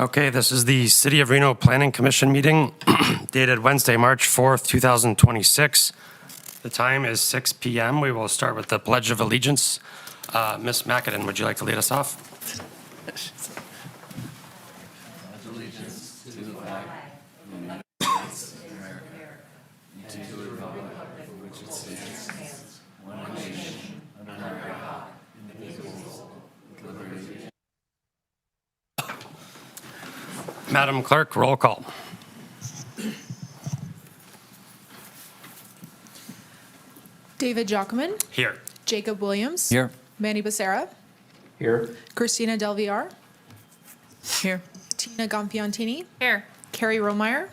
Okay, this is the City of Reno Planning Commission meeting dated Wednesday, March 4th, 2026. The time is 6 p.m. We will start with the Pledge of Allegiance. Ms. McAdam, would you like to lead us off? Madam Clerk, roll call. David Jockman. Here. Jacob Williams. Here. Manny Becerra. Here. Christina Del Villar. Here. Tina Gompiantini. Here. Carrie Romeyer.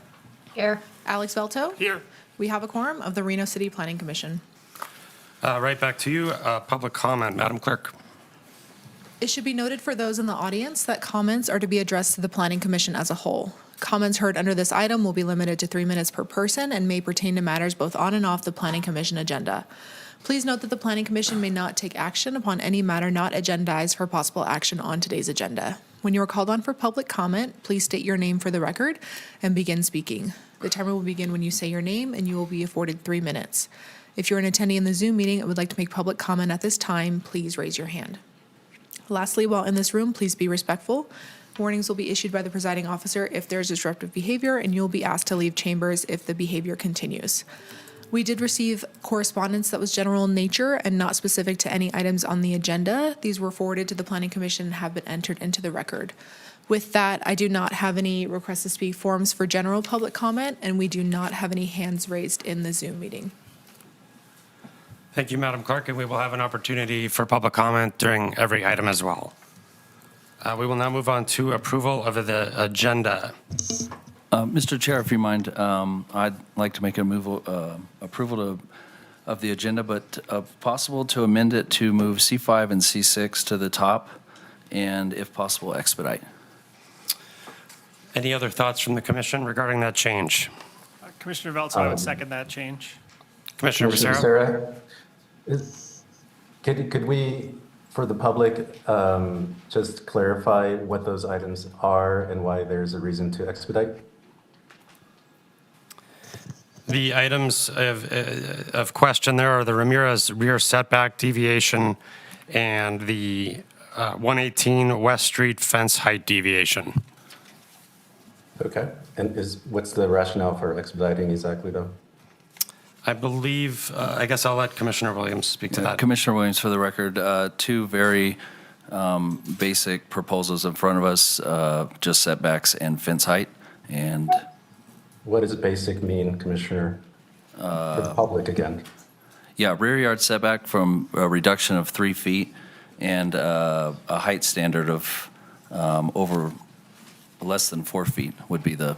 Here. Alex Velto. Here. We have a quorum of the Reno City Planning Commission. Right back to you. Public comment, Madam Clerk. It should be noted for those in the audience that comments are to be addressed to the Planning Commission as a whole. Comments heard under this item will be limited to 3 minutes per person and may pertain to matters both on and off the Planning Commission agenda. Please note that the Planning Commission may not take action upon any matter not agendized for possible action on today's agenda. When you are called on for public comment, please state your name for the record and begin speaking. The timer will begin when you say your name, and you will be afforded 3 minutes. If you're an attendee in the Zoom meeting and would like to make public comment at this time, please raise your hand. Lastly, while in this room, please be respectful. Warnings will be issued by the presiding officer if there is disruptive behavior, and you'll be asked to leave chambers if the behavior continues. We did receive correspondence that was general in nature and not specific to any items on the agenda. These were forwarded to the Planning Commission and have been entered into the record. With that, I do not have any request to speak forms for general public comment, and we do not have any hands raised in the Zoom meeting. Thank you, Madam Clerk, and we will have an opportunity for public comment during every item as well. We will now move on to approval of the agenda. Mr. Chair, if you mind, I'd like to make a approval of the agenda, but if possible to amend it to move C5 and C6 to the top, and if possible, expedite. Any other thoughts from the commission regarding that change? Commissioner Velto, I would second that change. Commissioner Becerra? Could we, for the public, just clarify what those items are and why there's a reason to expedite? The items of question there are the Ramirez rear setback deviation and the 118 West Street fence height deviation. Okay. And what's the rationale for expediting exactly, though? I believe, I guess I'll let Commissioner Williams speak to that. Commissioner Williams, for the record, two very basic proposals in front of us, just setbacks and fence height. And What does basic mean, Commissioner? For the public again. yeah, rear yard setback from a reduction of 3 feet and a height standard of over less than 4 feet would be the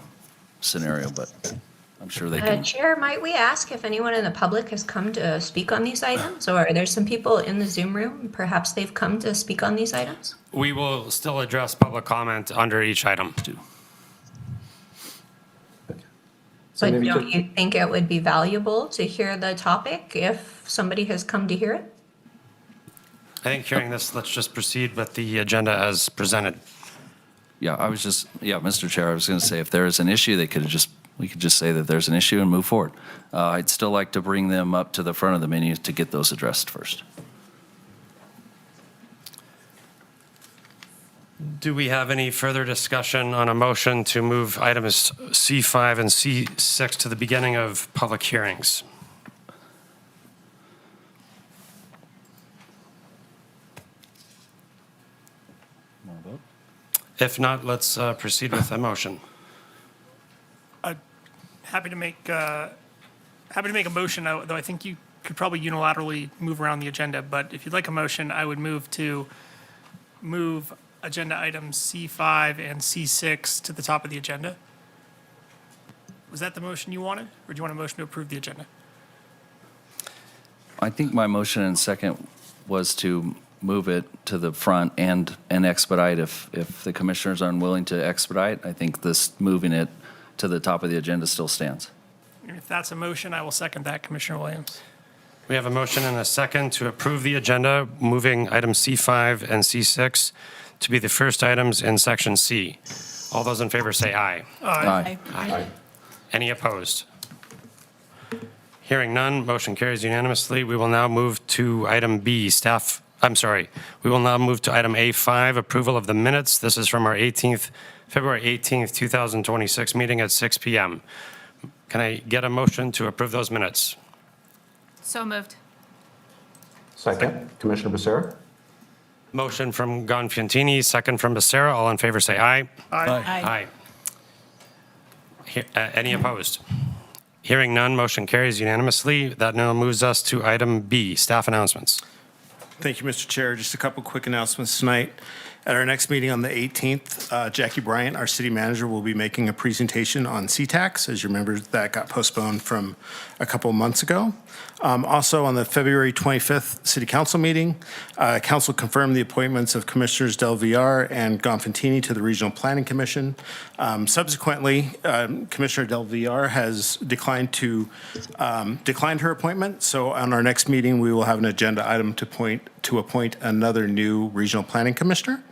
scenario, but I'm sure they can. Chair, might we ask if anyone in the public has come to speak on these items? Or are there some people in the Zoom room, perhaps they've come to speak on these items? We will still address public comment under each item. So But maybe don't you think it would be valuable to hear the topic if somebody has come to hear it? I think hearing this, let's just proceed with the agenda as presented. Yeah, Mr. Chair, I was going to say if there is an issue, we could just say that there's an issue and move forward. I'd still like to bring them up to the front of the menu to get those addressed first. Do we have any further discussion on a motion to move items C5 and C6 to the beginning of public hearings? If not, let's proceed with a motion. Happy to make a motion, though I think you could probably unilaterally move around the agenda, but if you'd like a motion, I would move to move agenda items C5 and C6 to the top of the agenda. Was that the motion you wanted, or do you want a motion to approve the agenda? I think my motion and second was to move it to the front and expedite. If the commissioners are unwilling to expedite, I think this moving it to the top of the agenda still stands. If that's a motion, I will second that, Commissioner Williams. We have a motion and a second to approve the agenda, moving items C5 and C6 to be the first items in section C. All those in favor say aye. Aye. Any opposed? Hearing none, motion carries unanimously. We will now move to item B, we will now move to item A5, approval of the minutes. This is from our February 18th, 2026 meeting at 6 p.m. Can I get a motion to approve those minutes? So moved. Second, Commissioner Becerra. Motion from Gonfantini, second from Becerra. All in favor say aye. Aye. Any opposed? Hearing none, motion carries unanimously. That now moves us to item B, staff announcements. Thank you, Mr. Chair. Just a couple quick announcements tonight. At our next meeting on the 18th, Jackie Bryant, our city manager, will be making a presentation on CTAX. As you remember, that got postponed from a couple months ago. Also, on the February 25th city council meeting, council confirmed the appointments of Commissioners Del Villar and Gonfantini to the Regional Planning Commission. Subsequently, Commissioner Del Villar has declined her appointment. So on our next meeting, we will have an agenda item to appoint another new regional planning commissioner.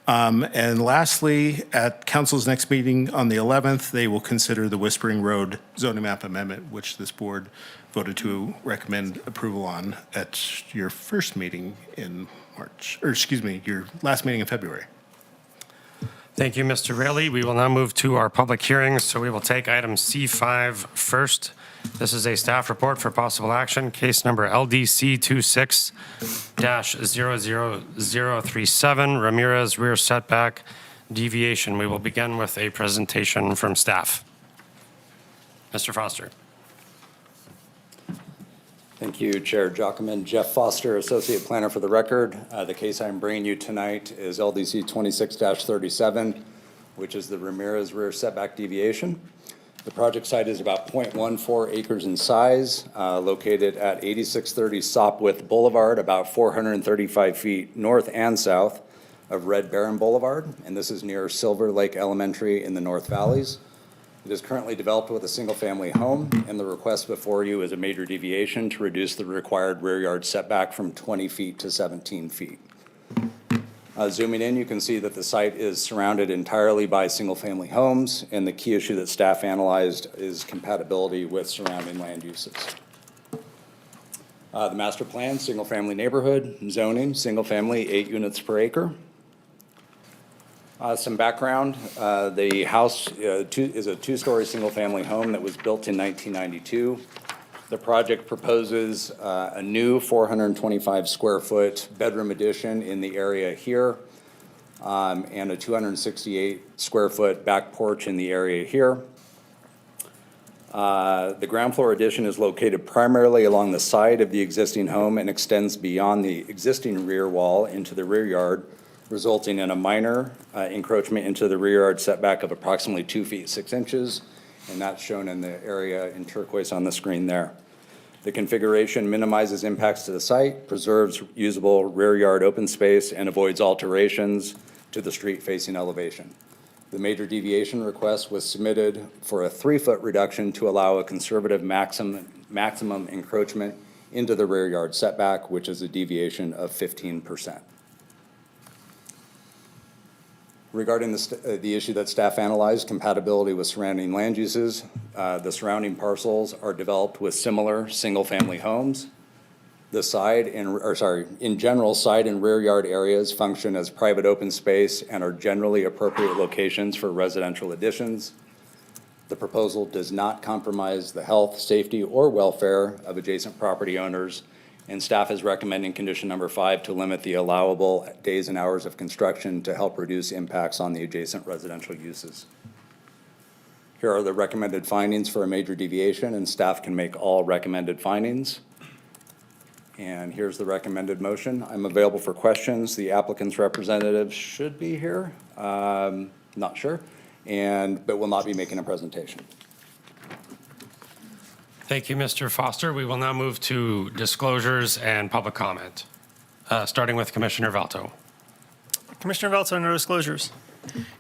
And lastly, at council's next meeting on the 11th, they will consider the Whispering Road zoning map amendment, which this board voted to recommend approval on at your first meeting in March, or excuse me, your last meeting in February. Thank you, Mr. Raley. We will now move to our public hearings. So we will take item C5 first. This is a staff report for possible action, case number LDC 26-00037, Ramirez rear setback deviation. We will begin with a presentation from staff. Mr. Foster. Thank you, Chair Jocham. Jeff Foster, Associate Planner for the record. The case I'm bringing you tonight is LDC 26-37, which is the Ramirez rear setback deviation. The project site is about 0.14 acres in size, located at 8630 Sopwith Boulevard, about 435 feet north and south of Red Baron Boulevard, and this is near Silver Lake Elementary in the North Valleys. It is currently developed with a single-family home, and the request before you is a major deviation to reduce the required rear yard setback from 20 feet to 17 feet. Zooming in, you can see that the site is surrounded entirely by single-family homes, and the key issue that staff analyzed is compatibility with surrounding land uses. The master plan, single-family neighborhood, zoning, single-family, 8 units per acre. Some background, the house is a two-story single-family home that was built in 1992. The project proposes a new 425-square-foot bedroom addition in the area here, and a 268-square-foot back porch in the area here. The ground floor addition is located primarily along the side of the existing home and extends beyond the existing rear wall into the rear yard, resulting in a minor encroachment into the rear yard setback of approximately 2 feet 6 inches, and that's shown in the area in turquoise on the screen there. The configuration minimizes impacts to the site, preserves usable rear yard open space, and avoids alterations to the street-facing elevation. The major deviation request was submitted for a 3-foot reduction to allow a conservative maximum encroachment into the rear yard setback, which is a deviation of 15%. Regarding the issue that staff analyzed, compatibility with surrounding land uses, the surrounding parcels are developed with similar single-family homes. In general, side and rear yard areas function as private open space and are generally appropriate locations for residential additions. The proposal does not compromise the health, safety, or welfare of adjacent property owners, and staff is recommending condition number 5 to limit the allowable days and hours of construction to help reduce impacts on the adjacent residential uses. Here are the recommended findings for a major deviation, and staff can make all recommended findings. And here's the recommended motion. I'm available for questions. The applicant's representative should be here, not sure, but will not be making a presentation. Thank you, Mr. Foster. We will now move to disclosures and public comment, starting with Commissioner Valto. Commissioner Velto, no disclosures.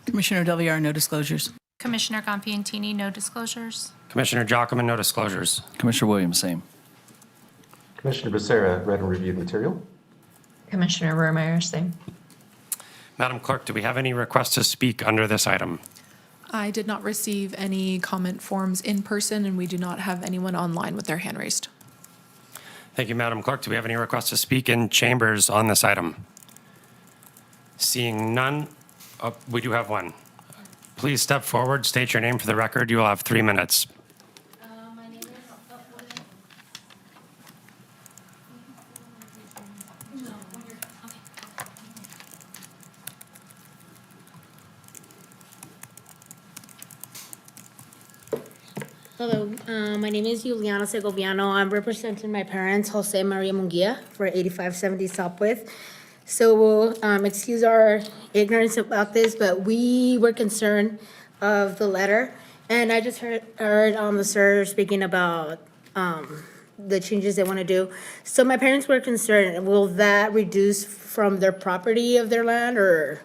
Commissioner Del Villar, no disclosures. Commissioner Gonfantini, no disclosures. Commissioner Jocham, no disclosures. Commissioner Williams, same. Commissioner Becerra, read and reviewed material. Commissioner Ramirez, same. Madam Clerk, do we have any requests to speak under this item? I did not receive any comment forms in person, and we do not have anyone online with their hand raised. Thank you, Madam Clerk. Do we have any requests to speak in chambers on this item? Seeing none, we do have one. Please step forward, state your name for the record. You will have 3 minutes. My name is, Hello, my name is Juliana Segoviano. I'm representing my parents, Jose Maria Munguia, for 8570 Southwest. So we'll excuse our ignorance about this, but we were concerned of the letter. And I just heard the sir speaking about the changes they want to do. So my parents were concerned, will that reduce from their property of their land, or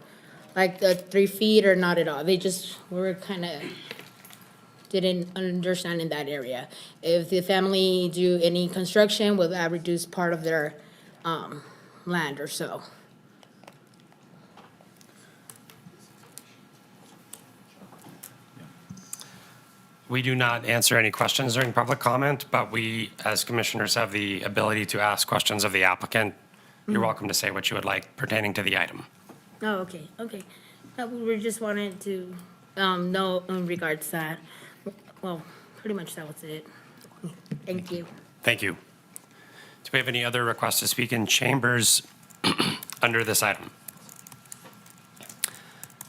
like the 3 feet, or not at all? They just were kind of didn't understand in that area. If the family do any construction, will that reduce part of their land or so? We do not answer any questions during public comment, but we, as commissioners, have the ability to ask questions of the applicant. You're welcome to say what you would like pertaining to the item. Oh, okay, okay. We were just wanted to know in regards to that. Well, pretty much that was it. Thank you. Thank you. Do we have any other requests to speak in chambers under this item?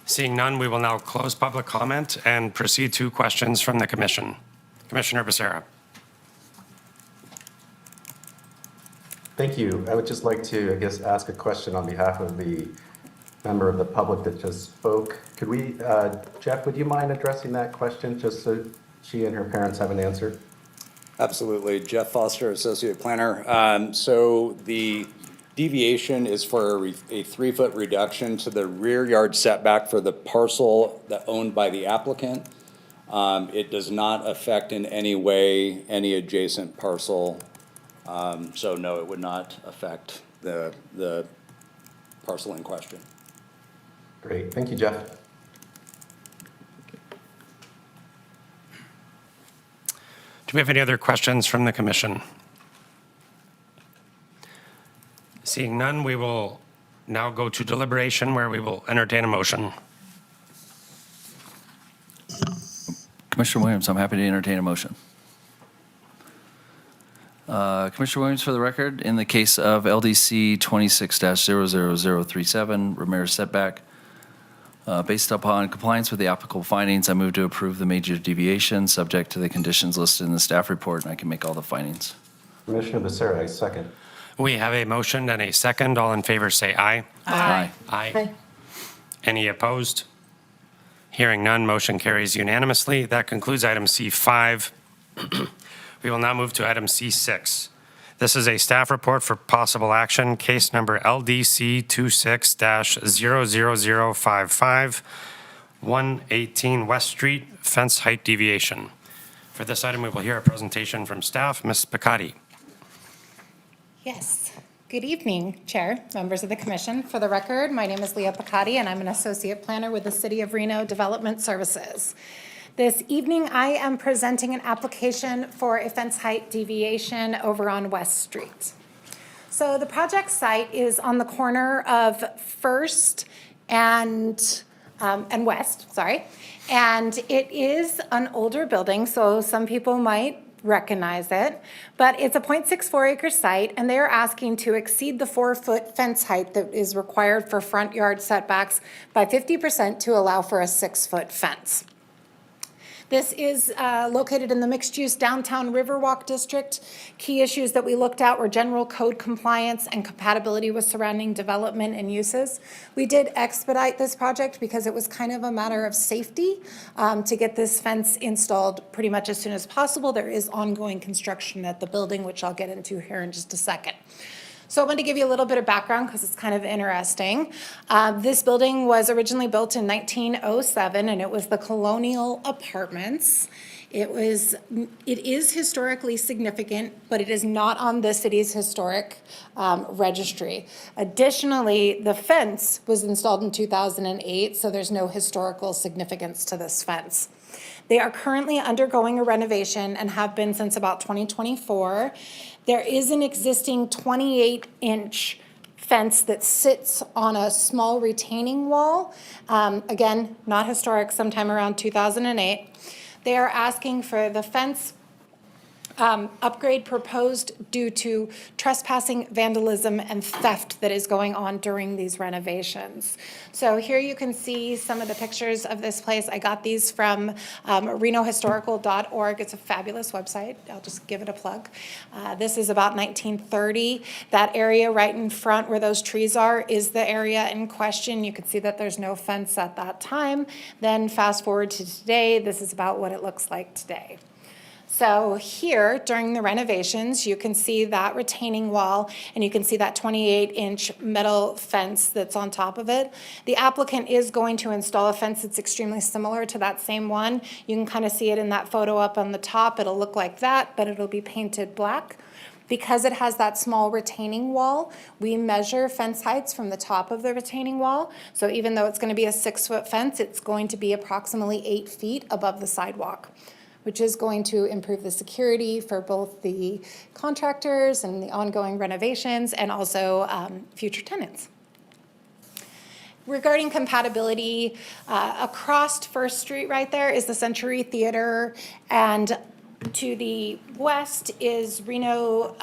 Seeing none, we will now close public comment and proceed to questions from the commission. Commissioner Becerra. Thank you. I would just like to, I guess, ask a question on behalf of the member of the public that just spoke. Could we, Jeff, would you mind addressing that question just so she and her parents have an answer? Absolutely. Jeff Foster, Associate Planner. So the deviation is for a 3-foot reduction to the rear yard setback for the parcel that owned by the applicant. It does not affect in any way any adjacent parcel. So no, it would not affect the parcel in question. Great. Thank you, Jeff. Do we have any other questions from the commission? Seeing none, we will now go to deliberation where we will entertain a motion. Commissioner Williams, I'm happy to entertain a motion. Commissioner Williams, for the record, in the case of LDC 26-00037, Ramirez setback, based upon compliance with the applicable findings, I move to approve the major deviation subject to the conditions listed in the staff report, and I can make all the findings. Commissioner Becerra, I second. We have a motion and a second. All in favor, say aye. Aye. Aye. Any opposed? Hearing none, motion carries unanimously. That concludes item C5. We will now move to item C6. This is a staff report for possible action, case number LDC 26-00055, 118 West Street, fence height deviation. For this item, we will hear a presentation from staff. Ms. Picotti. Yes. Good evening, Chair, members of the Commission. For the record, my name is Leah Picotti, and I'm an Associate Planner with the City of Reno Development Services. This evening, I am presenting an application for a fence height deviation over on West Street. So the project site is on the corner of First and West, sorry. And it is an older building, so some people might recognize it, but it's a 0.64 acre site, and they are asking to exceed the 4-foot fence height that is required for front yard setbacks by 50% to allow for a 6-foot fence. This is located in the mixed-use downtown Riverwalk district. Key issues that we looked at were general code compliance and compatibility with surrounding development and uses. We did expedite this project because it was kind of a matter of safety to get this fence installed pretty much as soon as possible. There is ongoing construction at the building, which I'll get into here in just a second. So I'm going to give you a little bit of background because it's kind of interesting. This building was originally built in 1907, and it was the Colonial Apartments. It is historically significant, but it is not on the city's historic registry. Additionally, the fence was installed in 2008, so there's no historical significance to this fence. They are currently undergoing a renovation and have been since about 2024. There is an existing 28-inch fence that sits on a small retaining wall. Again, not historic, sometime around 2008. They are asking for the fence upgrade proposed due to trespassing, vandalism, and theft that is going on during these renovations. So here you can see some of the pictures of this place. I got these from renohistorical.org. It's a fabulous website. I'll just give it a plug. This is about 1930. That area right in front where those trees are is the area in question. You can see that there's no fence at that time. Then fast forward to today, this is about what it looks like today. So here, during the renovations, you can see that retaining wall, and you can see that 28-inch metal fence that's on top of it. The applicant is going to install a fence that's extremely similar to that same one. You can kind of see it in that photo up on the top. It'll look like that, but it'll be painted black. Because it has that small retaining wall, we measure fence heights from the top of the retaining wall. So even though it's going to be a 6-foot fence, it's going to be approximately 8 feet above the sidewalk, which is going to improve the security for both the contractors and the ongoing renovations and also future tenants. Regarding compatibility, across First Street right there is the Century Theater, and to the west is Reno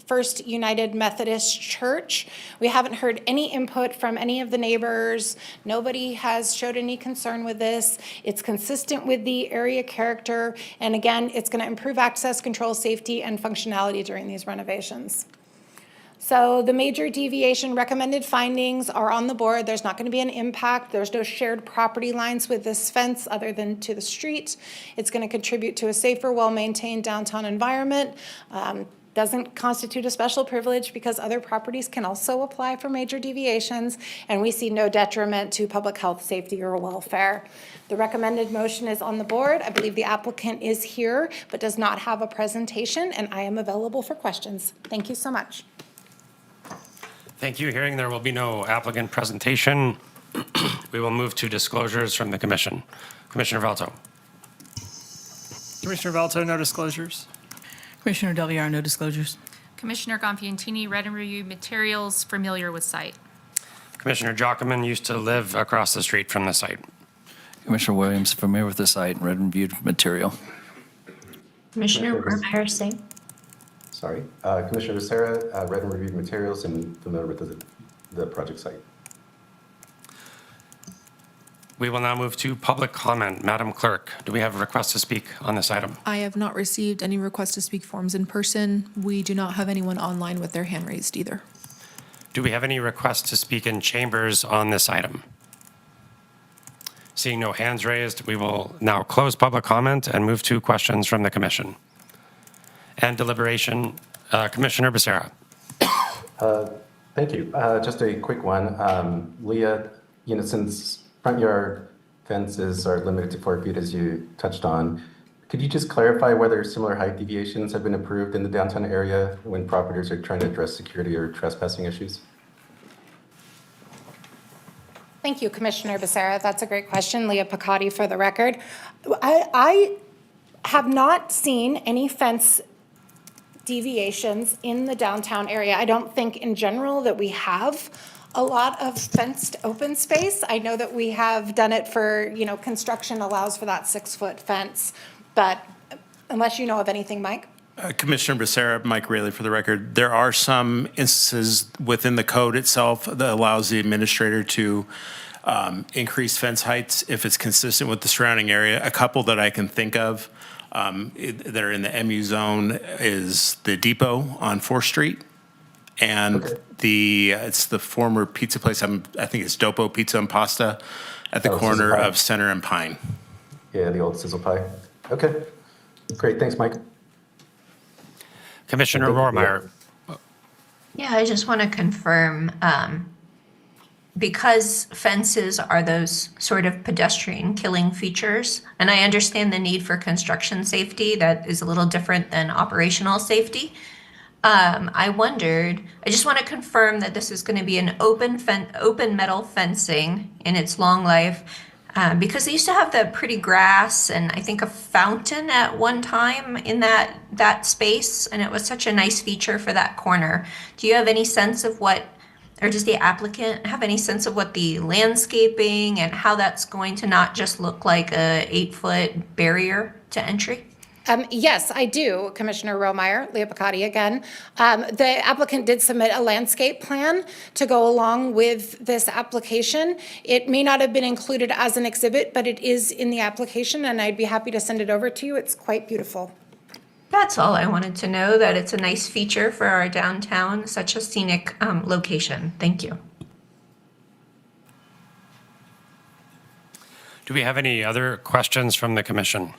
First United Methodist Church. We haven't heard any input from any of the neighbors. Nobody has showed any concern with this. It's consistent with the area character. And again, it's going to improve access, control, safety, and functionality during these renovations. So the major deviation recommended findings are on the board. There's not going to be an impact. There's no shared property lines with this fence other than to the street. It's going to contribute to a safer, well-maintained downtown environment. Doesn't constitute a special privilege because other properties can also apply for major deviations, and we see no detriment to public health, safety, or welfare. The recommended motion is on the board. I believe the applicant is here but does not have a presentation, and I am available for questions. Thank you so much. Thank you. Hearing there will be no applicant presentation, we will move to disclosures from the commission. Commissioner Valto. Commissioner Valto, no disclosures. Commissioner Del Villar, no disclosures. Commissioner Gampiantini, read and reviewed materials, familiar with site. Commissioner Jockman used to live across the street from the site. Commissioner Williams, familiar with the site, read and reviewed material. Commissioner Ramirez. Sorry. Commissioner Becerra, read and reviewed materials and familiar with the project site. We will now move to public comment. Madam Clerk, do we have a request to speak on this item? I have not received any request to speak forms in person. We do not have anyone online with their hand raised either. Do we have any requests to speak in chambers on this item? Seeing no hands raised, we will now close public comment and move to questions from the commission. And deliberation, Commissioner Becerra. Thank you. Just a quick one. Leah, since front yard fences are limited to 4 feet, as you touched on, could you just clarify whether similar height deviations have been approved in the downtown area when properties are trying to address security or trespassing issues? Thank you, Commissioner Becerra. That's a great question. Leah Picotti for the record. I have not seen any fence deviations in the downtown area. I don't think in general that we have a lot of fenced open space. I know that we have done it for, construction allows for that 6-foot fence, but unless you know of anything, Mike? Commissioner Becerra, Mike Raley for the record. There are some instances within the code itself that allows the administrator to increase fence heights if it's consistent with the surrounding area. A couple that I can think of that are in the MU zone is the Depot on 4th Street. And it's the former pizza place, I think it's Dopo Pizza and Pasta at the corner of Center and Pine. Yeah, the old Sizzle Pie. Okay, great. Thanks, Mike. Commissioner Rohrmeyer. Yeah, I just want to confirm, because fences are those sort of pedestrian killing features, and I understand the need for construction safety that is a little different than operational safety. I wondered, I just want to confirm that this is going to be an open metal fencing in its long life. Because they used to have the pretty grass and I think a fountain at one time in that space, and it was such a nice feature for that corner. Do you have any sense of what, or does the applicant have any sense of what the landscaping and how that's going to not just look like a 8-foot barrier to entry? Yes, I do, Commissioner Romeyer, Leah Picotti again. The applicant did submit a landscape plan to go along with this application. It may not have been included as an exhibit, but it is in the application, and I'd be happy to send it over to you. It's quite beautiful. That's all I wanted to know, that it's a nice feature for our downtown, such a scenic location. Thank you. Do we have any other questions from the commission?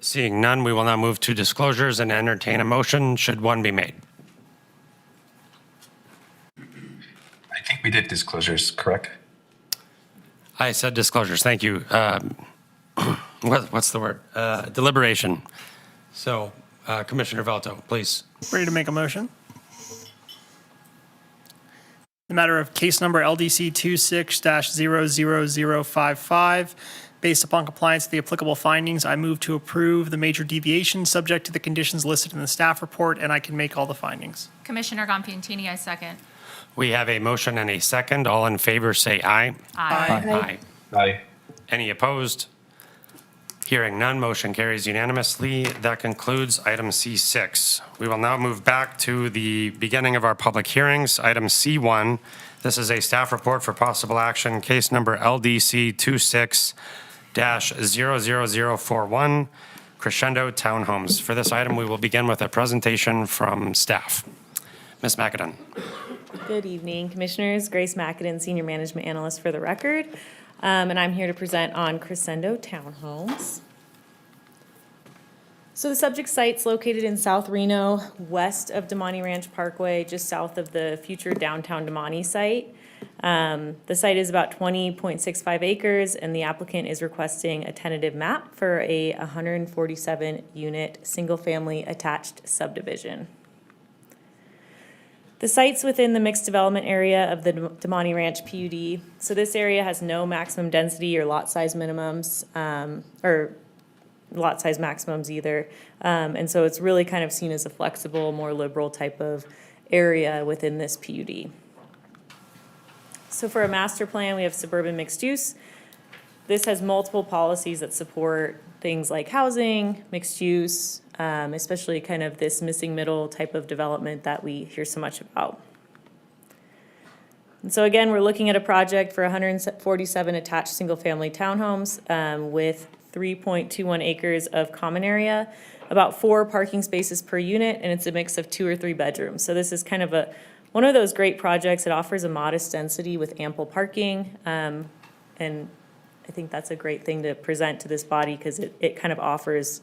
Seeing none, we will now move to disclosures and entertain a motion should one be made. I think we did disclosures, correct? I said disclosures, thank you. What's the word? Deliberation. So, Commissioner Velto, please. Ready to make a motion? The matter of case number LDC 26-00055. Based upon compliance with the applicable findings, I move to approve the major deviation subject to the conditions listed in the staff report, and I can make all the findings. Commissioner Gampiantini, I second. We have a motion and a second. All in favor, say aye. Aye. Aye. Any opposed? Hearing none, motion carries unanimously. That concludes item C6. We will now move back to the beginning of our public hearings. Item C1, this is a staff report for possible action, case number LDC 26-00041, Crescendo Townhomes. For this item, we will begin with a presentation from staff. Ms. McAdam. Good evening, Commissioners. Grace McAdam, Senior Management Analyst for the record. And I'm here to present on Crescendo Townhomes. So the subject site's located in South Reno, west of Damani Ranch Parkway, just south of the future downtown Damani site. The site is about 20.65 acres, and the applicant is requesting a tentative map for a 147-unit, single-family attached subdivision. The site's within the mixed development area of the Damani Ranch PUD. So this area has no maximum density or lot size minimums, or lot size maximums either. And so it's really kind of seen as a flexible, more liberal type of area within this PUD. So for a master plan, we have suburban mixed use. This has multiple policies that support things like housing, mixed use, especially kind of this missing middle type of development that we hear so much about. And so again, we're looking at a project for 147 attached single-family townhomes with 3.21 acres of common area, about 4 parking spaces per unit, and it's a mix of 2 or 3 bedrooms. So this is kind of one of those great projects that offers a modest density with ample parking, and I think that's a great thing to present to this body because it kind of offers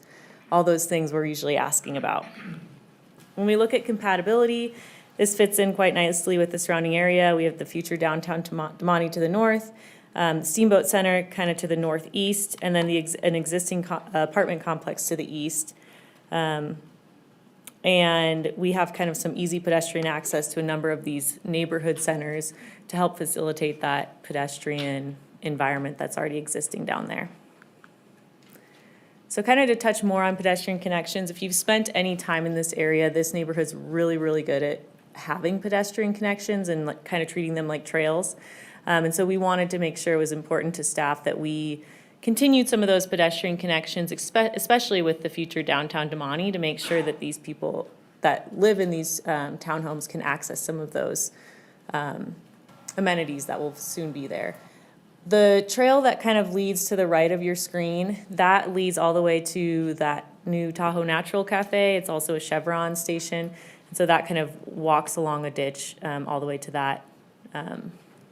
all those things we're usually asking about. When we look at compatibility, this fits in quite nicely with the surrounding area. We have the future downtown Damani to the north, Steamboat Center kind of to the northeast, and then an existing apartment complex to the east. And we have kind of some easy pedestrian access to a number of these neighborhood centers to help facilitate that pedestrian environment that's already existing down there. So kind of to touch more on pedestrian connections, if you've spent any time in this area, this neighborhood's really, really good at having pedestrian connections and kind of treating them like trails. And so we wanted to make sure it was important to staff that we continued some of those pedestrian connections, especially with the future downtown Damani, to make sure that these people that live in these townhomes can access some of those amenities that will soon be there. The trail that kind of leads to the right of your screen, that leads all the way to that new Tahoe Natural Cafe. It's also a Chevron station. And so that kind of walks along a ditch all the way to that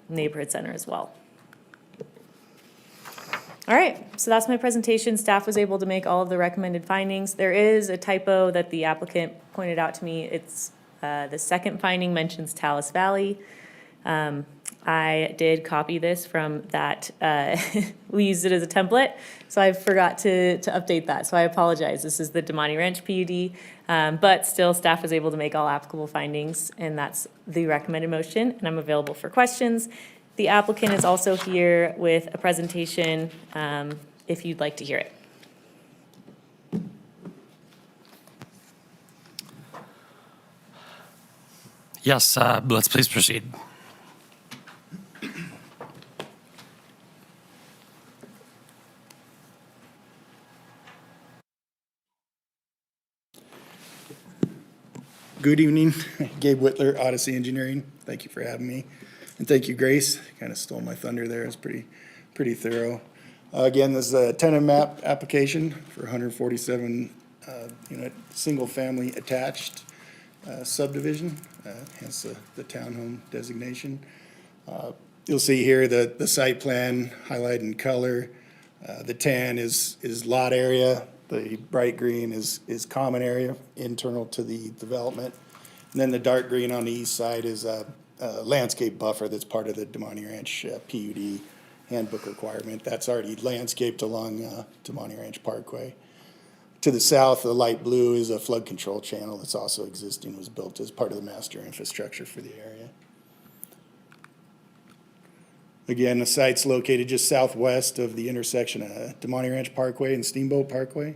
neighborhood center as well. All right, so that's my presentation. Staff was able to make all of the recommended findings. There is a typo that the applicant pointed out to me. It's the second finding mentions Talus Valley. I did copy this from that, we used it as a template, so I forgot to update that, so I apologize. This is the Damani Ranch PUD, but still, staff was able to make all applicable findings, and that's the recommended motion, and I'm available for questions. The applicant is also here with a presentation, if you'd like to hear it. Yes, let's please proceed. Good evening, Gabe Whitler, Odyssey Engineering. Thank you for having me. And thank you, Grace. Kind of stole my thunder there. It's pretty thorough. Again, this is a tenant map application for 147 unit, single-family attached subdivision, hence the townhome designation. You'll see here the site plan highlighted in color. The tan is lot area. The bright green is common area internal to the development. And then the dark green on the east side is a landscape buffer that's part of the Damani Ranch PUD handbook requirement. That's already landscaped along Damani Ranch Parkway. To the south, the light blue is a flood control channel that's also existing, was built as part of the master infrastructure for the area. Again, the site's located just southwest of the intersection of Damani Ranch Parkway and Steamboat Parkway.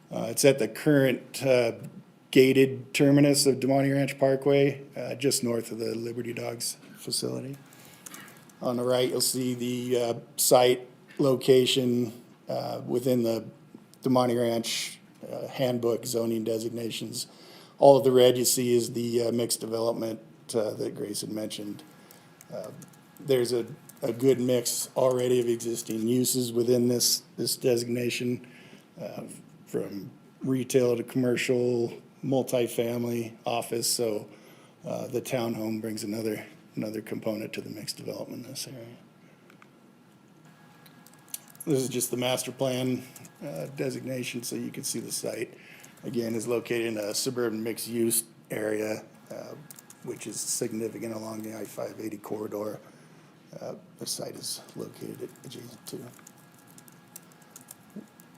It's at the current gated terminus of Damani Ranch Parkway, just north of the Liberty Dogs facility. On the right, you'll see the site location within the Damani Ranch handbook zoning designations. All of the red you see is the mixed development that Grace had mentioned. There's a good mix already of existing uses within this designation, from retail to commercial, multifamily, office. So the townhome brings another component to the mixed development in this area. This is just the master plan designation, so you can see the site. Again, is located in a suburban mixed-use area, which is significant along the I-580 corridor. The site is located adjacent to.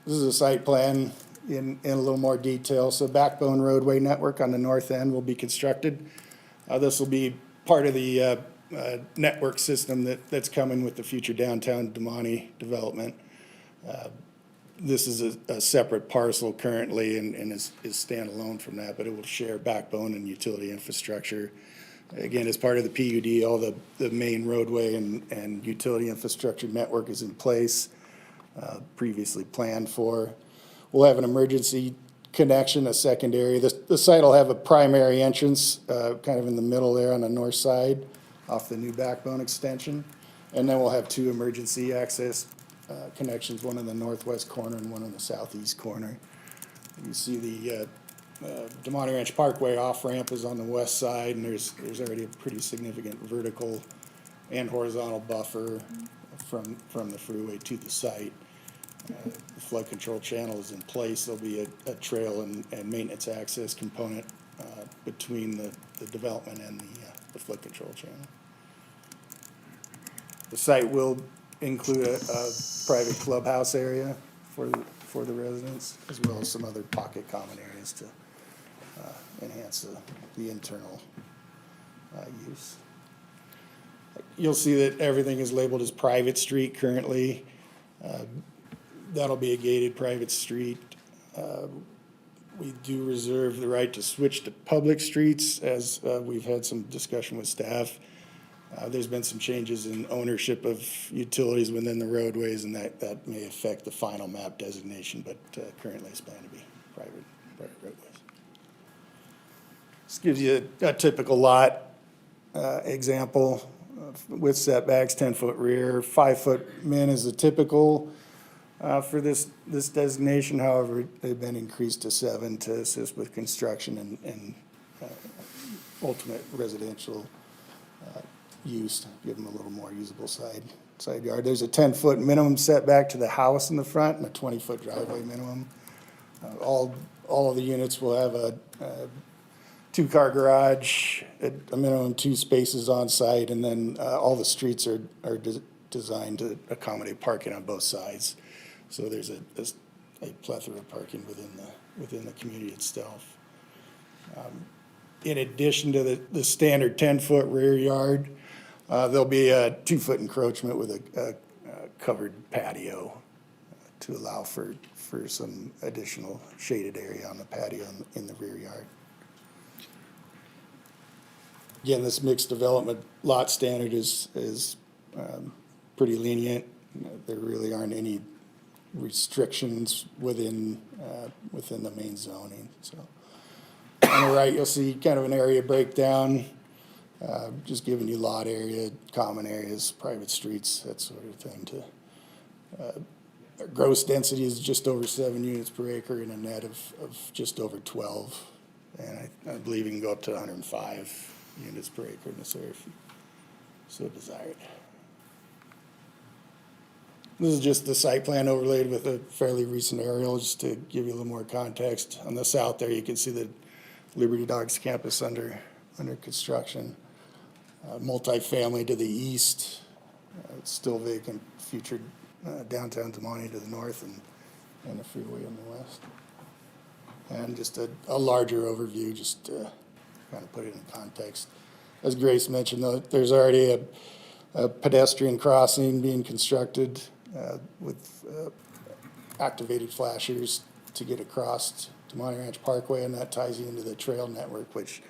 This is a site plan in a little more detail. So backbone roadway network on the north end will be constructed. This will be part of the network system that's coming with the future downtown Damani development. This is a separate parcel currently and is standalone from that, but it will share backbone and utility infrastructure. Again, as part of the PUD, all the main roadway and utility infrastructure network is in place, previously planned for. We'll have an emergency connection, a secondary. The site will have a primary entrance kind of in the middle there on the north side off the new backbone extension. And then we'll have two emergency access connections, one in the northwest corner and one in the southeast corner. You see the Damani Ranch Parkway off-ramp is on the west side, and there's already a pretty significant vertical and horizontal buffer from the freeway to the site. The flood control channel is in place. There'll be a trail and maintenance access component between the development and the flood control channel. The site will include a private clubhouse area for the residents, as well as some other pocket common areas to enhance the internal use. You'll see that everything is labeled as private street currently. That'll be a gated private street. We do reserve the right to switch to public streets as we've had some discussion with staff. There's been some changes in ownership of utilities within the roadways, and that may affect the final map designation, but currently it's planned to be private roadways. This gives you a typical lot example with setbacks, 10-foot rear, 5-foot min is the typical for this designation. However, they've been increased to 7 to assist with construction and ultimate residential use, give them a little more usable side yard. There's a 10-foot minimum setback to the house in the front and a 20-foot driveway minimum. All of the units will have a two-car garage, a minimum 2 spaces on site, and then all the streets are designed to accommodate parking on both sides. So there's a plethora of parking within the community itself. In addition to the standard 10-foot rear yard, there'll be a 2-foot encroachment with a covered patio to allow for some additional shaded area on the patio in the rear yard. Again, this mixed development lot standard is pretty lenient. There really aren't any restrictions within the main zoning, so. On the right, you'll see kind of an area breakdown, just giving you lot area, common areas, private streets, that sort of thing. Gross density is just over 7 units per acre and a net of just over 12. And I believe you can go up to 105 units per acre in this area if you so desired. This is just the site plan overlaid with a fairly recent aerial, just to give you a little more context. On the south there, you can see the Liberty Dogs campus under construction. Multifamily to the east, it's still vacant, future downtown Des Moines to the north, and the freeway on the west. And just a larger overview, just to kind of put it in context. As Grace mentioned, though, there's already a pedestrian crossing being constructed with activated flashers to get across Des Moines Ranch Parkway, and that ties you into the trail network, which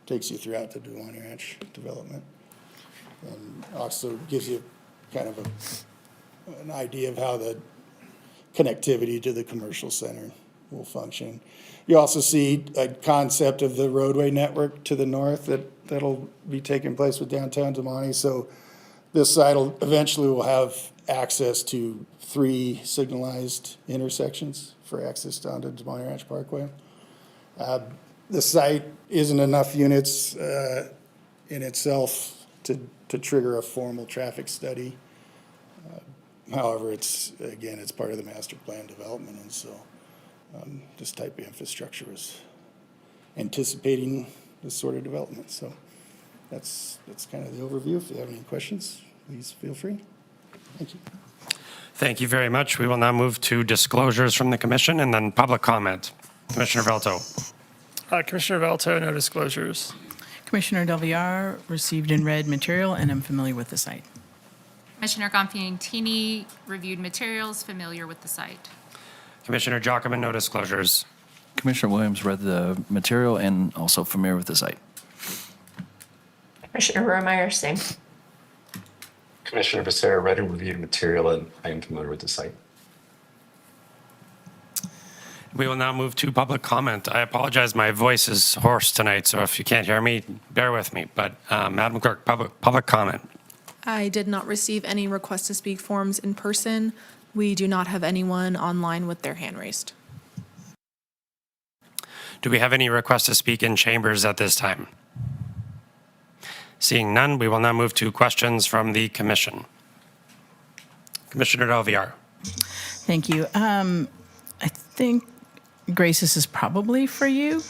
takes you throughout the Des Moines Ranch development. And also gives you kind of an idea of how the connectivity to the commercial center will function. You also see a concept of the roadway network to the north that'll be taking place with downtown Des Moines. So this site eventually will have access to 3 signalized intersections for access down to Des Moines Ranch Parkway. The site isn't enough units in itself to trigger a formal traffic study. However, it's part of the master plan development, and so this type of infrastructure was anticipating this sort of development. So that's kind of the overview. If you have any questions, please feel free. Thank you. Thank you very much. We will now move to disclosures from the commission and then public comment. Commissioner Velto. Commissioner Velto, no disclosures. Commissioner Del Villar received and read material, and I'm familiar with the site. Commissioner Gonfalonieri reviewed materials, familiar with the site. Commissioner Jockman, no disclosures. Commissioner Williams read the material and also familiar with the site. Commissioner Ramirez Singh. Commissioner Becerra read and reviewed material, and I am familiar with the site. We will now move to public comment. I apologize, my voice is hoarse tonight, so if you can't hear me, bear with me. But Madam Clerk, public comment. I did not receive any request to speak forms in person. We do not have anyone online with their hand raised. Do we have any requests to speak in chambers at this time? Seeing none, we will now move to questions from the commission. Commissioner Del Villar. Thank you. I think, Grace, this is probably for you.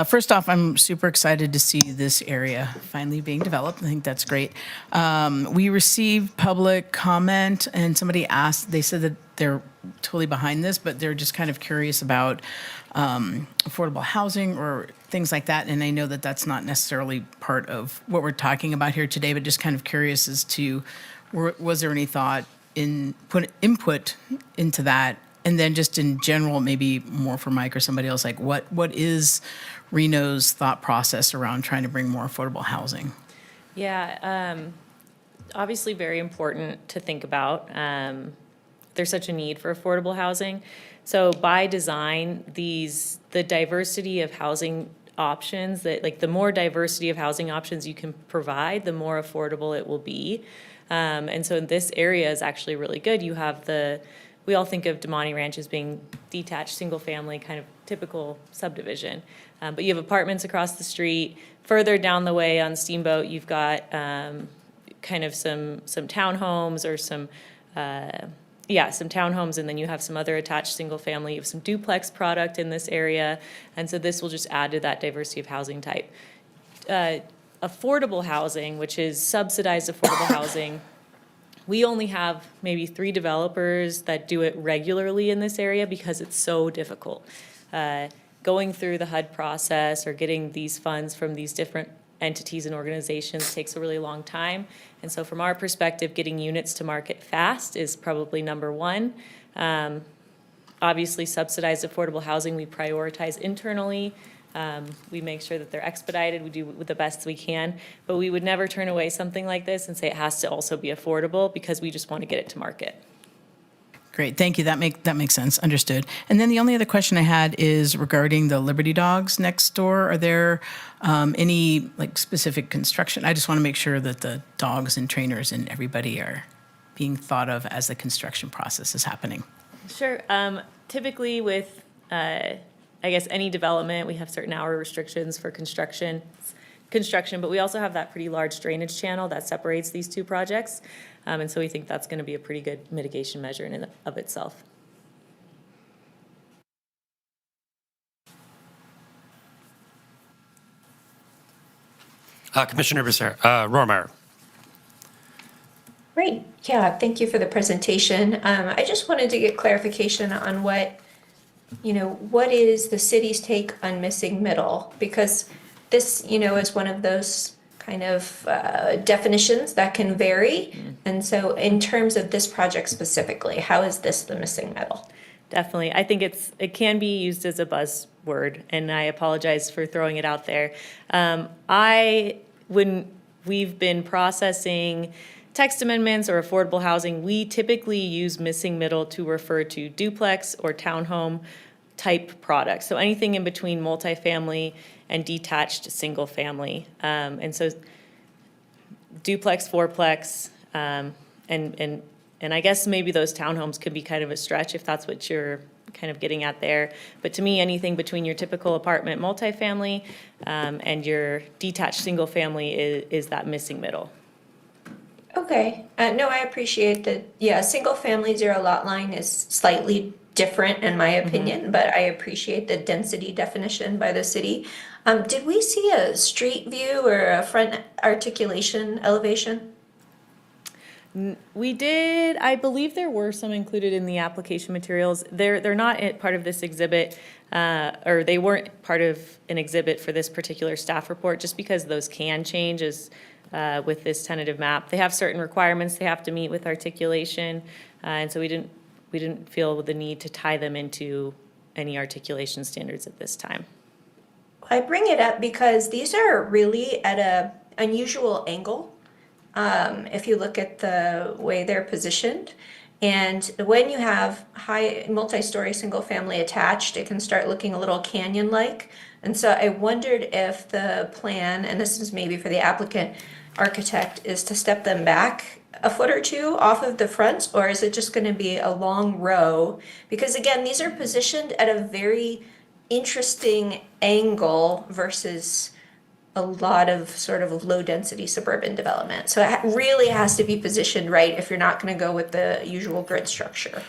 First off, I'm super excited to see this area finally being developed. I think that's great. We received public comment, and somebody asked, they said that they're totally behind this, but they're just kind of curious about affordable housing or things like that. And I know that that's not necessarily part of what we're talking about here today, but just kind of curious as to, was there any thought input into that? And then just in general, maybe more for Mike or somebody else, like what is Reno's thought process around trying to bring more affordable housing? Yeah, obviously very important to think about. There's such a need for affordable housing. So by design, the diversity of housing options, the more diversity of housing options you can provide, the more affordable it will be. And so this area is actually really good. You have we all think of Des Moines Ranch as being detached, single-family, kind of typical subdivision. But you have apartments across the street. Further down the way on Steamboat, you've got kind of some townhomes or some some townhomes, and then you have some other attached single-family, you have some duplex product in this area, and so this will just add to that diversity of housing type. Affordable housing, which is subsidized affordable housing, we only have maybe 3 developers that do it regularly in this area because it's so difficult. Going through the HUD process or getting these funds from these different entities and organizations takes a really long time. And so from our perspective, getting units to market fast is probably number one. Obviously, subsidized affordable housing, we prioritize internally. We make sure that they're expedited. We do with the best we can. But we would never turn away something like this and say it has to also be affordable because we just want to get it to market. Great, thank you. That makes sense. Understood. And then the only other question I had is regarding the Liberty Dogs next door. Are there any specific construction? I just want to make sure that the dogs and trainers and everybody are being thought of as the construction process is happening. Sure. Typically with, I guess, any development, we have certain hour restrictions for construction, but we also have that pretty large drainage channel that separates these 2 projects. And so we think that's going to be a pretty good mitigation measure in and of itself. Commissioner Rohrmeyer. Great. Yeah, thank you for the presentation. I just wanted to get clarification on what is the city's take on missing middle? Because this, is one of those kind of definitions that can vary. And so in terms of this project specifically, how is this the missing middle? Definitely. I think it can be used as a buzzword, and I apologize for throwing it out there. When we've been processing text amendments or affordable housing, we typically use missing middle to refer to duplex or townhome type products. So anything in between multifamily and detached single family. And so duplex, fourplex, and I guess maybe those townhomes could be kind of a stretch if that's what you're kind of getting at there. But to me, anything between your typical apartment multifamily and your detached single family is that missing middle. Okay. No, I appreciate that. Yeah, single family 0 lot line is slightly different in my opinion, but I appreciate the density definition by the city. Did we see a street view or a front articulation elevation? We did. I believe there were some included in the application materials. They're not part of this exhibit, or they weren't part of an exhibit for this particular staff report, just because those can change as with this tentative map. They have certain requirements they have to meet with articulation, and so we didn't feel the need to tie them into any articulation standards at this time. I bring it up because these are really at a unusual angle. If you look at the way they're positioned, and when you have high multi-story single family attached, it can start looking a little canyon-like. And so I wondered if the plan, and this is maybe for the applicant architect, is to step them back a foot or 2 off of the front, or is it just going to be a long row? Because again, these are positioned at a very interesting angle versus a lot of sort of low density suburban development. So it really has to be positioned right if you're not going to go with the usual grid structure.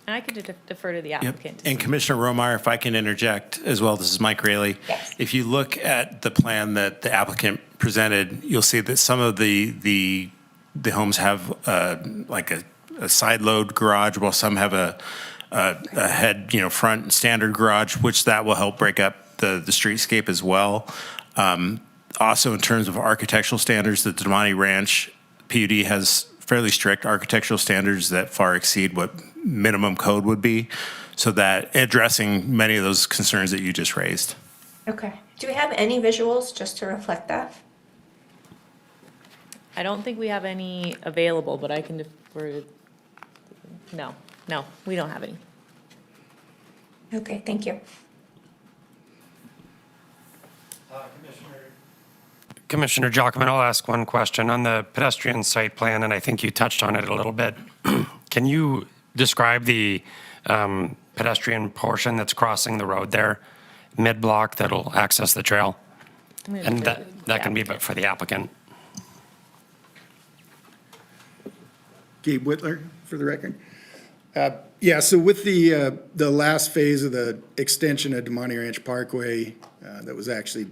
And I could defer to the applicant. And Commissioner Rohrmeyer, if I can interject as well, this is Mike Raley. Yes. If you look at the plan that the applicant presented, you'll see that some of the homes have like a side load garage, while some have a head, front standard garage, which that will help break up the streetscape as well. Also, in terms of architectural standards, the Damani Ranch PUD has fairly strict architectural standards that far exceed what minimum code would be, so that addressing many of those concerns that you just raised. Okay. Do we have any visuals just to reflect that? I don't think we have any available, but I can defer. No, we don't have any. Okay, thank you. Commissioner Jockman, I'll ask one question on the pedestrian site plan, and I think you touched on it a little bit. Can you describe the pedestrian portion that's crossing the road there, mid-block, that'll access the trail? And that can be but for the applicant. Gabe Whitler, for the record. Yeah, so with the last phase of the extension of Demonte Ranch Parkway, that was actually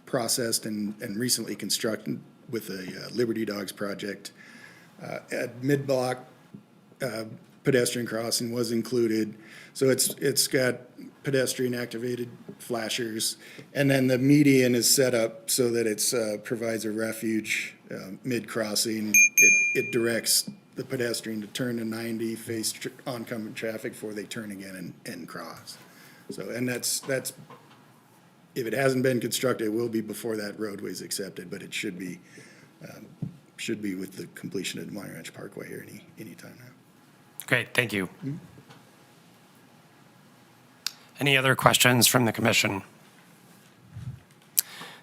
processed and recently constructed with the Liberty Dogs project, at mid-block, pedestrian crossing was included. So it's got pedestrian activated flashers. And then the median is set up so that it's, provides a refuge, mid-crossing. It directs the pedestrian to turn to 90, face oncoming traffic before they turn again and cross. So, and that's, if it hasn't been constructed, it will be before that roadway is accepted, but it should be with the completion of Demonte Ranch Parkway here any time now. Great, thank you. Any other questions from the commission?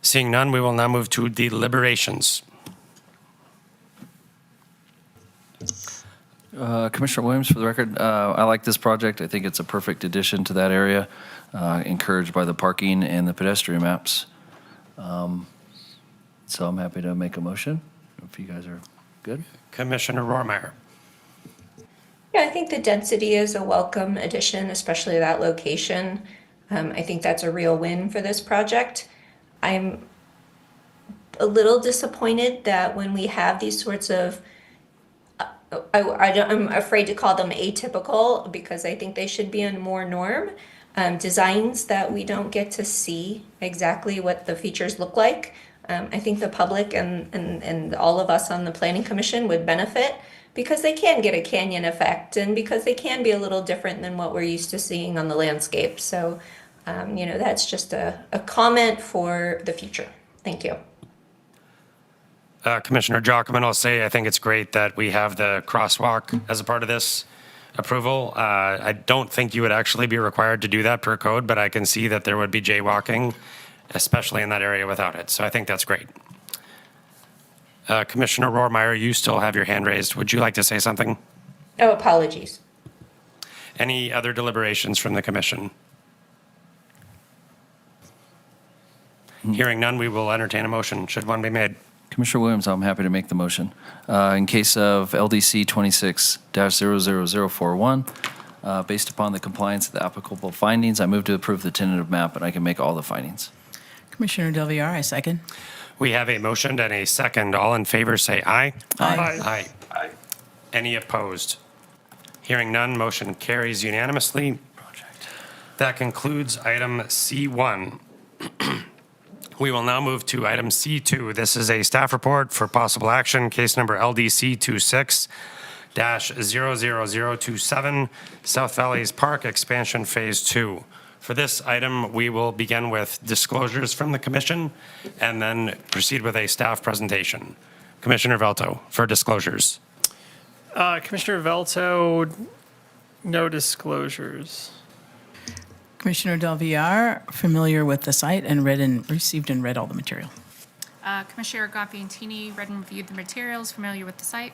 Seeing none, we will now move to deliberations. Commissioner Williams, for the record, I like this project. I think it's a perfect addition to that area, encouraged by the parking and the pedestrian maps. So I'm happy to make a motion if you guys are good. Commissioner Rohrmeyer. Yeah, I think the density is a welcome addition, especially that location. I think that's a real win for this project. I'm a little disappointed that when we have these sorts of, I'm afraid to call them atypical because I think they should be a more norm, designs that we don't get to see exactly what the features look like. I think the public and all of us on the Planning Commission would benefit because they can get a canyon effect and because they can be a little different than what we're used to seeing on the landscape. So, that's just a comment for the future. Thank you. Commissioner Jockman, I'll say I think it's great that we have the crosswalk as a part of this approval. I don't think you would actually be required to do that per code, but I can see that there would be jaywalking, especially in that area without it. So I think that's great. Commissioner Rohrmeyer, you still have your hand raised. Would you like to say something? Oh, apologies. Any other deliberations from the commission? Hearing none, we will entertain a motion, should one be made. Commissioner Williams, I'm happy to make the motion. In case of LDC 26-00041, based upon the compliance of the applicable findings, I move to approve the tentative map, and I can make all the findings. Commissioner Del Villar, I second. We have a motion and a second. All in favor, say aye. Aye. Aye. Any opposed? Hearing none, motion carries unanimously. That concludes item C1. We will now move to item C2. This is a staff report for possible action, case number LDC 26-00027, South Valleys Park Expansion Phase 2. For this item, we will begin with disclosures from the commission and then proceed with a staff presentation. Commissioner Velto for disclosures. Commissioner Velto, no disclosures. Commissioner Del Villar, familiar with the site and received and read all the material. Commissioner Gompiantini, read and reviewed the materials, familiar with the site.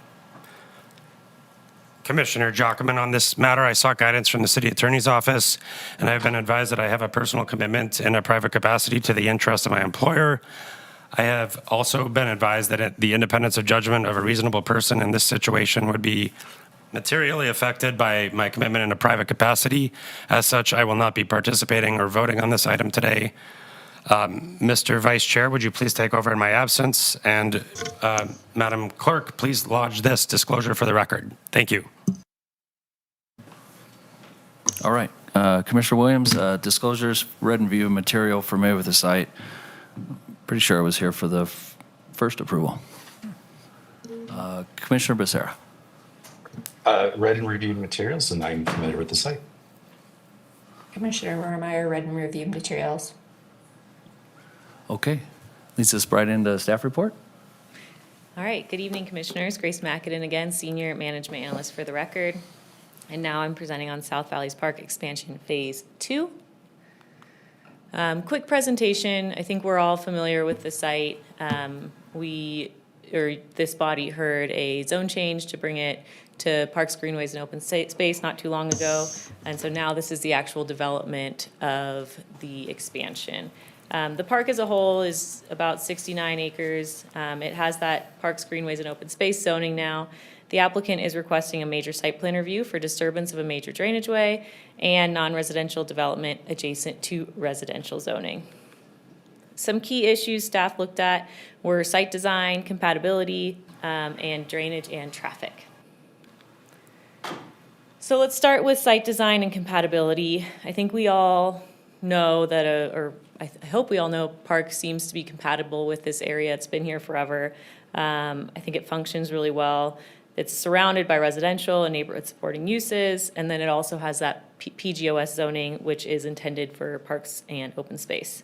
Commissioner Jockman, on this matter, I sought guidance from the city attorney's office, and I've been advised that I have a personal commitment in a private capacity to the interest of my employer. I have also been advised that the independence of judgment of a reasonable person in this situation would be materially affected by my commitment in a private capacity. As such, I will not be participating or voting on this item today. Mr. Vice Chair, would you please take over in my absence? And Madam Clerk, please lodge this disclosure for the record. Thank you. All right. Commissioner Williams, disclosures, read and view material, familiar with the site. Pretty sure I was here for the first approval. Commissioner Becerra. Read and reviewed materials, and I'm familiar with the site. Commissioner Rohrmeyer, read and reviewed materials. Okay. Leads us right into staff report. All right, good evening, Commissioners. Grace Macadin again, Senior Management Analyst for the record. And now I'm presenting on South Valleys Park Expansion Phase 2. Quick presentation. I think we're all familiar with the site. This body heard a zone change to bring it to Parks, Greenways, and Open Space not too long ago. And so now this is the actual development of the expansion. The park as a whole is about 69 acres. It has that Parks, Greenways, and Open Space zoning now. The applicant is requesting a major site plan review for disturbance of a major drainage way and non-residential development adjacent to residential zoning. Some key issues staff looked at were site design, compatibility, and drainage and traffic. So let's start with site design and compatibility. I think we all know that, I hope we all know park seems to be compatible with this area. It's been here forever. I think it functions really well. It's surrounded by residential and neighborhood supporting uses, and then it also has that PGOS zoning, which is intended for parks and open space.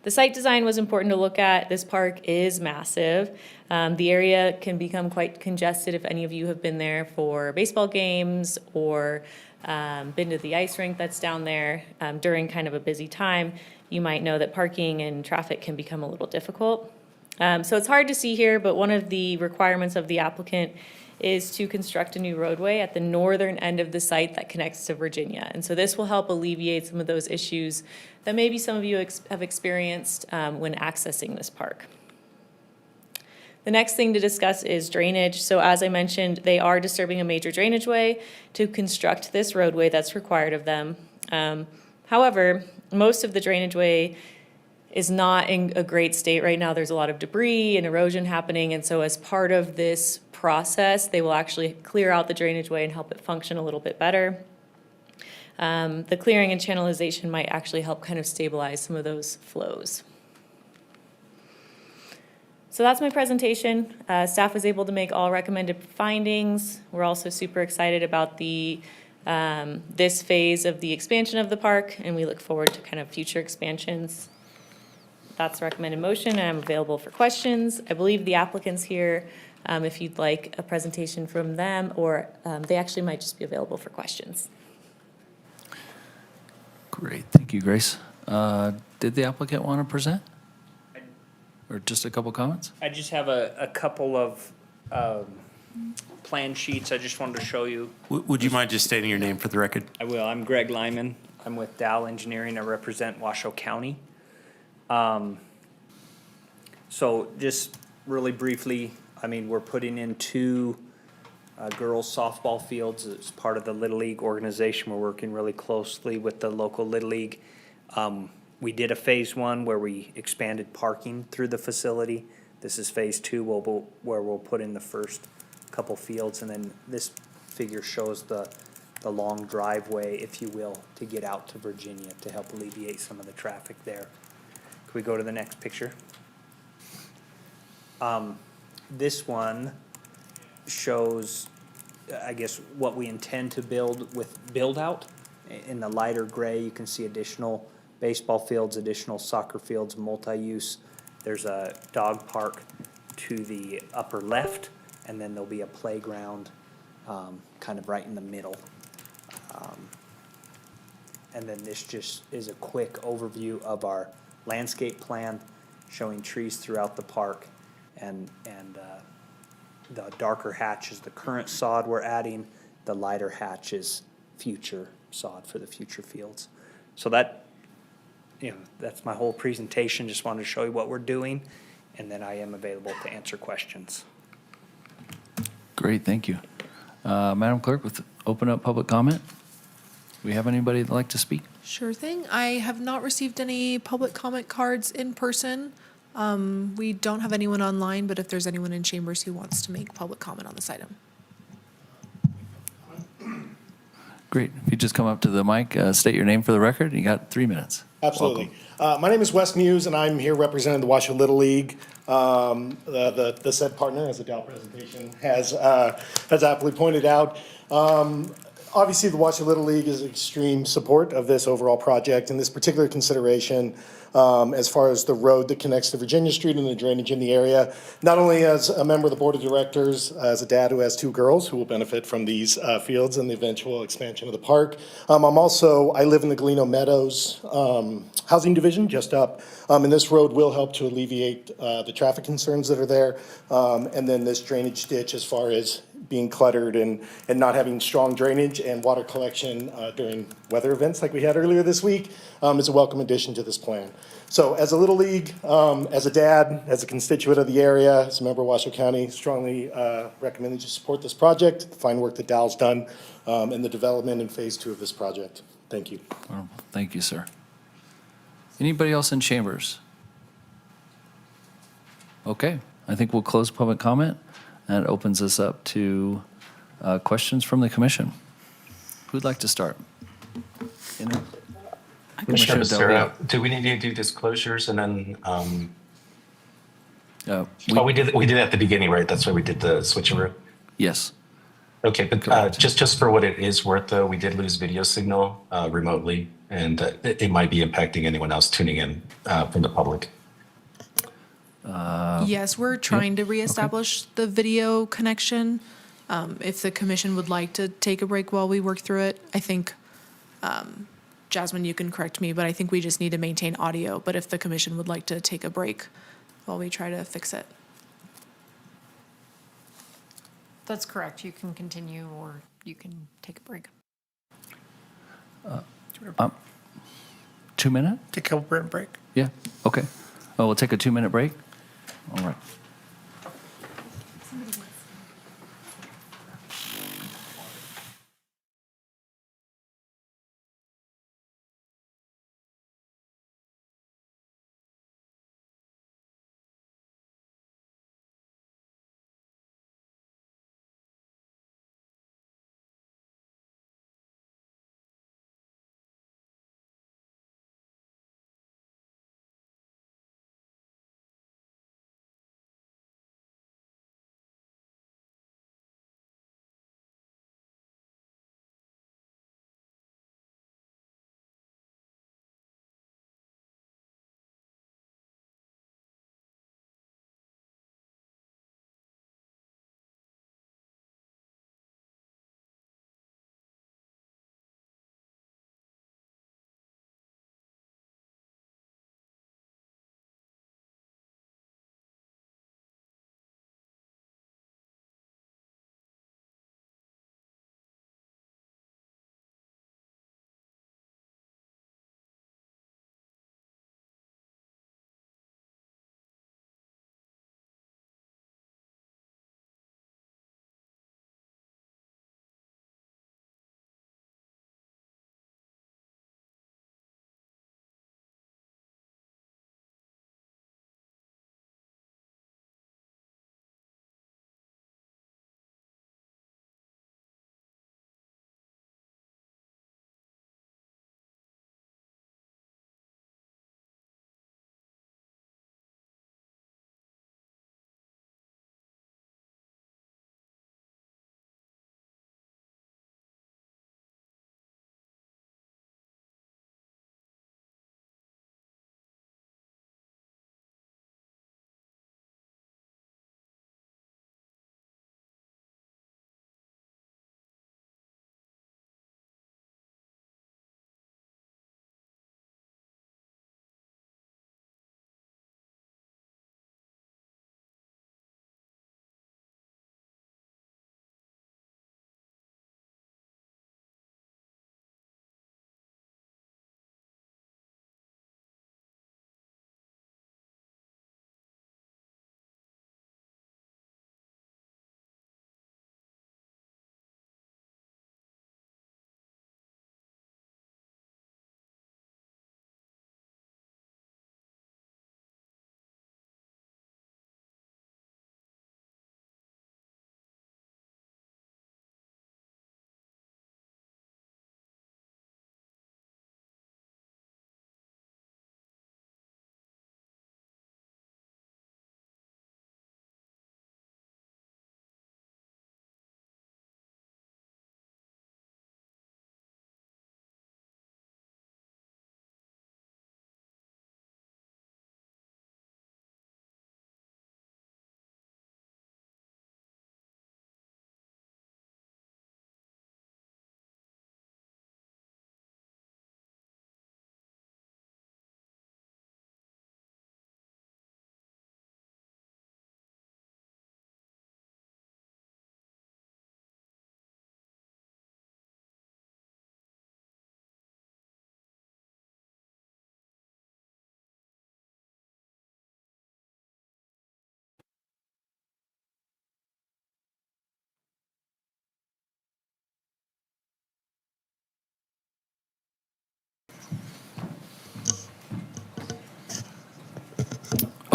The site design was important to look at. This park is massive. The area can become quite congested if any of you have been there for baseball games or been to the ice rink that's down there during kind of a busy time. You might know that parking and traffic can become a little difficult. So it's hard to see here, but one of the requirements of the applicant is to construct a new roadway at the northern end of the site that connects to Virginia. And so this will help alleviate some of those issues that maybe some of you have experienced when accessing this park. The next thing to discuss is drainage. So as I mentioned, they are disturbing a major drainage way to construct this roadway that's required of them. However, most of the drainage way is not in a great state right now. There's a lot of debris and erosion happening, and so as part of this process, they will actually clear out the drainage way and help it function a little bit better. The clearing and channelization might actually help kind of stabilize some of those flows. So that's my presentation. Staff was able to make all recommended findings. We're also super excited about this phase of the expansion of the park, and we look forward to kind of future expansions. That's the recommended motion, and I'm available for questions. I believe the applicant's here if you'd like a presentation from them, or they actually might just be available for questions. Great, thank you, Grace. Did the applicant want to present? Or just a couple comments? I just have a couple of plan sheets I just wanted to show you. Would you mind just stating your name for the record? I will. I'm Greg Lyman. I'm with Dow Engineering. I represent Washoe County. So just really briefly, I mean, we're putting in two girls softball fields as part of the Little League organization. We're working really closely with the local Little League. We did a phase one where we expanded parking through the facility. This is phase two where we'll put in the first couple fields, and then this figure shows the long driveway, if you will, to get out to Virginia to help alleviate some of the traffic there. Can we go to the next picture? This one shows, I guess, what we intend to build with build out. In the lighter gray, you can see additional baseball fields, additional soccer fields, multi-use. There's a dog park to the upper left, and then there'll be a playground kind of right in the middle. And then this just is a quick overview of our landscape plan showing trees throughout the park, and the darker hatch is the current sod we're adding, the lighter hatch is future sod for the future fields. So that, that's my whole presentation. Just wanted to show you what we're doing, and then I am available to answer questions. Great, thank you. Madam Clerk, open up public comment. Do we have anybody that'd like to speak? Sure thing. I have not received any public comment cards in person. We don't have anyone online, but if there's anyone in chambers who wants to make public comment on this item. Great. If you just come up to the mic, state your name for the record. You got 3 minutes. Absolutely. My name is Wes Muse, and I'm here representing the Washoe Little League. The said partner, as the Dow presentation has aptly pointed out. Obviously, the Washoe Little League is extreme support of this overall project, and this particular consideration as far as the road that connects to Virginia Street and the drainage in the area. Not only as a member of the board of directors, as a dad who has 2 girls who will benefit from these fields and the eventual expansion of the park. I live in the Galeno Meadows housing division, just up. And this road will help to alleviate the traffic concerns that are there. And then this drainage ditch, as far as being cluttered and not having strong drainage and water collection during weather events like we had earlier this week is a welcome addition to this plan. So as a Little League, as a dad, as a constituent of the area, as a member of Washoe County, strongly recommend that you support this project, the fine work that Dal's done in the development in phase 2 of this project. Thank you. Wonderful. Thank you, sir. Anybody else in chambers? Okay, I think we'll close public comment. That opens us up to questions from the commission. Who'd like to start? Commissioner Commissioner Becerra, do we need to do disclosures and then, We- we did at the beginning, right? That's why we did the switcheroo. Yes. Okay, but just for what it is worth, though, we did lose video signal remotely, and it might be impacting anyone else tuning in from the public. Yes, we're trying to reestablish the video connection. If the commission would like to take a break while we work through it, I think, Jasmine, you can correct me, but I think we just need to maintain audio. But if the commission would like to take a break while we try to fix it. That's correct. You can continue or you can take a break. 2 minute? Take a couple break. Yeah, okay. Oh, we'll take a 2-minute break? All right.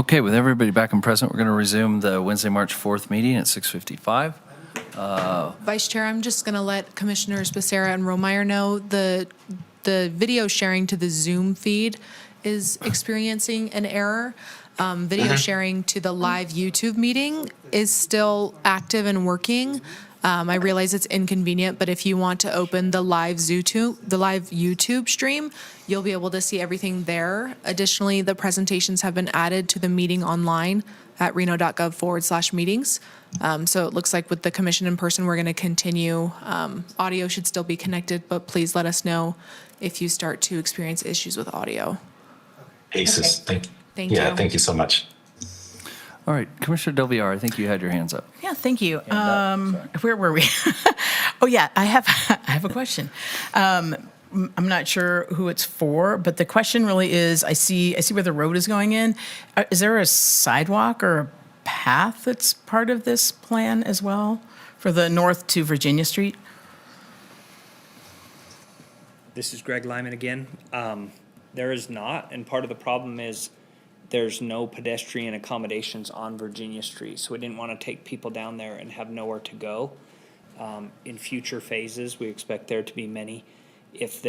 Okay, with everybody back and present, we're going to resume the Wednesday, March 4th meeting at 6:55. Vice Chair, I'm just going to let Commissioners Becerra and Romeyer know the video sharing to the Zoom feed is experiencing an error. Video sharing to the live YouTube meeting is still active and working. I realize it's inconvenient, but if you want to open the live YouTube stream, you'll be able to see everything there. Additionally, the presentations have been added to the meeting online at reno.gov/meetings. So it looks like with the commission in person, we're going to continue. Audio should still be connected, but please let us know if you start to experience issues with audio. Aces. Thank Yeah, you. thank you so much. All right, Commissioner Del Villar, I think you had your hands up. Yeah, thank you. Where were we? Oh, yeah, I have a question. I'm not sure who it's for, but the question really is, I see where the road is going in. Is there a sidewalk or a path that's part of this plan as well for the north to Virginia Street? This is Greg Lyman again. There is not, and part of the problem is there's no pedestrian accommodations on Virginia Street, so we didn't want to take people down there and have nowhere to go. In future phases, we expect there to be many. If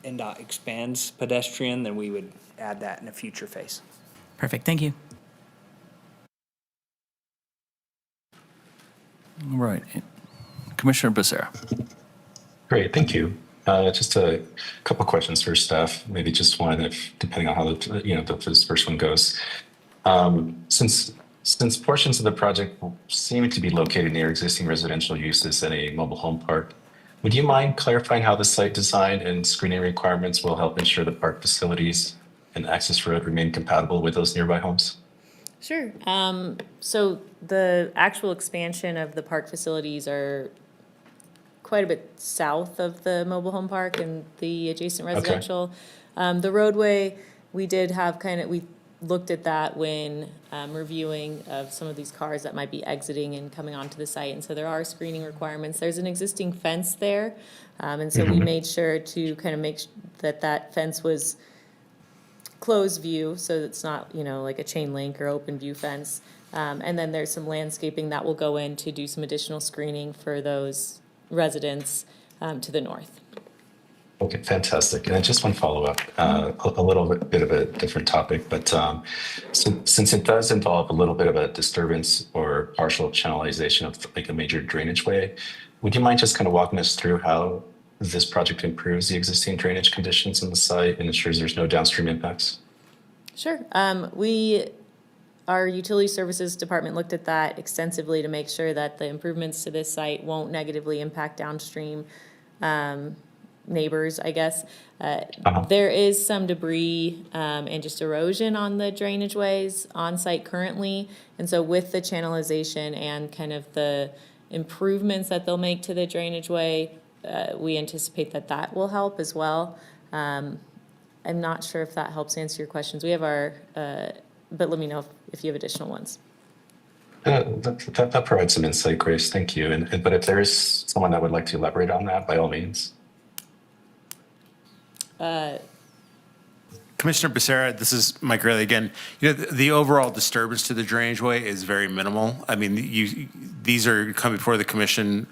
NDOT expands pedestrian, then we would add that in a future phase. Perfect, thank you. All right, Commissioner Becerra. Great, thank you. Just a couple questions for staff, maybe just one, if depending on how this first one goes. Since portions of the project seem to be located near existing residential uses and a mobile home park, would you mind clarifying how the site design and screening requirements will help ensure the park facilities and access road remain compatible with those nearby homes? Sure. So the actual expansion of the park facilities are quite a bit south of the mobile home park and the adjacent residential. The roadway, we did have we looked at that when reviewing of some of these cars that might be exiting and coming onto the site. And so there are screening requirements. There's an existing fence there. And so we made sure to make that fence was closed view, so it's not, like a chain link or open view fence. And then there's some landscaping that will go in to do some additional screening for those residents to the north. Okay, fantastic. And then just one follow-up, a little bit of a different topic, but since it does involve a little bit of a disturbance or partial channelization of like a major drainage way, would you mind just kind of walking us through how this project improves the existing drainage conditions on the site and ensures there's no downstream impacts? Sure. Our utility services department looked at that extensively to make sure that the improvements to this site won't negatively impact downstream neighbors, I guess. There is some debris and just erosion on the drainage ways on site currently. And so with the channelization and kind of the improvements that they'll make to the drainage way, we anticipate that will help as well. I'm not sure if that helps answer your questions. We have but let me know if you have additional ones. That provides some insight, Grace. Thank you. But if there is someone that would like to elaborate on that, by all means. Commissioner Becerra, this is Mike Riley again. The overall disturbance to the drainage way is very minimal. I mean, these are coming before the commission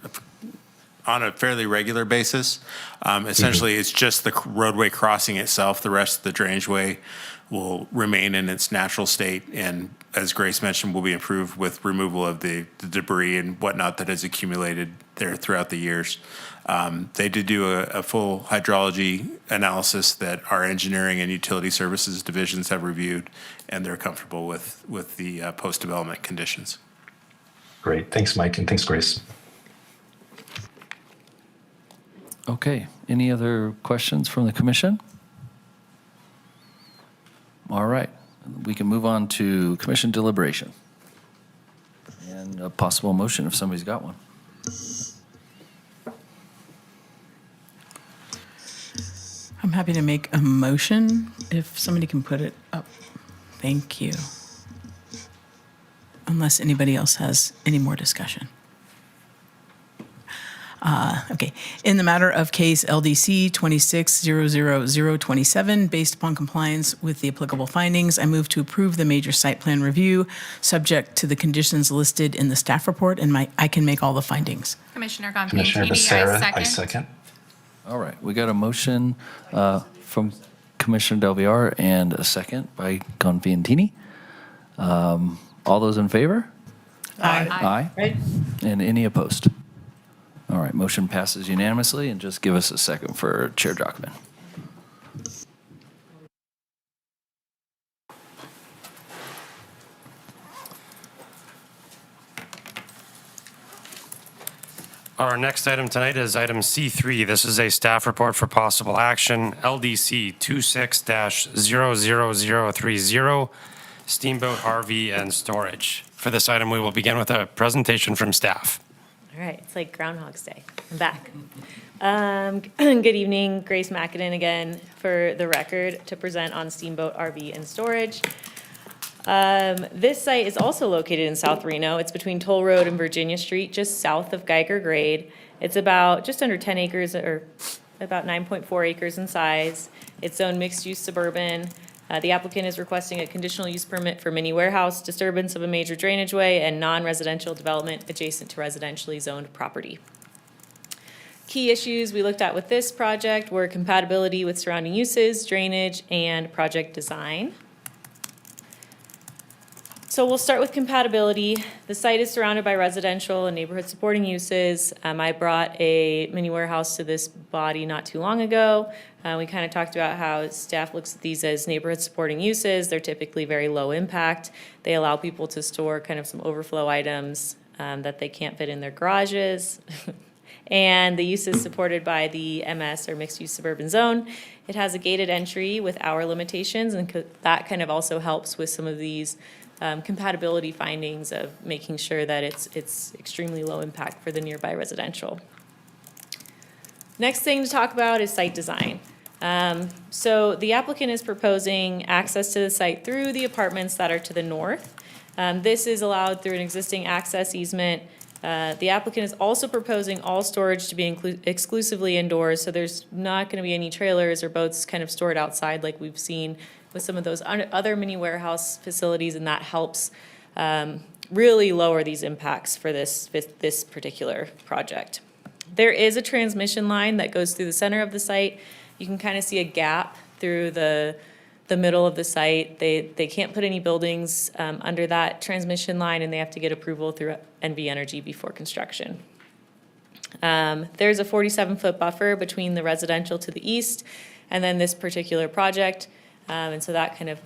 on a fairly regular basis. Essentially, it's just the roadway crossing itself. The rest of the drainage way will remain in its natural state, and as Grace mentioned, will be improved with removal of the debris and whatnot that has accumulated there throughout the years. They did do a full hydrology analysis that our engineering and utility services divisions have reviewed, and they're comfortable with the post-development conditions. Great. Thanks, Mike, and thanks, Grace. Okay, any other questions from the commission? All right, we can move on to commission deliberation and a possible motion if somebody's got one. I'm happy to make a motion if somebody can put it up. Thank you. Unless anybody else has any more discussion. Okay. In the matter of case LDC 26-00027, based upon compliance with the applicable findings, I move to approve the major site plan review, subject to the conditions listed in the staff report, and I can make all the findings. Commissioner Gampiantini, Commissioner I Becerra, second. I second. All right, we got a motion from Commissioner Del Villar and a second by Gonfiantini. All those in favor? Aye. Aye. And any opposed? All right, motion passes unanimously, and just give us a second for Chair Jockman. Our next item tonight is item C3. This is a staff report for possible action, LDC 26-00030, Steamboat RV and Storage. For this item, we will begin with a presentation from staff. All right, it's like Groundhog's Day. I'm back. Good evening, Grace McAdin again for the record to present on Steamboat RV and Storage. This site is also located in South Reno. It's between Toll Road and Virginia Street, just south of Geiger Grade. It's about just under 10 acres, or about 9.4 acres in size. It's zoned mixed-use suburban. The applicant is requesting a conditional use permit for mini warehouse, disturbance of a major drainage way, and non-residential development adjacent to residentially zoned property. Key issues we looked at with this project were compatibility with surrounding uses, drainage, and project design. So we'll start with compatibility. The site is surrounded by residential and neighborhood supporting uses. I brought a mini warehouse to this body not too long ago. We kind of talked about how staff looks at these as neighborhood supporting uses. They're typically very low impact. They allow people to store kind of some overflow items that they can't fit in their garages. And the use is supported by the MS, or mixed use suburban zone. It has a gated entry with hour limitations, and that kind of also helps with some of these compatibility findings of making sure that it's extremely low impact for the nearby residential. Next thing to talk about is site design. So the applicant is proposing access to the site through the apartments that are to the north. This is allowed through an existing access easement. The applicant is also proposing all storage to be exclusively indoors, so there's not going to be any trailers or boats kind of stored outside like we've seen with some of those other mini warehouse facilities, and that helps really lower these impacts for this particular project. There is a transmission line that goes through the center of the site. You can kind of see a gap through the middle of the site. They can't put any buildings under that transmission line, and they have to get approval through NV Energy before construction. There's a 47-foot buffer between the residential to the east and then this particular project. And so that kind of,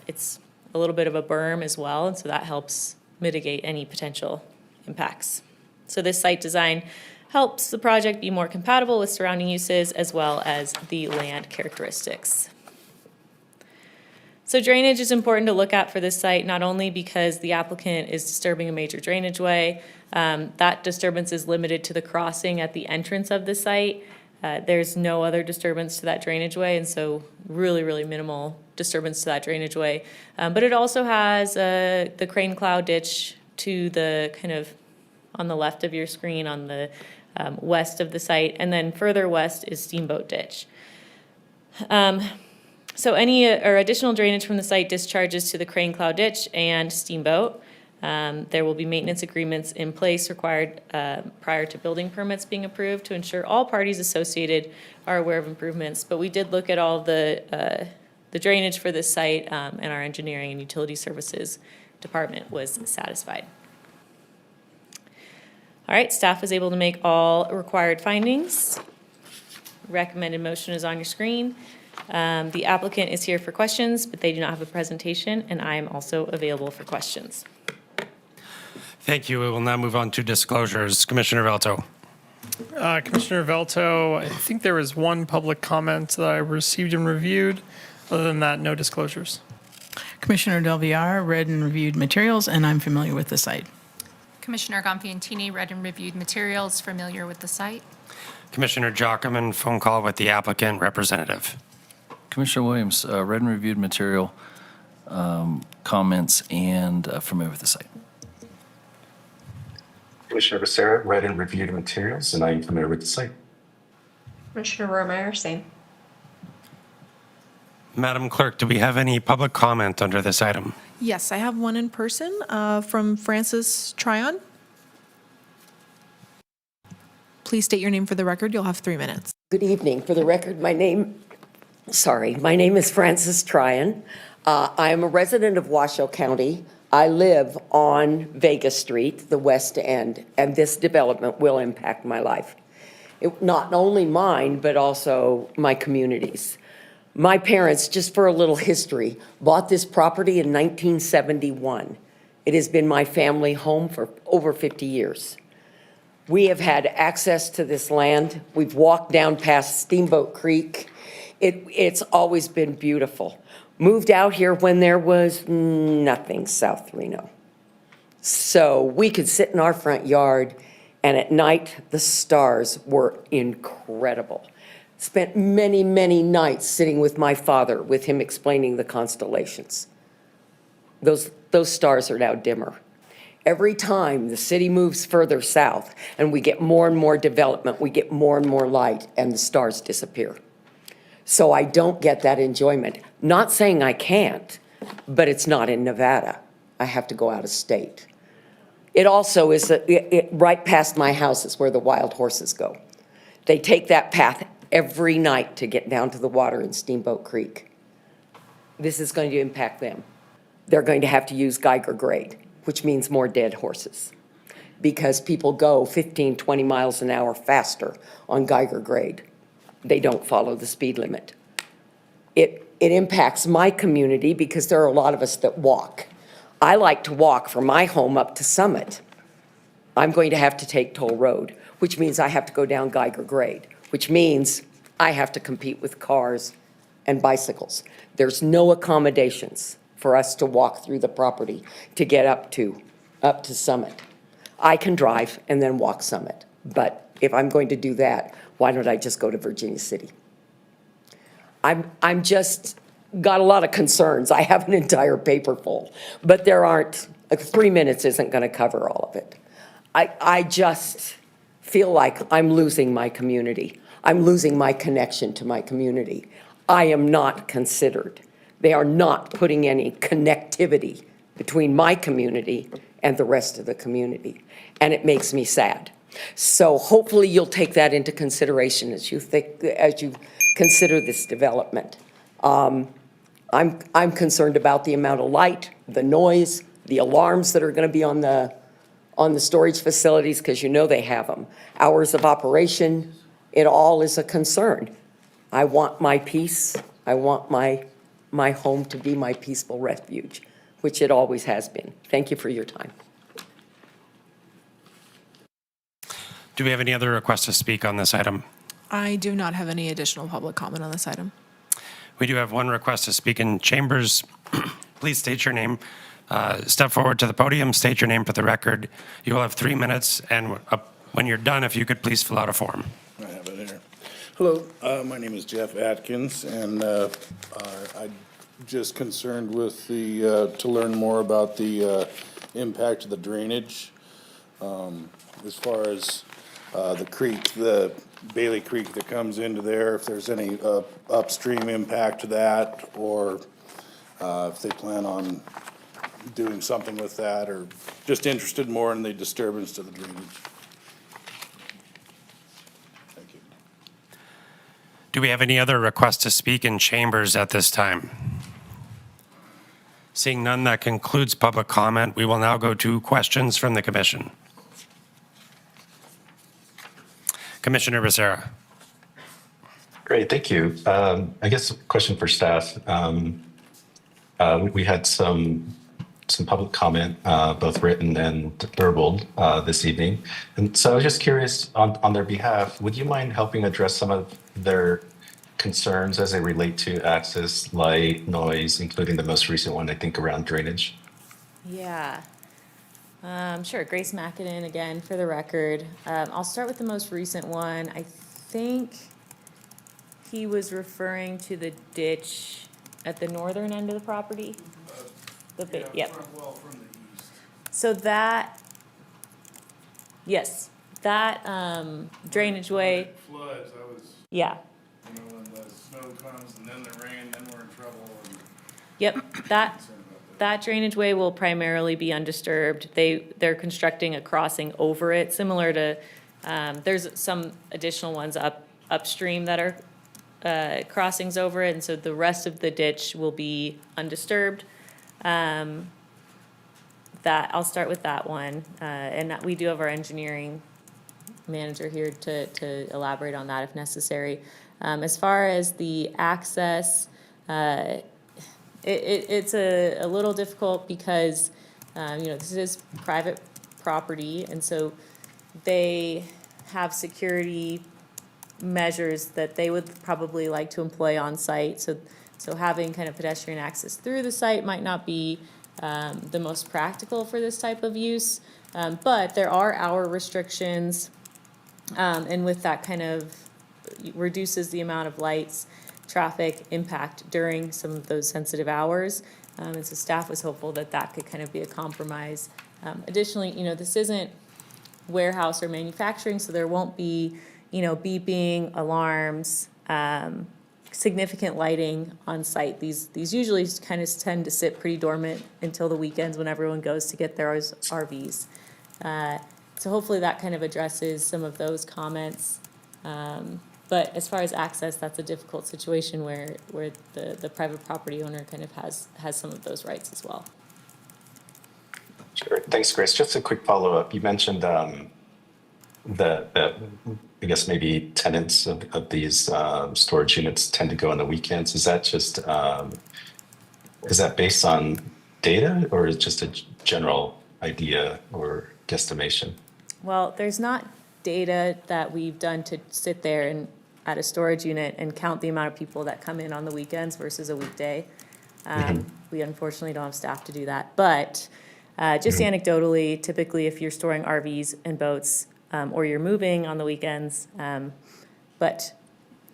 it's a little bit of a berm as well, and so that helps mitigate any potential impacts. So this site design helps the project be more compatible with surrounding uses as well as the land characteristics. So drainage is important to look at for this site, not only because the applicant is disturbing a major drainage way. That disturbance is limited to the crossing at the entrance of the site. There's no other disturbance to that drainage way, and so really, really minimal disturbance to that drainage way. But it also has the crane cloud ditch to the kind of on the left of your screen on the west of the site, and then further west is Steamboat Ditch. So any or additional drainage from the site discharges to the crane cloud ditch and Steamboat. There will be maintenance agreements in place required prior to building permits being approved to ensure all parties associated are aware of improvements. But we did look at all the drainage for this site, and our engineering and utility services department was satisfied. All right, staff was able to make all required findings. Recommended motion is on your screen. The applicant is here for questions, but they do not have a presentation, and I am also available for questions. Thank you. We will now move on to disclosures. Commissioner Velto. Commissioner Velto, I think there was one public comment that I received and reviewed. Other than that, no disclosures. Commissioner Del Villar, read and reviewed materials, and I'm familiar with the site. Commissioner Gampiantini, read and reviewed materials, familiar with the site. Commissioner Jockman, phone call with the applicant representative. Commissioner Williams, read and reviewed material, comments, and familiar with the site. Commissioner Becerra read and reviewed the materials, and I am familiar with the site. Commissioner Ramirez, same. Madam Clerk, do we have any public comment under this item? Yes, I have one in person from Francis Tryon. Please state your name for the record. You'll have 3 minutes. Good evening. For the record, my name is Frances Tryon. I am a resident of Washoe County. I live on Vega Street, the west end, and this development will impact my life. Not only mine, but also my community's. My parents, just for a little history, bought this property in 1971. It has been my family home for over 50 years. We have had access to this land. We've walked down past Steamboat Creek. It's always been beautiful. Moved out here when there was nothing South Reno. So we could sit in our front yard, and at night, the stars were incredible. Spent many, many nights sitting with my father, with him explaining the constellations. Those stars are now dimmer. Every time the city moves further south and we get more and more development, we get more and more light and the stars disappear. So I don't get that enjoyment. Not saying I can't, but it's not in Nevada. I have to go out of state. It also is, right past my house is where the wild horses go. They take that path every night to get down to the water in Steamboat Creek. This is going to impact them. They're going to have to use Geiger grade, which means more dead horses, because people go 15, 20 miles an hour faster on Geiger grade. They don't follow the speed limit. It impacts my community because there are a lot of us that walk. I like to walk from my home up to Summit. I'm going to have to take Toll Road, which means I have to go down Geiger grade, which means I have to compete with cars and bicycles. There's no accommodations for us to walk through the property to get up to Summit. I can drive and then walk Summit, but if I'm going to do that, why don't I just go to Virginia City? I'm just got a lot of concerns. I have an entire paper full, but there aren't, 3 minutes isn't gonna cover all of it. I just feel like I'm losing my community. I'm losing my connection to my community. I am not considered. They are not putting any connectivity between my community and the rest of the community, and it makes me sad. So hopefully you'll take that into consideration as you consider this development. I'm concerned about the amount of light, the noise, the alarms that are going to be on the storage facilities, because you know they have them. Hours of operation, it all is a concern. I want my peace. I want my home to be my peaceful refuge, which it always has been. Thank you for your time. Do we have any other requests to speak on this item? I do not have any additional public comment on this item. We do have one request to speak in chambers. Please state your name. Step forward to the podium, state your name for the record. You will have 3 minutes, and when you're done, if you could please fill out a form. I have it here. Hello, my name is Jeff Atkins, and I'm just concerned with to learn more about the impact of the drainage as far as the creek, the Bailey Creek that comes into there, if there's any upstream impact to that, or if they plan on doing something with that, or just interested more in the disturbance to the drainage. Thank you. Do we have any other requests to speak in chambers at this time? Seeing none, that concludes public comment. We will now go to questions from the commission. Commissioner Becerra. Great, thank you. I guess a question for staff. We had some public comment, both written and verbal, this evening. And so I was just curious, on their behalf, would you mind helping address some of their concerns as they relate to access, light, noise, including the most recent one, I think, around drainage? Yeah. Sure, Grace Mackinnon again for the record. I'll start with the most recent one. I think he was referring to the ditch at the northern end of the property. Yep. Well, from the east. So that, Yes, that drainage way, Floods, I was, yeah. you know, when the snow comes and then the rain, then we're in trouble. And Yep, that drainage way will primarily be undisturbed. They're constructing a crossing over it, similar to, there's some additional ones upstream that are crossings over it, and so the rest of the ditch will be undisturbed. That, I'll start with that one, and that we do have our engineering manager here to elaborate on that if necessary. As far as the access, it's a little difficult because, this is private property, and so they have security measures that they would probably like to employ on site. So having kind of pedestrian access through the site might not be the most practical for this type of use. But there are hour restrictions, and with that kind of reduces the amount of lights, traffic impact during some of those sensitive hours. And so staff was hopeful that that could kind of be a compromise. Additionally, this isn't warehouse or manufacturing, so there won't be, beeping, alarms, significant lighting on site. These usually kind of tend to sit pretty dormant until the weekends when everyone goes to get their RVs. So hopefully that kind of addresses some of those comments. But as far as access, that's a difficult situation where the private property owner kind of has some of those rights as well. Sure. Thanks, Grace. Just a quick follow-up. You mentioned that I guess maybe tenants of these storage units tend to go on the weekends. Is that just is that based on data, or is it just a general idea or guesstimation? Well, there's not data that we've done to sit there and at a storage unit and count the amount of people that come in on the weekends versus a weekday. We unfortunately don't have staff to do that. But just anecdotally, typically if you're storing RVs and boats or you're moving on the weekends, but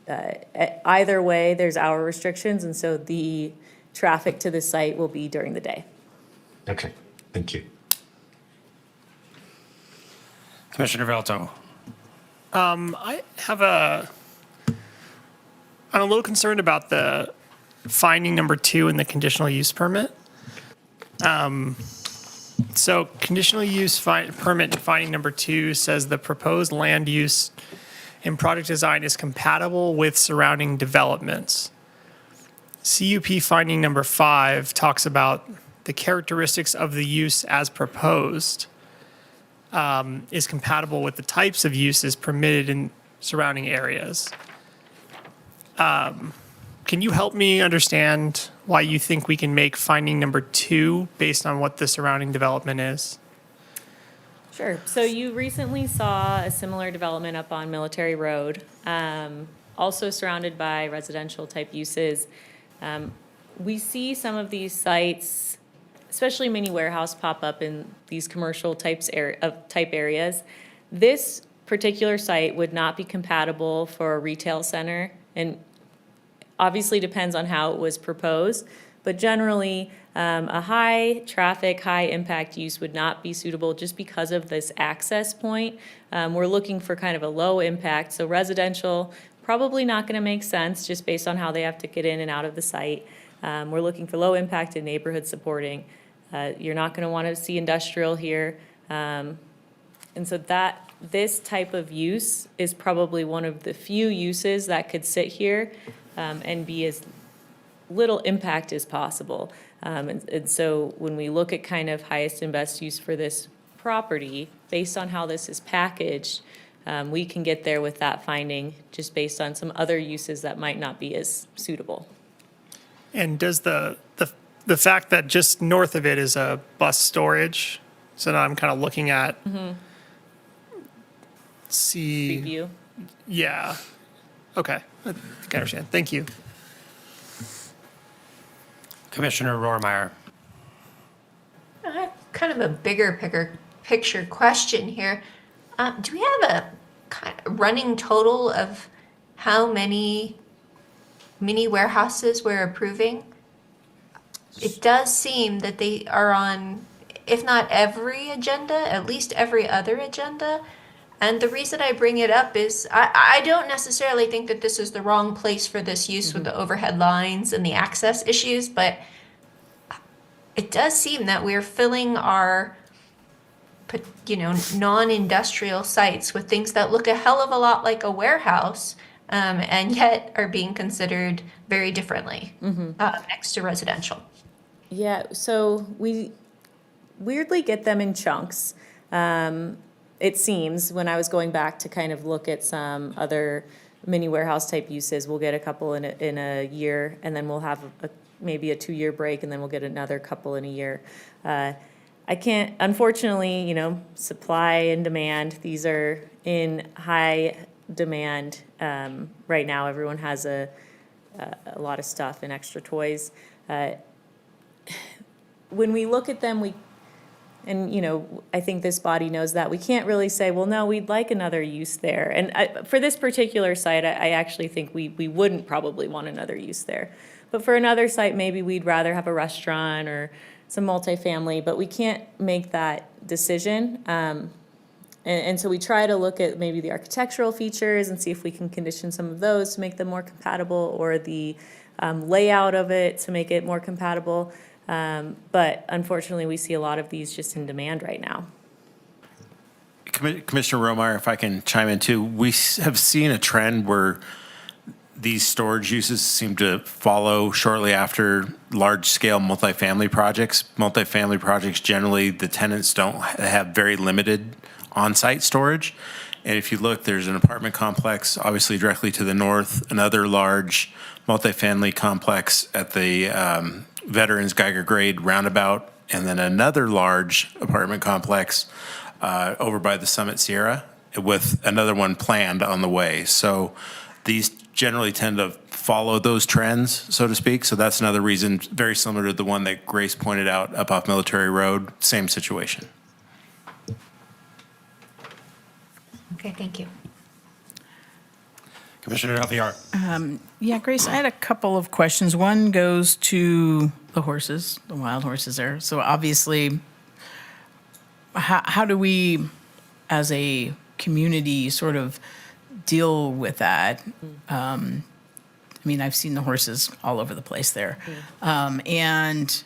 either way, there's hour restrictions, and so the traffic to the site will be during the day. Okay, thank you. Commissioner Velto. I'm a little concerned about the finding number 2 in the conditional use permit. So conditional use permit finding number 2 says the proposed land use and project design is compatible with surrounding developments. CUP finding number 5 talks about the characteristics of the use as proposed is compatible with the types of uses permitted in surrounding areas. Can you help me understand why you think we can make finding number 2 based on what the surrounding development is? Sure. So you recently saw a similar development up on Military Road, also surrounded by residential type uses. We see some of these sites, especially mini warehouse, pop up in these commercial type areas. This particular site would not be compatible for a retail center, and obviously depends on how it was proposed, but generally a high traffic, high impact use would not be suitable just because of this access point. We're looking for kind of a low impact, so residential probably not gonna make sense just based on how they have to get in and out of the site. We're looking for low impact and neighborhood supporting. You're not gonna wanna see industrial here. And so this type of use is probably one of the few uses that could sit here and be as little impact as possible. And so when we look at kind of highest and best use for this property, based on how this is packaged, we can get there with that finding just based on some other uses that might not be as suitable. And does the fact that just north of it is a bus storage, so now I'm kind of looking at Street view. Yeah. Okay. I think I understand. Thank you. Commissioner Rohrmeyer. I have kind of a bigger picture question here. Do we have a kind of running total of how many mini warehouses we're approving? It does seem that they are on if not every agenda, at least every other agenda. And the reason I bring it up is I don't necessarily think that this is the wrong place for this use with the overhead lines and the access issues, but it does seem that we're filling our, non-industrial sites with things that look a hell of a lot like a warehouse, and yet are being considered very differently next to residential. Yeah, so we weirdly get them in chunks. It seems, when I was going back to kind of look at some other mini warehouse type uses, we'll get a couple in a year, and then we'll have maybe a 2-year break, and then we'll get another couple in a year. I can't, unfortunately, supply and demand, these are in high demand right now. Everyone has a lot of stuff and extra toys. When we look at them, I think this body knows that. We can't really say, well, no, we'd like another use there. And for this particular site, I actually think we wouldn't probably want another use there. But for another site, maybe we'd rather have a restaurant or some multifamily, but we can't make that decision. And so we try to look at maybe the architectural features and see if we can condition some of those to make them more compatible, or the layout of it to make it more compatible. But unfortunately, we see a lot of these just in demand right now. Commissioner Romeyer, if I can chime in too, we have seen a trend where these storage uses seem to follow shortly after large-scale multifamily projects. Multifamily projects, generally, the tenants don't have very limited on-site storage. And if you look, there's an apartment complex, obviously directly to the north, another large multifamily complex at the Veterans Geiger Grade roundabout, and then another large apartment complex over by the Summit Sierra, with another one planned on the way. So these generally tend to follow those trends, so to speak. So that's another reason, very similar to the one that Grace pointed out up off Military Road, same situation. Okay, thank you. Commissioner Alvear. Yeah, Grace, I had a couple of questions. One goes to the horses, the wild horses there. So obviously, how do we, as a community, sort of deal with that? I mean, I've seen the horses all over the place there. And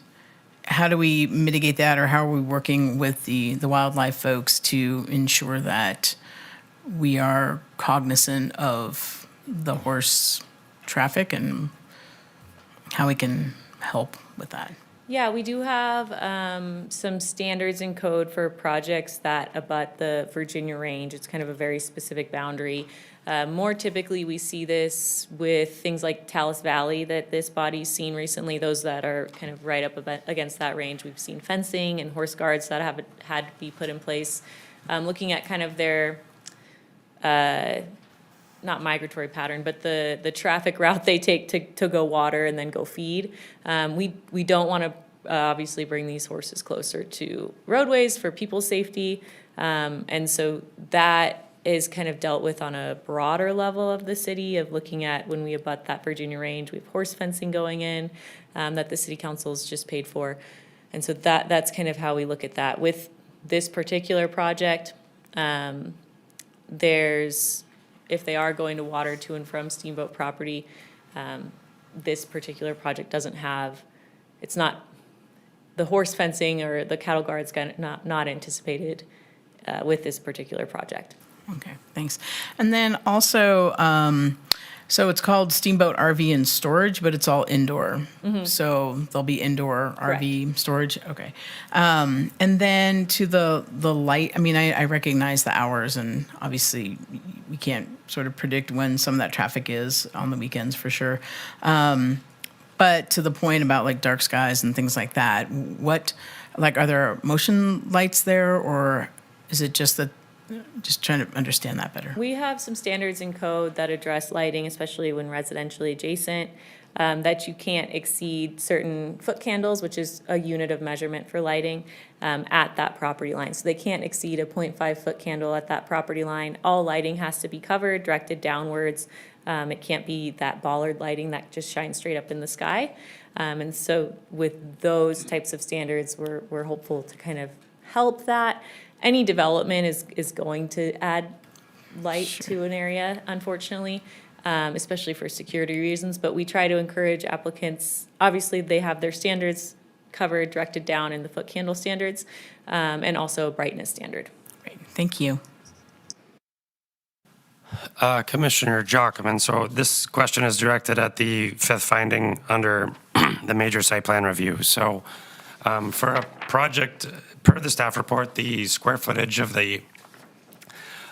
how do we mitigate that, or how are we working with the wildlife folks to ensure that we are cognizant of the horse traffic and how we can help with that? Yeah, we do have some standards and code for projects that abut the Virginia range. It's kind of a very specific boundary. More typically, we see this with things like Talus Valley that this body's seen recently, those that are kind of right up against that range. We've seen fencing and horse guards that have had to be put in place. Looking at kind of their not migratory pattern, but the traffic route they take to go water and then go feed. We don't want to obviously bring these horses closer to roadways for people's safety. And so that is kind of dealt with on a broader level of the city, of looking at when we abut that Virginia range, we have horse fencing going in that the city council's just paid for. And so that's kind of how we look at that. With this particular project, if they are going to water to and from Steamboat property, this particular project doesn't have, it's not, the horse fencing or the cattle guards not anticipated with this particular project. Okay, thanks. And then also, so it's called Steamboat RV and Storage, but it's all indoor. So there'll be indoor RV storage. Okay. And then to the light, I mean, I recognize the hours, and obviously we can't sort of predict when some of that traffic is on the weekends for sure. But to the point about like dark skies and things like that, are there motion lights there, or is it just that Just trying to understand that better. We have some standards in code that address lighting, especially when residentially adjacent, that you can't exceed certain foot candles, which is a unit of measurement for lighting, at that property line. So they can't exceed a 0.5 foot candle at that property line. All lighting has to be covered, directed downwards. It can't be that bollard lighting that just shines straight up in the sky. And so with those types of standards, we're hopeful to kind of help that. Any development is going to add light to an area, unfortunately, especially for security reasons. But we try to encourage applicants, obviously they have their standards covered, directed down in the foot candle standards, and also a brightness standard. Great, thank you. Commissioner Jockman, so this question is directed at the fifth finding under the major site plan review. So for a project, per the staff report, the square footage of the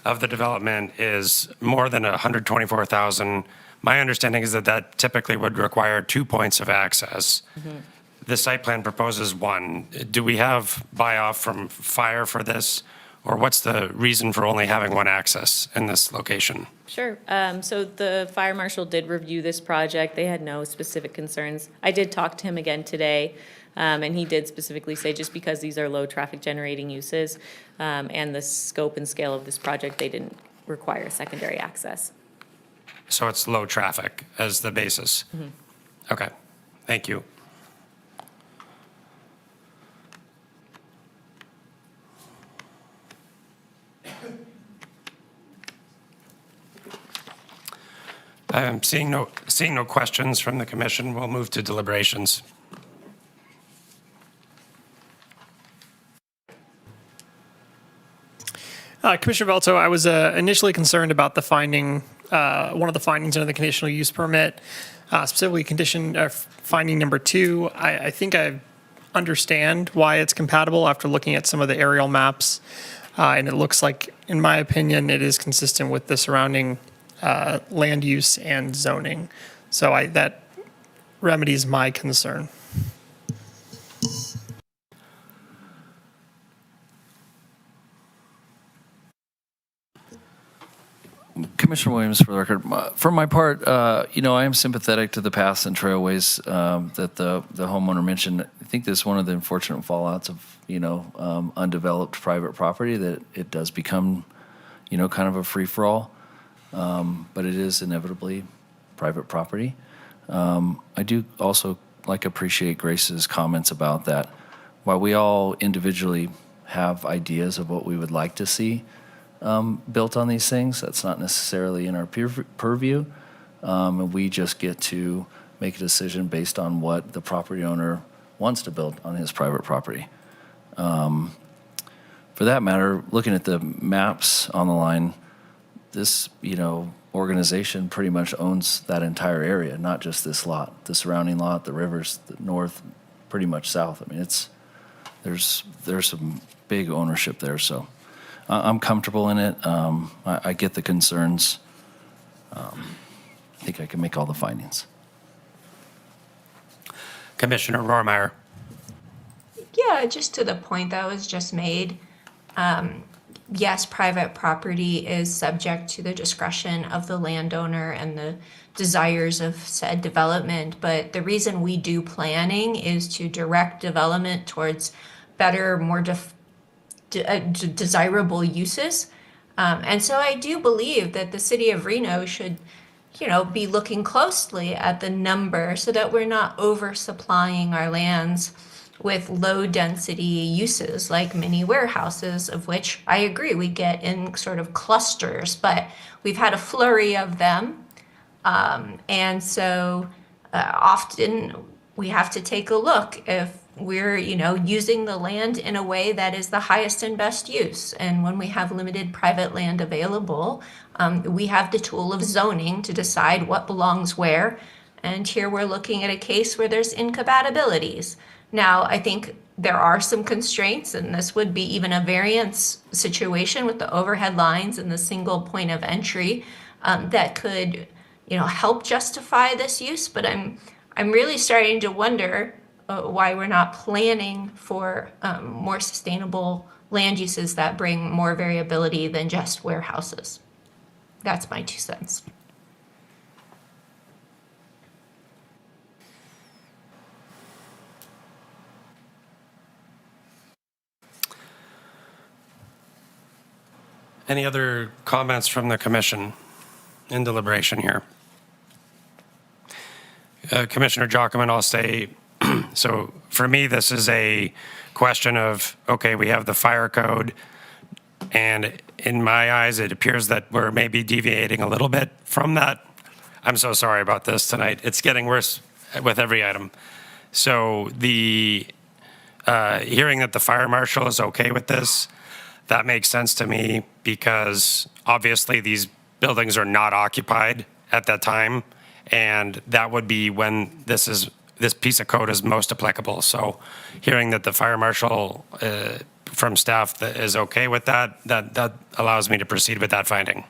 development is more than 124,000. My understanding is that that typically would require 2 points of access. The site plan proposes one. Do we have buy-off from fire for this? Or what's the reason for only having one access in this location? Sure. So the fire marshal did review this project. They had no specific concerns. I did talk to him again today, and he did specifically say just because these are low traffic generating uses and the scope and scale of this project, they didn't require secondary access. So it's low traffic as the basis? Okay, thank you. Seeing no questions from the commission, we'll move to deliberations. Commissioner Velto, I was initially concerned about the finding, one of the findings under the conditional use permit, specifically finding number 2. I think I understand why it's compatible after looking at some of the aerial maps. And it looks like, in my opinion, it is consistent with the surrounding land use and zoning. So that remedies my concern. Commissioner Williams, for the record, for my part, I am sympathetic to the paths and trailways that the homeowner mentioned. I think that's one of the unfortunate fallouts of, undeveloped private property, that it does become, kind of a free-for-all. But it is inevitably private property. I do also appreciate Grace's comments about that. While we all individually have ideas of what we would like to see built on these things, that's not necessarily in our purview. And we just get to make a decision based on what the property owner wants to build on his private property. For that matter, looking at the maps on the line, this, organization pretty much owns that entire area, not just this lot, the surrounding lot, the rivers, the north, pretty much south. I mean, there's some big ownership there, so I'm comfortable in it. I get the concerns. I think I can make all the findings. Commissioner Rohrmeyer. Yeah, just to the point that was just made. Yes, private property is subject to the discretion of the landowner and the desires of said development, but the reason we do planning is to direct development towards better, more desirable uses. And so I do believe that the city of Reno should, be looking closely at the number so that we're not oversupplying our lands with low density uses like mini warehouses, of which I agree we get in sort of clusters, but we've had a flurry of them. And so often we have to take a look if we're, using the land in a way that is the highest and best use. And when we have limited private land available, we have the tool of zoning to decide what belongs where. And here we're looking at a case where there's incompatibilities. Now, I think there are some constraints, and this would be even a variance situation with the overhead lines and the single point of entry that could, help justify this use. But I'm really starting to wonder why we're not planning for more sustainable land uses that bring more variability than just warehouses. That's my 2 cents. Any other comments from the commission in deliberation here? Commissioner Jockman, I'll say, so for me, this is a question of, okay, we have the fire code, and in my eyes, it appears that we're maybe deviating a little bit from that. I'm so sorry about this tonight. It's getting worse with every item. So the hearing that the fire marshal is okay with this, that makes sense to me because obviously these buildings are not occupied at that time, and that would be when this piece of code is most applicable. So hearing that the fire marshal from staff is okay with that, that allows me to proceed with that finding.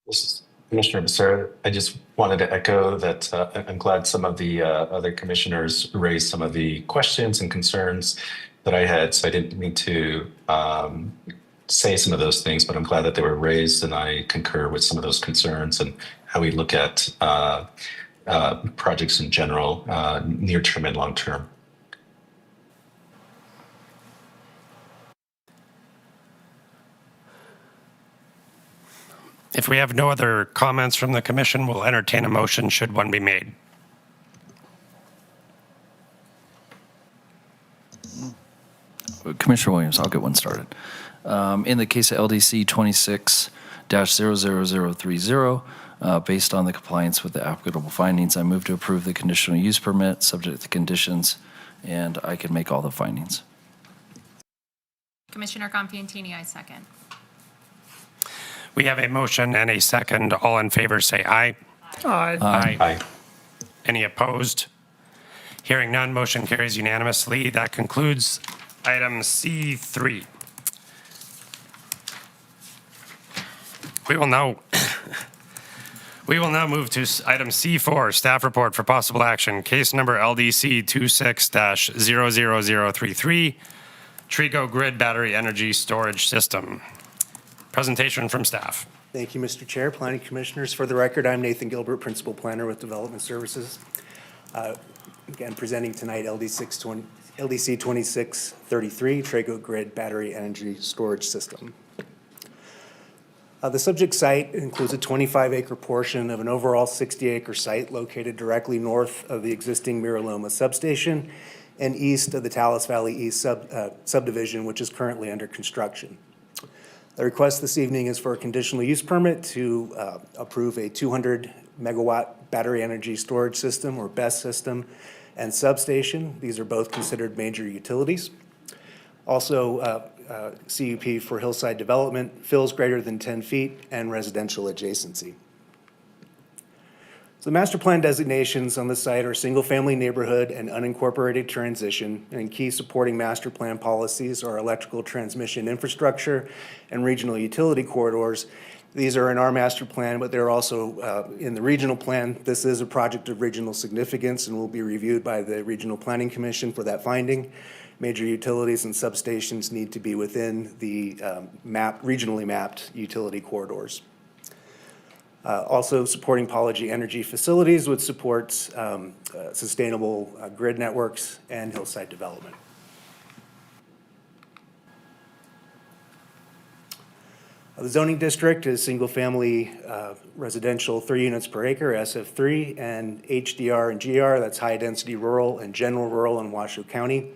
This is Commissioner Becerra. I just wanted to echo that I'm glad some of the other commissioners raised some of the questions and concerns that I had. So I didn't mean to say some of those things, but I'm glad that they were raised, and I concur with some of those concerns and how we look at projects in general, near term and long term. If we have no other comments from the commission, we'll entertain a motion should one be made. Commissioner Williams, I'll get one started. In the case of LDC 26-00030, based on the compliance with the applicable findings, I move to approve the conditional use permit subject to conditions, and I can make all the findings. Commissioner Constantini, I second. We have a motion and a second. All in favor, say aye. Aye. Aye. Any opposed? Hearing none, motion carries unanimously. That concludes item C3. We will now move to item C4, staff report for possible action, case number LDC 26-00033, Trigo Grid Battery Energy Storage System. Presentation from staff. Thank you, Mr. Chair, Planning Commissioners. For the record, I'm Nathan Gilbert, Principal Planner with Development Services. Again, presenting tonight LDC 2633, Trigo Grid Battery Energy Storage System. The subject site includes a 25-acre portion of an overall 60-acre site located directly north of the existing Miraloma substation and east of the Talus Valley East subdivision, which is currently under construction. The request this evening is for a conditional use permit to approve a 200-megawatt battery energy storage system, or BESS system, and substation. These are both considered major utilities. Also, CUP for hillside development, fills greater than 10 feet, and residential adjacency. So the master plan designations on the site are single-family neighborhood and unincorporated transition, and key supporting master plan policies are electrical transmission infrastructure and regional utility corridors. These are in our master plan, but they're also in the regional plan. This is a project of regional significance and will be reviewed by the Regional Planning Commission for that finding. Major utilities and substations need to be within the regionally mapped utility corridors. Also supporting Pology Energy facilities, which supports sustainable grid networks and hillside development. The zoning district is single-family residential, 3 units per acre, SF3, and HDR and GR, that's high-density rural and general rural in Washoe County.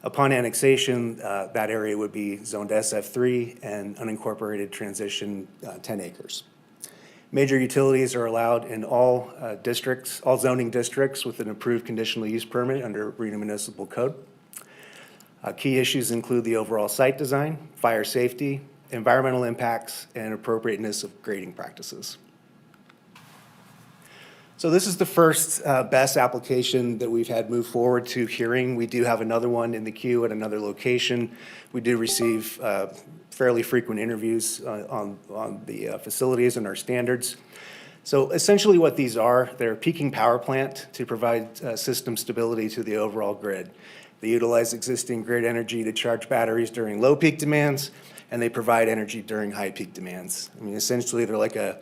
Upon annexation, that area would be zoned SF3 and unincorporated transition 10 acres. Major utilities are allowed in all districts, all zoning districts with an approved conditional use permit under Reno Municipal Code. Key issues include the overall site design, fire safety, environmental impacts, and appropriateness of grading practices. So this is the first BESS application that we've had move forward to hearing. We do have another one in the queue at another location. We do receive fairly frequent interviews on the facilities and our standards. So essentially what these are, they're a peaking power plant to provide system stability to the overall grid. They utilize existing grid energy to charge batteries during low peak demands, and they provide energy during high peak demands. I mean, essentially, they're like a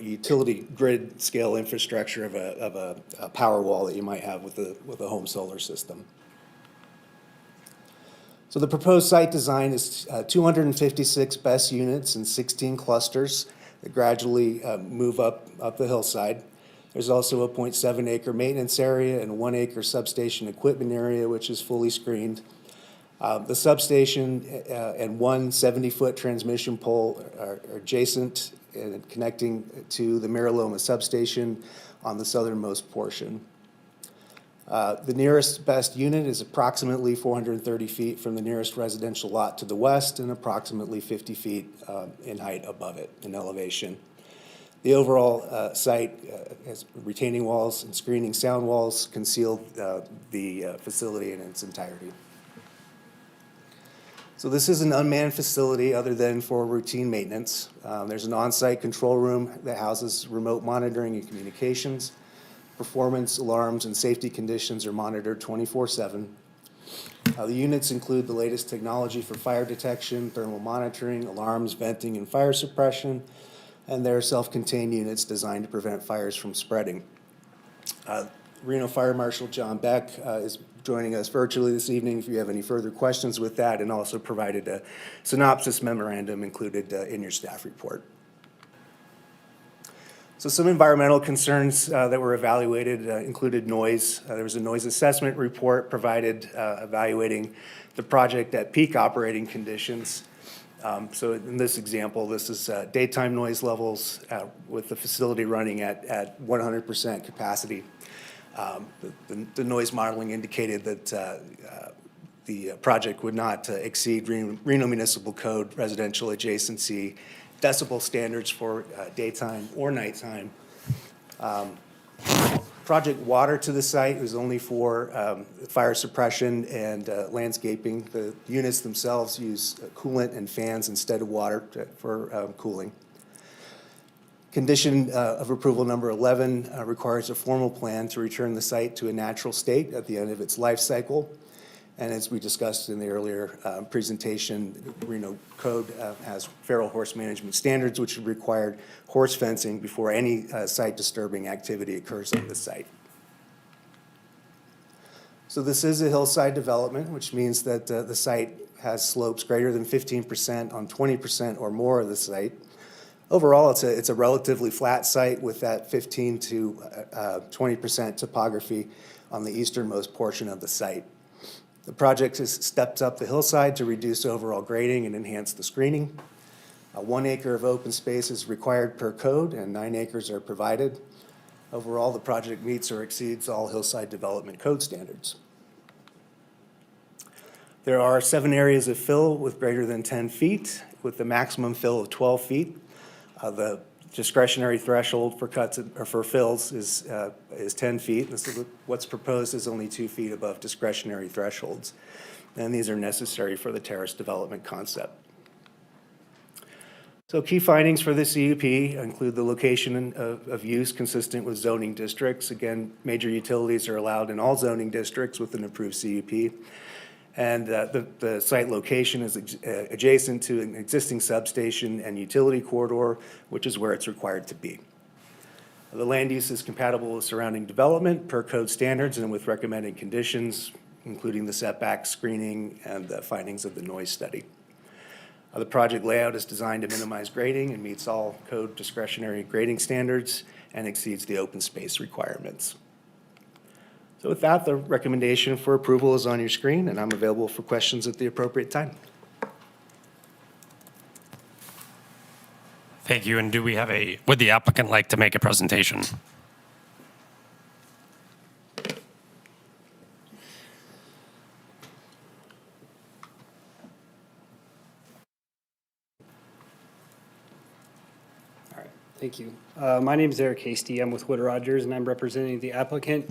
utility grid scale infrastructure of a power wall that you might have with a home solar system. So the proposed site design is 256 BESS units in 16 clusters that gradually move up the hillside. There's also a 0.7 acre maintenance area and a 1 acre substation equipment area, which is fully screened. The substation and one 70-foot transmission pole are adjacent and connecting to the Mariloma substation on the southernmost portion. The nearest best unit is approximately 430 feet from the nearest residential lot to the west and approximately 50 feet in height above it in elevation. The overall site has retaining walls and screening sound walls conceal the facility in its entirety. So this is an unmanned facility other than for routine maintenance. There's an on-site control room that houses remote monitoring and communications. Performance, alarms, and safety conditions are monitored 24/7. The units include the latest technology for fire detection, thermal monitoring, alarms, venting, and fire suppression, and they're self-contained units designed to prevent fires from spreading. Reno Fire Marshal John Beck is joining us virtually this evening if you have any further questions with that, and also provided a synopsis memorandum included in your staff report. So some environmental concerns that were evaluated included noise. There was a noise assessment report provided evaluating the project at peak operating conditions. So in this example, this is daytime noise levels with the facility running at 100% capacity. The noise modeling indicated that the project would not exceed Reno Municipal Code residential adjacency decibel standards for daytime or nighttime. Project water to the site was only for fire suppression and landscaping. The units themselves use coolant and fans instead of water for cooling. Condition of approval number 11 requires a formal plan to return the site to a natural state at the end of its life cycle. And as we discussed in the earlier presentation, Reno Code has feral horse management standards, which have required horse fencing before any site disturbing activity occurs on the site. So this is a hillside development, which means that the site has slopes greater than 15% on 20% or more of the site. Overall, it's a relatively flat site with that 15 to 20% topography on the easternmost portion of the site. The project has stepped up the hillside to reduce overall grading and enhance the screening. 1 acre of open space is required per code and 9 acres are provided. Overall, the project meets or exceeds all hillside development code standards. There are 7 areas of fill with greater than 10 feet with the maximum fill of 12 feet. The discretionary threshold for cuts or for fills is 10 feet. This is what's proposed is only 2 feet above discretionary thresholds. And these are necessary for the terrace development concept. So key findings for the CUP include the location of use consistent with zoning districts. Again, major utilities are allowed in all zoning districts with an approved CUP. And the site location is adjacent to an existing substation and utility corridor, which is where it's required to be. The land use is compatible with surrounding development per code standards and with recommended conditions, including the setback screening and the findings of the noise study. The project layout is designed to minimize grading and meets all code discretionary grading standards and exceeds the open space requirements. So with that, the recommendation for approval is on your screen, and I'm available for questions at the appropriate time. Thank you. And do we have would the applicant like to make a presentation? All right, thank you. My name is Eric Hasty. I'm with Wood Rogers, and I'm representing the applicant,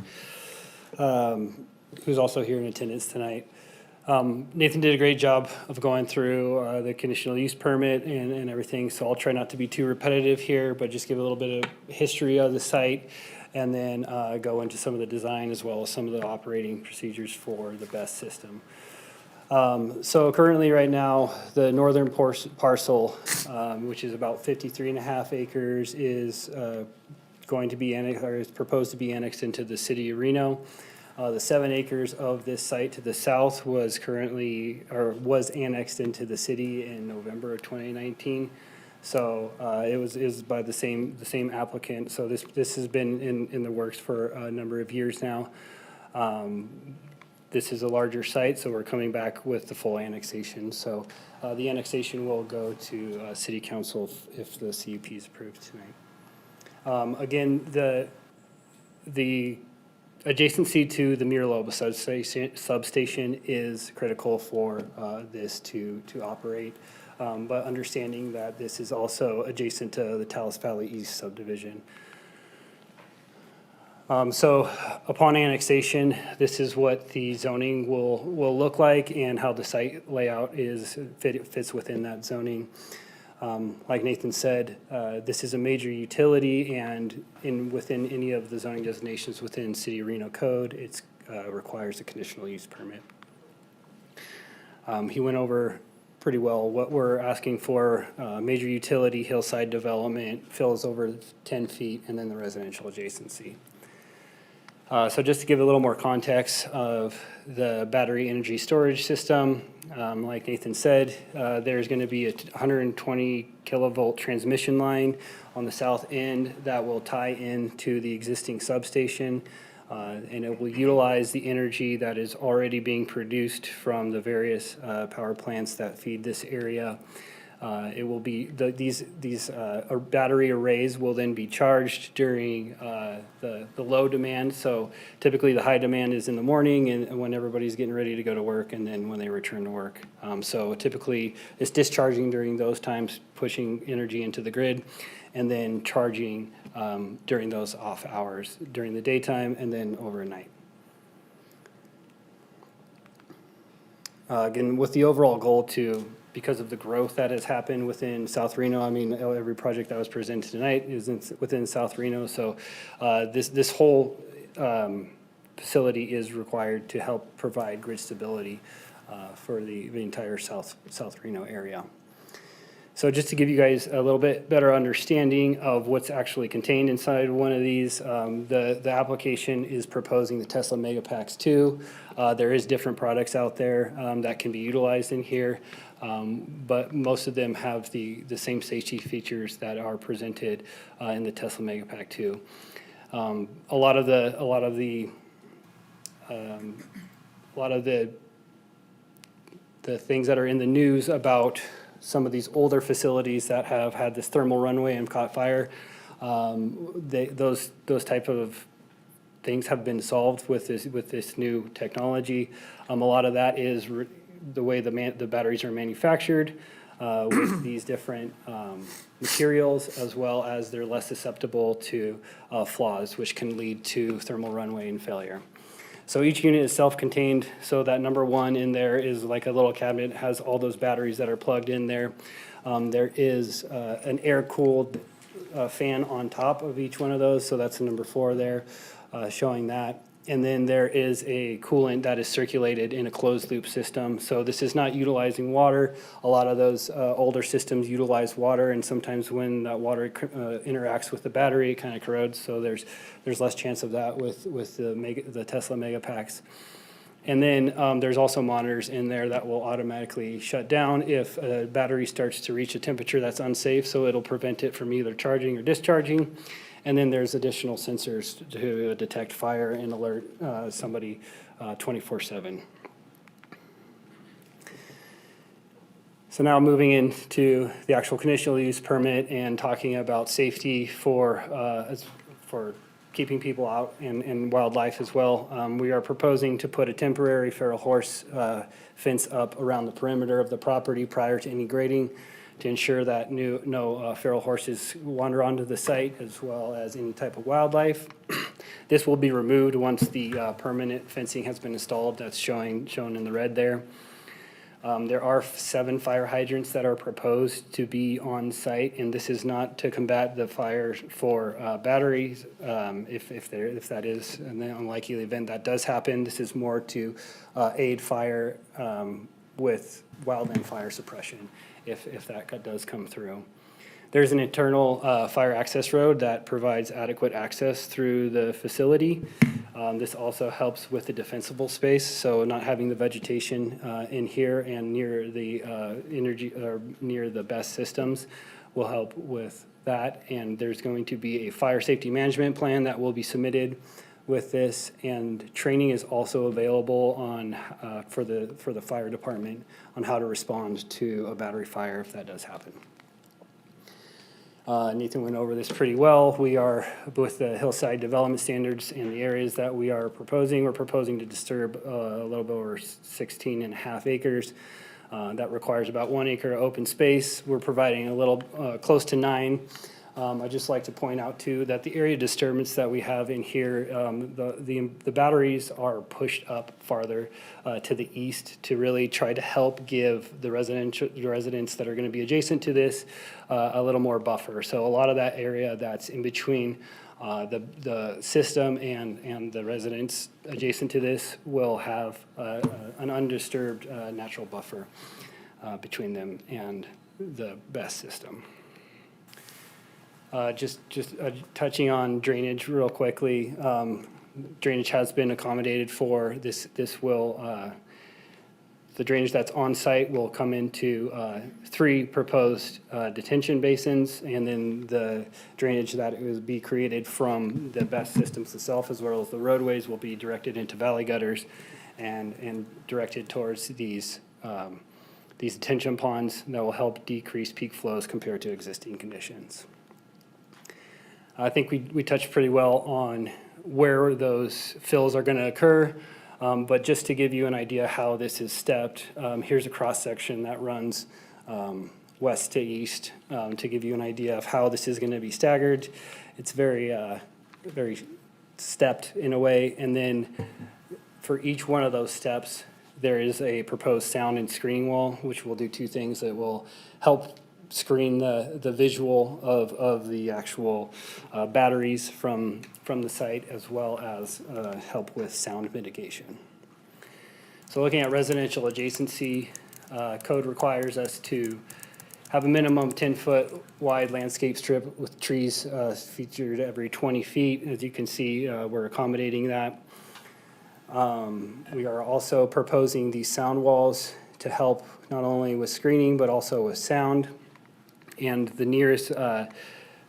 who's also here in attendance tonight. Nathan did a great job of going through the conditional use permit and everything, so I'll try not to be too repetitive here, but just give a little bit of history of the site, and then go into some of the design as well as some of the operating procedures for the BEST system. So currently, right now, the northern parcel, which is about 53.5 acres, is going to be annexed, or is proposed to be annexed into the city of Reno. The 7 acres of this site to the south was annexed into the city in November of 2019. So it was by the same applicant. So this has been in the works for a number of years now. This is a larger site, so we're coming back with the full annexation. So the annexation will go to city council if the CUP is approved tonight. Again, the adjacency to the Miraloba substation is critical for this to operate, but understanding that this is also adjacent to the Taos Valley East subdivision. So upon annexation, this is what the zoning will look like and how the site layout fits within that zoning. Like Nathan said, this is a major utility, and within any of the zoning designations within City of Reno code, it requires a conditional use permit. He went over pretty well what we're asking for. Major utility, hillside development, fills over 10 feet, and then the residential adjacency. So just to give a little more context of the battery energy storage system, like Nathan said, there's going to be a 120 kilovolt transmission line on the south end that will tie into the existing substation, and it will utilize the energy that is already being produced from the various power plants that feed this area. It will be, these battery arrays will then be charged during the low demand. So typically the high demand is in the morning and when everybody's getting ready to go to work, and then when they return to work. So typically it's discharging during those times, pushing energy into the grid, and then charging during those off hours during the daytime and then overnight. Again, with the overall goal to, because of the growth that has happened within South Reno. I mean, every project that was presented tonight is within South Reno. So this whole facility is required to help provide grid stability for the entire South Reno area. So just to give you guys a little bit better understanding of what's actually contained inside one of these, the application is proposing the Tesla Megapacks 2. There is different products out there that can be utilized in here. But most of them have the same safety features that are presented in the Tesla Megapack 2. A lot of the things that are in the news about some of these older facilities that have had this thermal runway and caught fire, those type of things have been solved with this new technology. A lot of that is the way the batteries are manufactured with these different materials, as well as they're less susceptible to flaws, which can lead to thermal runaway and failure. So each unit is self-contained, so that number one in there is like a little cabinet, has all those batteries that are plugged in there. There is an air-cooled fan on top of each one of those, so that's the number 4 there, showing that. And then there is a coolant that is circulated in a closed loop system. So this is not utilizing water. A lot of those older systems utilize water, and sometimes when that water interacts with the battery, it kind of corrodes. So there's less chance of that with the Tesla Megapacks. And then there's also monitors in there that will automatically shut down if a battery starts to reach a temperature that's unsafe, so it'll prevent it from either charging or discharging. And then there's additional sensors to detect fire and alert somebody 24/7. So now moving into the actual conditional use permit and talking about safety for keeping people out and wildlife as well. We are proposing to put a temporary feral horse fence up around the perimeter of the property prior to any grading, to ensure that no feral horses wander onto the site, as well as any type of wildlife. This will be removed once the permanent fencing has been installed. That's shown in the red there. There are 7 fire hydrants that are proposed to be on site, and this is not to combat the fire for batteries, if that is an unlikely event that does happen. This is more to aid fire with wildland fire suppression, if that does come through. There's an internal fire access road that provides adequate access through the facility. This also helps with the defensible space, so not having the vegetation in here and near the energy or near the BESS systems will help with that. And there's going to be a fire safety management plan that will be submitted with this, and training is also available on for the fire department on how to respond to a battery fire if that does happen. Nathan went over this pretty well. We are, with the hillside development standards in the areas that we are proposing, we're proposing to disturb a little bit over 16.5 acres. That requires about 1 acre of open space. We're providing a little close to 9. I'd just like to point out too that the area disturbance that we have in here, the batteries are pushed up farther to the east to really try to help give the residents that are going to be adjacent to this a little more buffer. So a lot of that area that's in between the system and the residents adjacent to this will have an undisturbed natural buffer between them and the BESS system. Just touching on drainage real quickly. Drainage has been accommodated for. This will, the drainage that's on site will come into 3 proposed detention basins, and then the drainage that will be created from the BESS systems itself, as well as the roadways, will be directed into valley gutters and directed towards these detention ponds that will help decrease peak flows compared to existing conditions. I think we touched pretty well on where those fills are going to occur, but just to give you an idea how this is stepped, here's a cross-section that runs west to east to give you an idea of how this is going to be staggered. It's very stepped in a way, and then for each one of those steps, there is a proposed sound and screening wall, which will do 2 things. It will help screen the visual of the actual batteries from the site, as well as help with sound mitigation. So looking at residential adjacency, code requires us to have a minimum 10-foot wide landscape strip with trees featured every 20 feet. As you can see, we're accommodating that. We are also proposing these sound walls to help not only with screening, but also with sound. And the nearest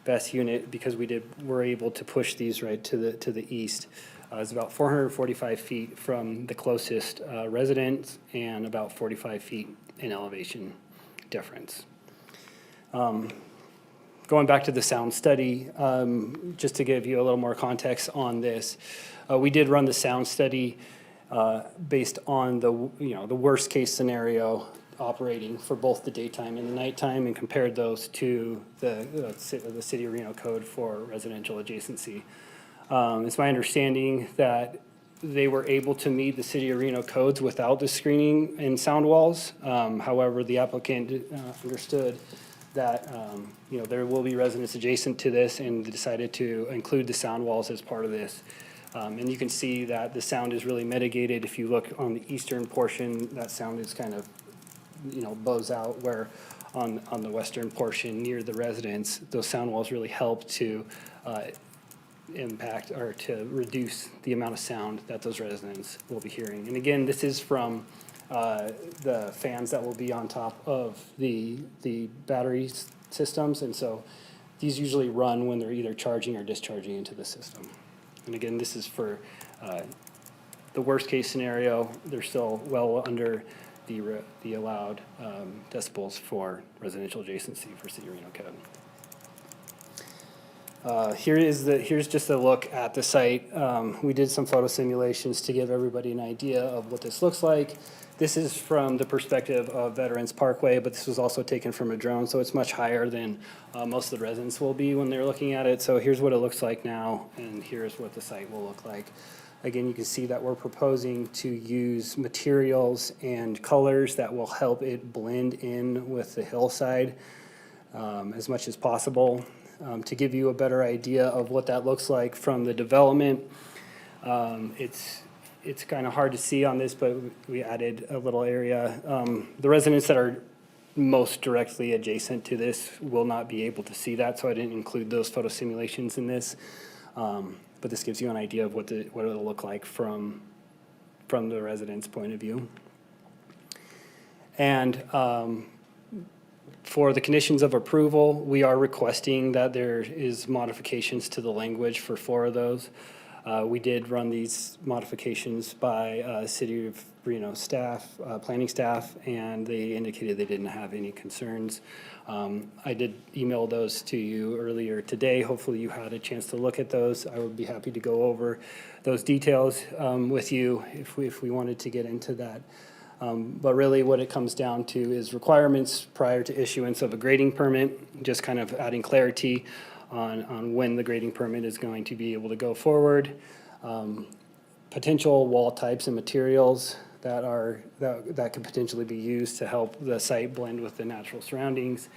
BESS unit, because we're able to push these right to the east, is about 445 feet from the closest residence and about 45 feet in elevation difference. Going back to the sound study, just to give you a little more context on this, we did run the sound study based on the worst case scenario operating for both the daytime and the nighttime, and compared those to the City of Reno code for residential adjacency. It's my understanding that they were able to meet the City of Reno codes without the screening and sound walls. However, the applicant understood that there will be residents adjacent to this, and decided to include the sound walls as part of this. And you can see that the sound is really mitigated. If you look on the eastern portion, that sound is kind of bows out, where on the western portion near the residence, those sound walls really help to impact or to reduce the amount of sound that those residents will be hearing. And again, this is from the fans that will be on top of the battery systems, and so these usually run when they're either charging or discharging into the system. And again, this is for the worst case scenario. They're still well under the allowed decibels for residential adjacency for City of Reno code. Here's just a look at the site. We did some photo simulations to give everybody an idea of what this looks like. This is from the perspective of Veterans Parkway, but this was also taken from a drone, so it's much higher than most of the residents will be when they're looking at it. So here's what it looks like now, and here's what the site will look like. Again, you can see that we're proposing to use materials and colors that will help it blend in with the hillside as much as possible. To give you a better idea of what that looks like from the development, it's kind of hard to see on this, but we added a little area. The residents that are most directly adjacent to this will not be able to see that, so I didn't include those photo simulations in this. But this gives you an idea of what it'll look like from the residents' point of view. And for the conditions of approval, we are requesting that there is modifications to the language for 4 of those. We did run these modifications by City of Reno staff, planning staff, and they indicated they didn't have any concerns. I did email those to you earlier today. Hopefully you had a chance to look at those. I would be happy to go over those details with you if we wanted to get into that. But really what it comes down to is requirements prior to issuance of a grading permit, just kind of adding clarity on when the grading permit is going to be able to go forward. Potential wall types and materials that could potentially be used to help the site blend with the natural surroundings.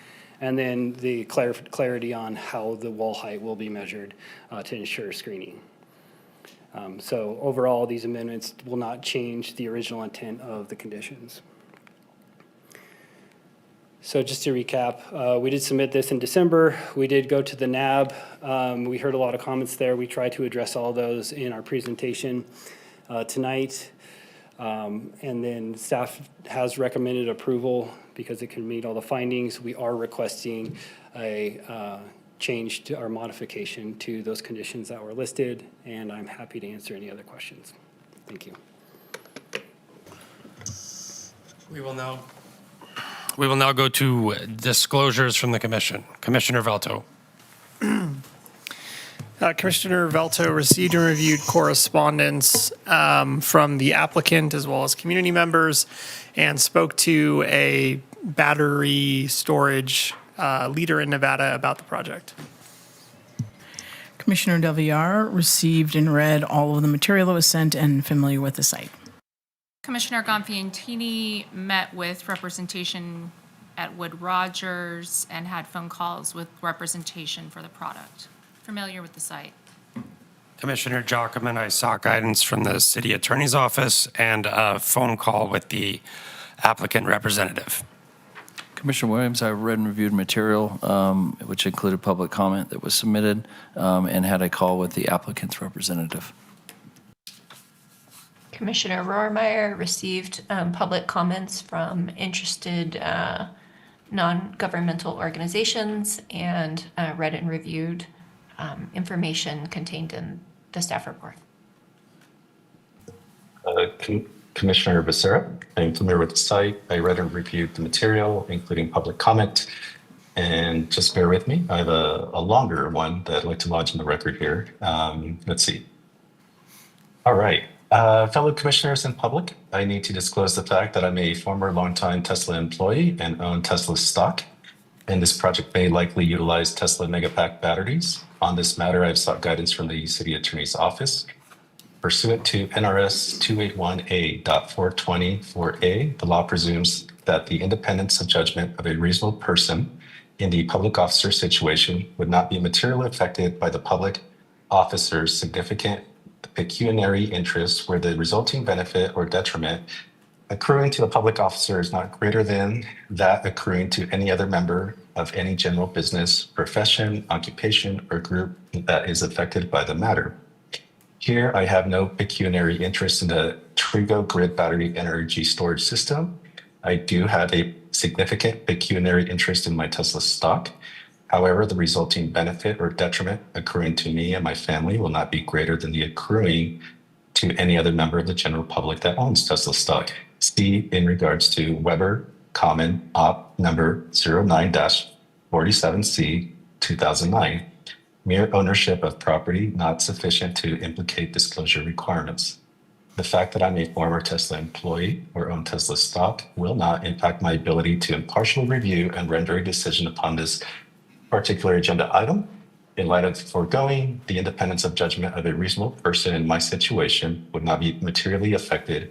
And then the clarity on how the wall height will be measured to ensure screening. So overall, these amendments will not change the original intent of the conditions. So just to recap, we did submit this in December. We did go to the NAB. We heard a lot of comments there. We tried to address all those in our presentation tonight. And then staff has recommended approval because it can meet all the findings. We are requesting a change to our modification to those conditions that were listed, and I'm happy to answer any other questions. Thank you. We will now go to disclosures from the commission. Commissioner Velto. Commissioner Velto received and reviewed correspondence from the applicant as well as community members and spoke to a battery storage leader in Nevada about the project. Commissioner Del Villar received and read all of the material that was sent and familiar with the site. Commissioner Gonfiantini met with representation at Wood Rogers and had phone calls with representation for the product. Familiar with the site. Commissioner Joachim, I sought guidance from the city attorney's office and a phone call with the applicant representative. Commissioner Williams, I read and reviewed material, which included public comment that was submitted, and had a call with the applicant's representative. Commissioner Rohrmeyer received public comments from interested non-governmental organizations and read and reviewed information contained in the staff report. Commissioner Becerra, I'm familiar with the site. I read and reviewed the material, including public comment. And just bear with me, I have a longer one that I'd like to lodge in the record here. Let's see. All right. Fellow commissioners and public, I need to disclose the fact that I'm a former longtime Tesla employee and own Tesla stock. And this project may likely utilize Tesla Megapack batteries. On this matter, I've sought guidance from the city attorney's office. Pursuant to NRS 281A.424A, the law presumes that the independence of judgment of a reasonable person in the public officer situation would not be materially affected by the public officer's significant pecuniary interest where the resulting benefit or detriment accruing to the public officer is not greater than that accruing to any other member of any general business, profession, occupation, or group that is affected by the matter. Here, I have no pecuniary interest in the Trigo grid battery energy storage system. I do have a significant pecuniary interest in my Tesla stock. However, the resulting benefit or detriment accruing to me and my family will not be greater than the accruing to any other member of the general public that owns Tesla stock. See in regards to Weber Common Op number 09-47C 2009. Mere ownership of property not sufficient to implicate disclosure requirements. The fact that I'm a former Tesla employee or own Tesla stock will not impact my ability to impartially review and render a decision upon this particular agenda item. In light of the foregoing, the independence of judgment of a reasonable person in my situation would not be materially affected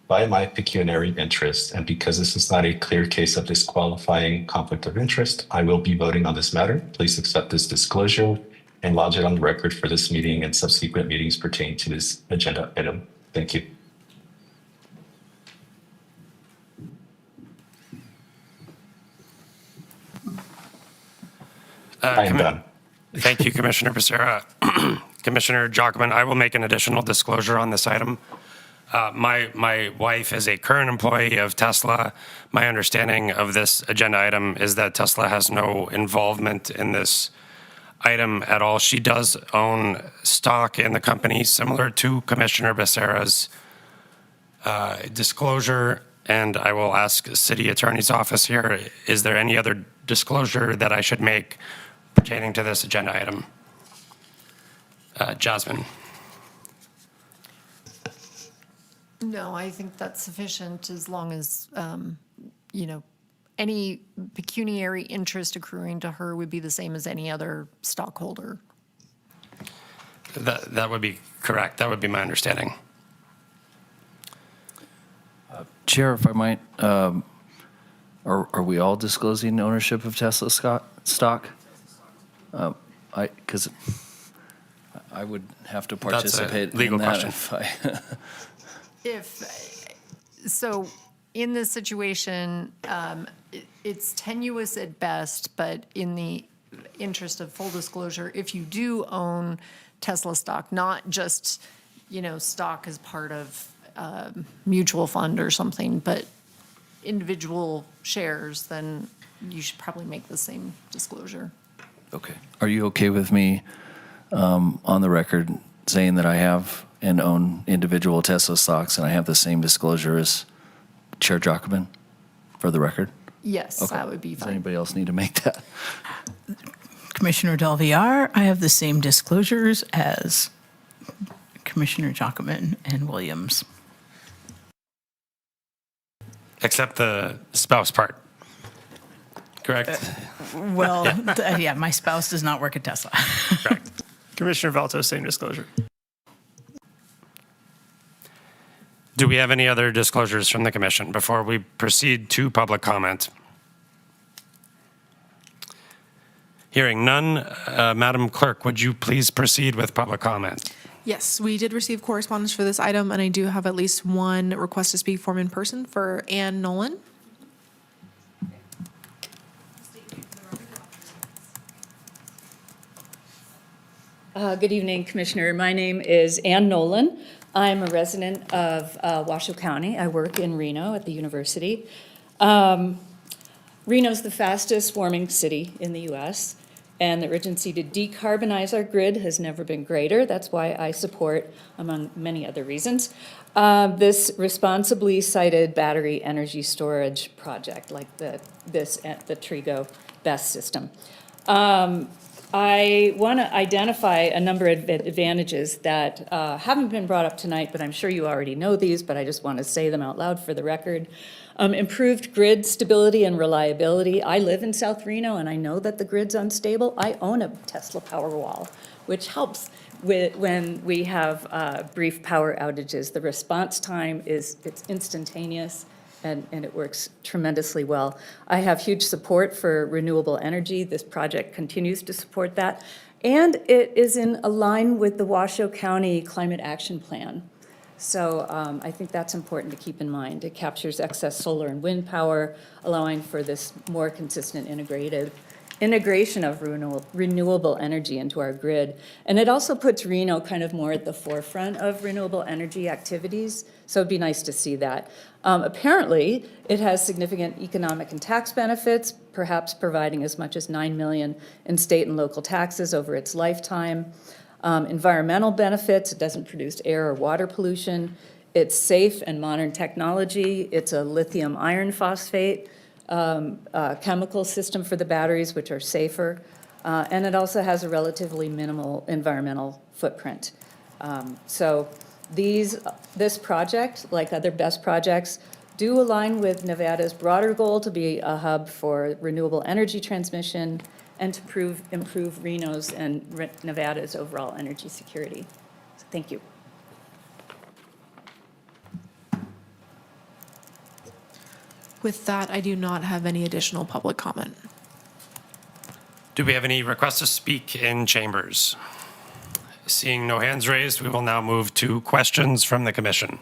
by my pecuniary interest. And because this is not a clear case of disqualifying conflict of interest, I will be voting on this matter. Please accept this disclosure and lodge it on the record for this meeting and subsequent meetings pertaining to this agenda item. Thank you. I am done. Thank you, Commissioner Becerra. Commissioner Jockman, I will make an additional disclosure on this item. My wife is a current employee of Tesla. My understanding of this agenda item is that Tesla has no involvement in this item at all. She does own stock in the company, similar to Commissioner Becerra's disclosure, and I will ask the City Attorney's Office here, is there any other disclosure that I should make pertaining to this agenda item? Jasmine. No, I think that's sufficient as long as, any pecuniary interest accruing to her would be the same as any other stockholder. That would be correct. That would be my understanding. Chair, if I might, are we all disclosing ownership of Tesla stock? Because I would have to participate That's a legal in that question. So in this situation, it's tenuous at best, but in the interest of full disclosure, if you do own Tesla stock, not just, stock as part of mutual fund or something, but individual shares, then you should probably make the same disclosure. Okay. Are you okay with me on the record saying that I have and own individual Tesla stocks and I have the same disclosure as Chair Jockman for the record? Yes, Okay. that would be Does fine. anybody else need to make that? Commissioner Del Villar, I have the same disclosures as Commissioner Jockman and Williams. Except the spouse part. Correct? Well, yeah, my spouse does not work at Tesla. Correct. Commissioner Valto, same disclosure. Do we have any other disclosures from the commission before we proceed to public comment? Hearing none, Madam Clerk, would you please proceed with public comment? Yes, we did receive correspondence for this item, and I do have at least one request to speak form in person for Ann Nolan. Good evening, Commissioner. My name is Ann Nolan. I'm a resident of Washoe County. I work in Reno at the university. Reno's the fastest warming city in the U.S., and the urgency to decarbonize our grid has never been greater. That's why I support, among many other reasons, this responsibly sited battery energy storage project like the Trigo BESS system. I want to identify a number of advantages that haven't been brought up tonight, but I'm sure you already know these, but I just want to say them out loud for the record. Improved grid stability and reliability. I live in South Reno, and I know that the grid's unstable. I own a Tesla Powerwall, which helps when we have brief power outages. The response time it's instantaneous. And it works tremendously well. I have huge support for renewable energy. This project continues to support that. And it is in line with the Washoe County Climate Action Plan. So I think that's important to keep in mind. It captures excess solar and wind power, allowing for this more consistent integration of renewable energy into our grid. And it also puts Reno kind of more at the forefront of renewable energy activities. So it'd be nice to see that. Apparently, it has significant economic and tax benefits, perhaps providing as much as $9 million in state and local taxes over its lifetime. Environmental benefits, it doesn't produce air or water pollution. It's safe and modern technology. It's a lithium iron phosphate chemical system for the batteries, which are safer. And it also has a relatively minimal environmental footprint. So This project, like other BEST projects, do align with Nevada's broader goal to be a hub for renewable energy transmission and to improve Reno's and Nevada's overall energy security. So thank you. With that, I do not have any additional public comment. Do we have any requests to speak in chambers? Seeing no hands raised, we will now move to questions from the commission.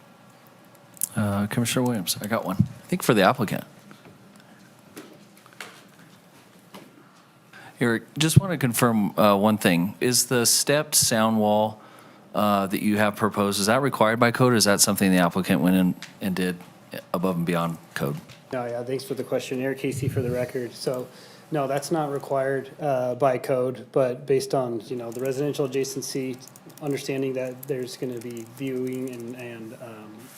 Commissioner Williams, I got one. I think for the applicant. Eric, just want to confirm one thing. Is the stepped sound wall that you have proposed, is that required by code, or is that something the applicant went in and did above and beyond code? No, yeah, thanks for the question. Eric Casey for the record. So, no, that's not required by code, but based on, the residential adjacency, understanding that there's going to be viewing and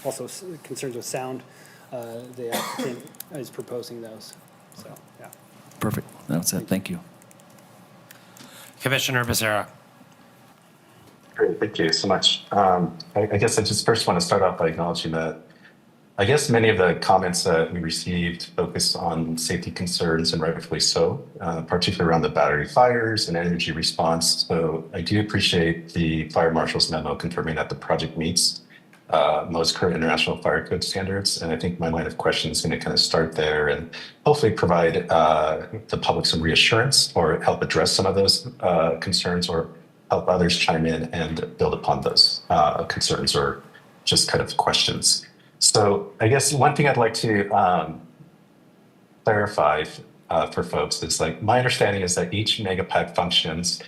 also concerns with sound, the applicant is proposing those. So, yeah. Perfect. That's it. Thank you. Commissioner Becerra. Great, thank you so much. I guess I just first want to start off by acknowledging that I guess many of the comments that we received focus on safety concerns, and rightfully so, particularly around the battery fires and energy response. So I do appreciate the Fire Marshal's memo confirming that the project meets most current international fire code standards. And I think my line of questioning is going to kind of start there and hopefully provide the public some reassurance or help address some of those concerns, or help others chime in and build upon those concerns or just kind of questions. So I guess one thing I'd like to clarify for folks is, like, my understanding is that each megapack functions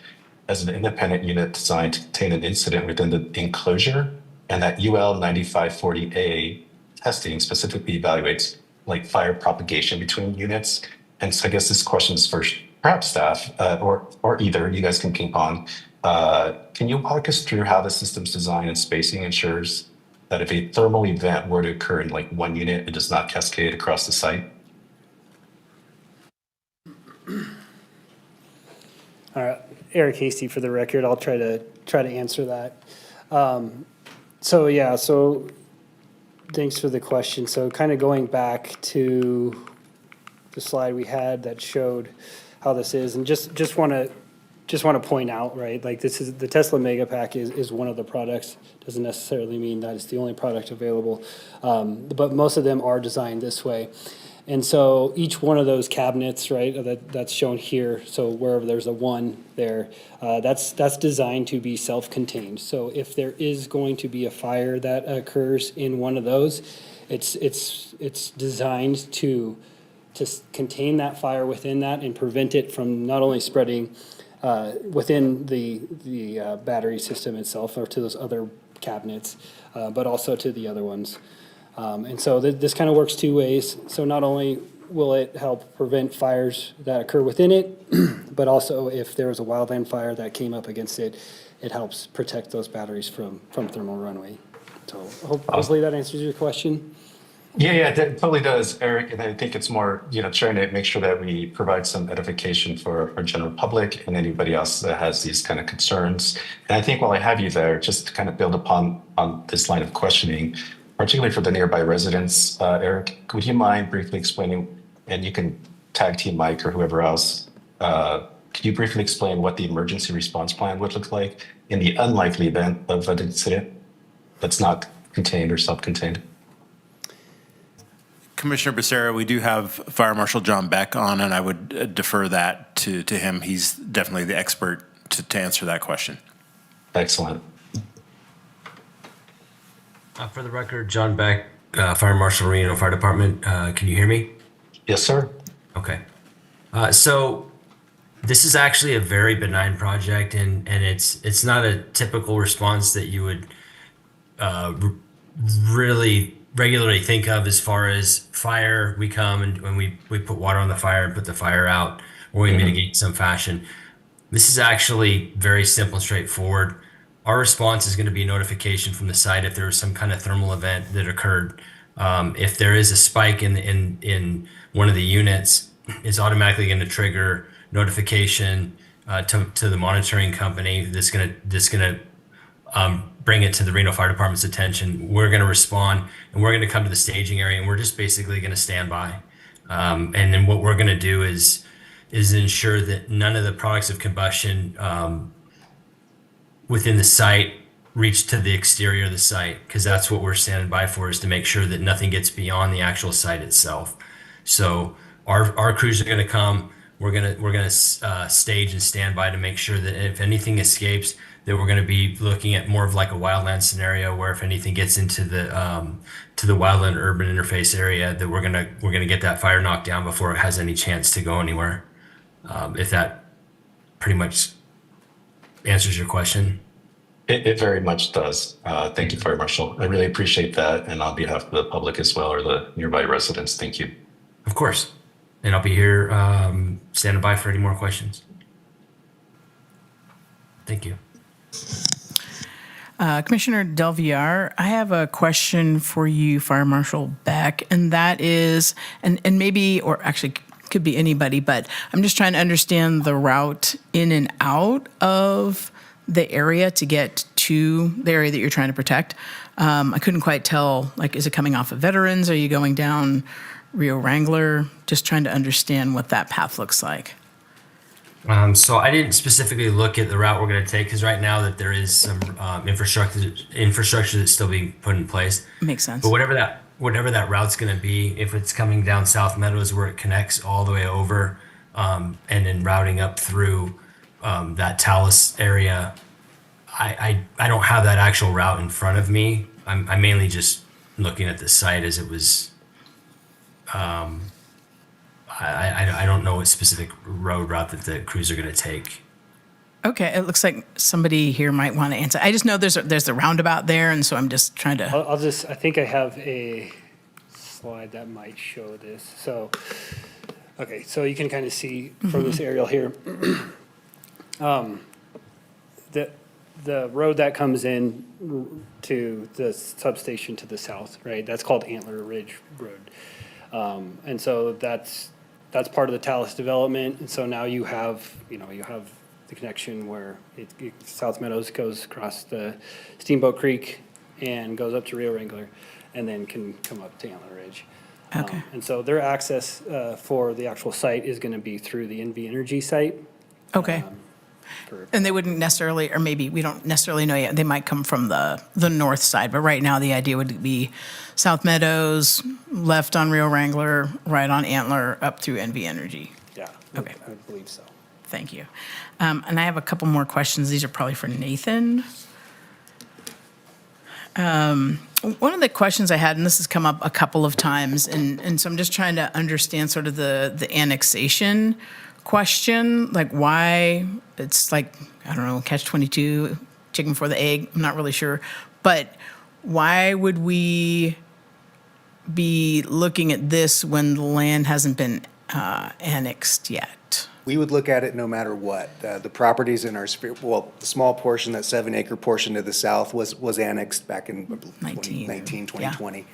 as an independent unit designed to contain an incident within the enclosure, and that UL 9540A testing specifically evaluates like fire propagation between units. And so I guess this question is for perhaps staff or either, you guys can ping pong. Can you walk us through how the system's design and spacing ensures that if a thermal event were to occur in like one unit, it does not cascade across the site? All right, Eric Hasty for the record. I'll try to answer that. So thanks for the question. So kind of going back to the slide we had that showed how this is, and just want to point out, right? Like, this is the Tesla Megapack is one of the products. Doesn't necessarily mean that it's the only product available, but most of them are designed this way. And so each one of those cabinets, right, that's shown here, so wherever there's a 1 there, that's designed to be self-contained. So if there is going to be a fire that occurs in one of those, it's designed to contain that fire within that and prevent it from not only spreading within the battery system itself or to those other cabinets, but also to the other ones. And so this kind of works two ways. So not only will it help prevent fires that occur within it, but also if there was a wildland fire that came up against it, it helps protect those batteries from thermal runaway. So hopefully that answers your question. Yeah, that totally does, Eric. And I think it's more, trying to make sure that we provide some edification for our general public and anybody else that has these kind of concerns. And I think while I have you there, just to kind of build on this line of questioning, particularly for the nearby residents, Eric, would you mind briefly explaining, and you can tag team Mike or whoever else, could you briefly explain what the emergency response plan would look like in the unlikely event of an incident that's not contained or self-contained? Commissioner Becerra, we do have Fire Marshal John Beck on, and I would defer that to him. He's definitely the expert to answer that question. Excellent. For the record, John Beck, Fire Marshal, Reno Fire Department. Can you hear me? Yes, sir. Okay. So this is actually a very benign project, and it's not a typical response that you would really regularly think of as far as fire. We come and when we put water on the fire and put the fire out, or we mitigate in some fashion. This is actually very simple and straightforward. Our response is going to be notification from the site if there was some kind of thermal event that occurred. If there is a spike in one of the units, it's automatically going to trigger notification to the monitoring company that's going to bring it to the Reno Fire Department's attention. We're going to respond, and we're going to come to the staging area, and we're just basically going to stand by. And then what we're going to do is ensure that none of the products of combustion within the site reach to the exterior of the site, because that's what we're standing by for, is to make sure that nothing gets beyond the actual site itself. So our crews are going to come. We're gonna stage and stand by to make sure that if anything escapes, that we're going to be looking at more of like a wildland scenario, where if anything gets into the wildland urban interface area, that we're gonna get that fire knocked down before it has any chance to go anywhere. If that pretty much answers your question. It very much does. Thank you, Fire Marshal. I really appreciate that. And on behalf of the public as well, or the nearby residents, thank you. Of course. And I'll be here standing by for any more questions. Thank you. Commissioner Del Villar, I have a question for you, Fire Marshal Beck, and that is, and maybe, or actually could be anybody, but I'm just trying to understand the route in and out of the area to get to the area that you're trying to protect. I couldn't quite tell, like, is it coming off of Veterans? Are you going down Rio Wrangler? Just trying to understand what that path looks like. So I didn't specifically look at the route we're going to take, because right now that there is some infrastructure that's still being put in place. Makes sense. But whatever that route's going to be, if it's coming down South Meadows where it connects all the way over, and then routing up through that Talus area, I don't have that actual route in front of me. I'm mainly just looking at the site as it was. I don't know what specific road route that the crews are going to take. Okay, it looks like somebody here might want to answer. I just know there's a roundabout there, and so I'm just trying to. I think I have a slide that might show this. So, okay, so you can kind of see from this aerial here, the road that comes in to the substation to the south, right? That's called Antler Ridge Road. And so that's part of the Talus development. And so now you have the connection where South Meadows goes across the Steamboat Creek and goes up to Rio Wrangler, and then can come up to Antler Ridge. Okay. And so their access for the actual site is going to be through the NV Energy site. Okay. And they wouldn't necessarily, or maybe we don't necessarily know yet, they might come from the north side, but right now the idea would be South Meadows, left on Rio Wrangler, right on Antler, up through NV Energy. Yeah. Okay. I believe so. Thank you. And I have a couple more questions. These are probably for Nathan. One of the questions I had, and this has come up a couple of times, and so I'm just trying to understand sort of the annexation question, like why it's like, I don't know, catch-22, chicken before the egg, I'm not really sure. But why would we be looking at this when the land hasn't been annexed yet? We would look at it no matter what. The properties in our sphere, well, the small portion, that 7-acre portion to the south was annexed back in 2020.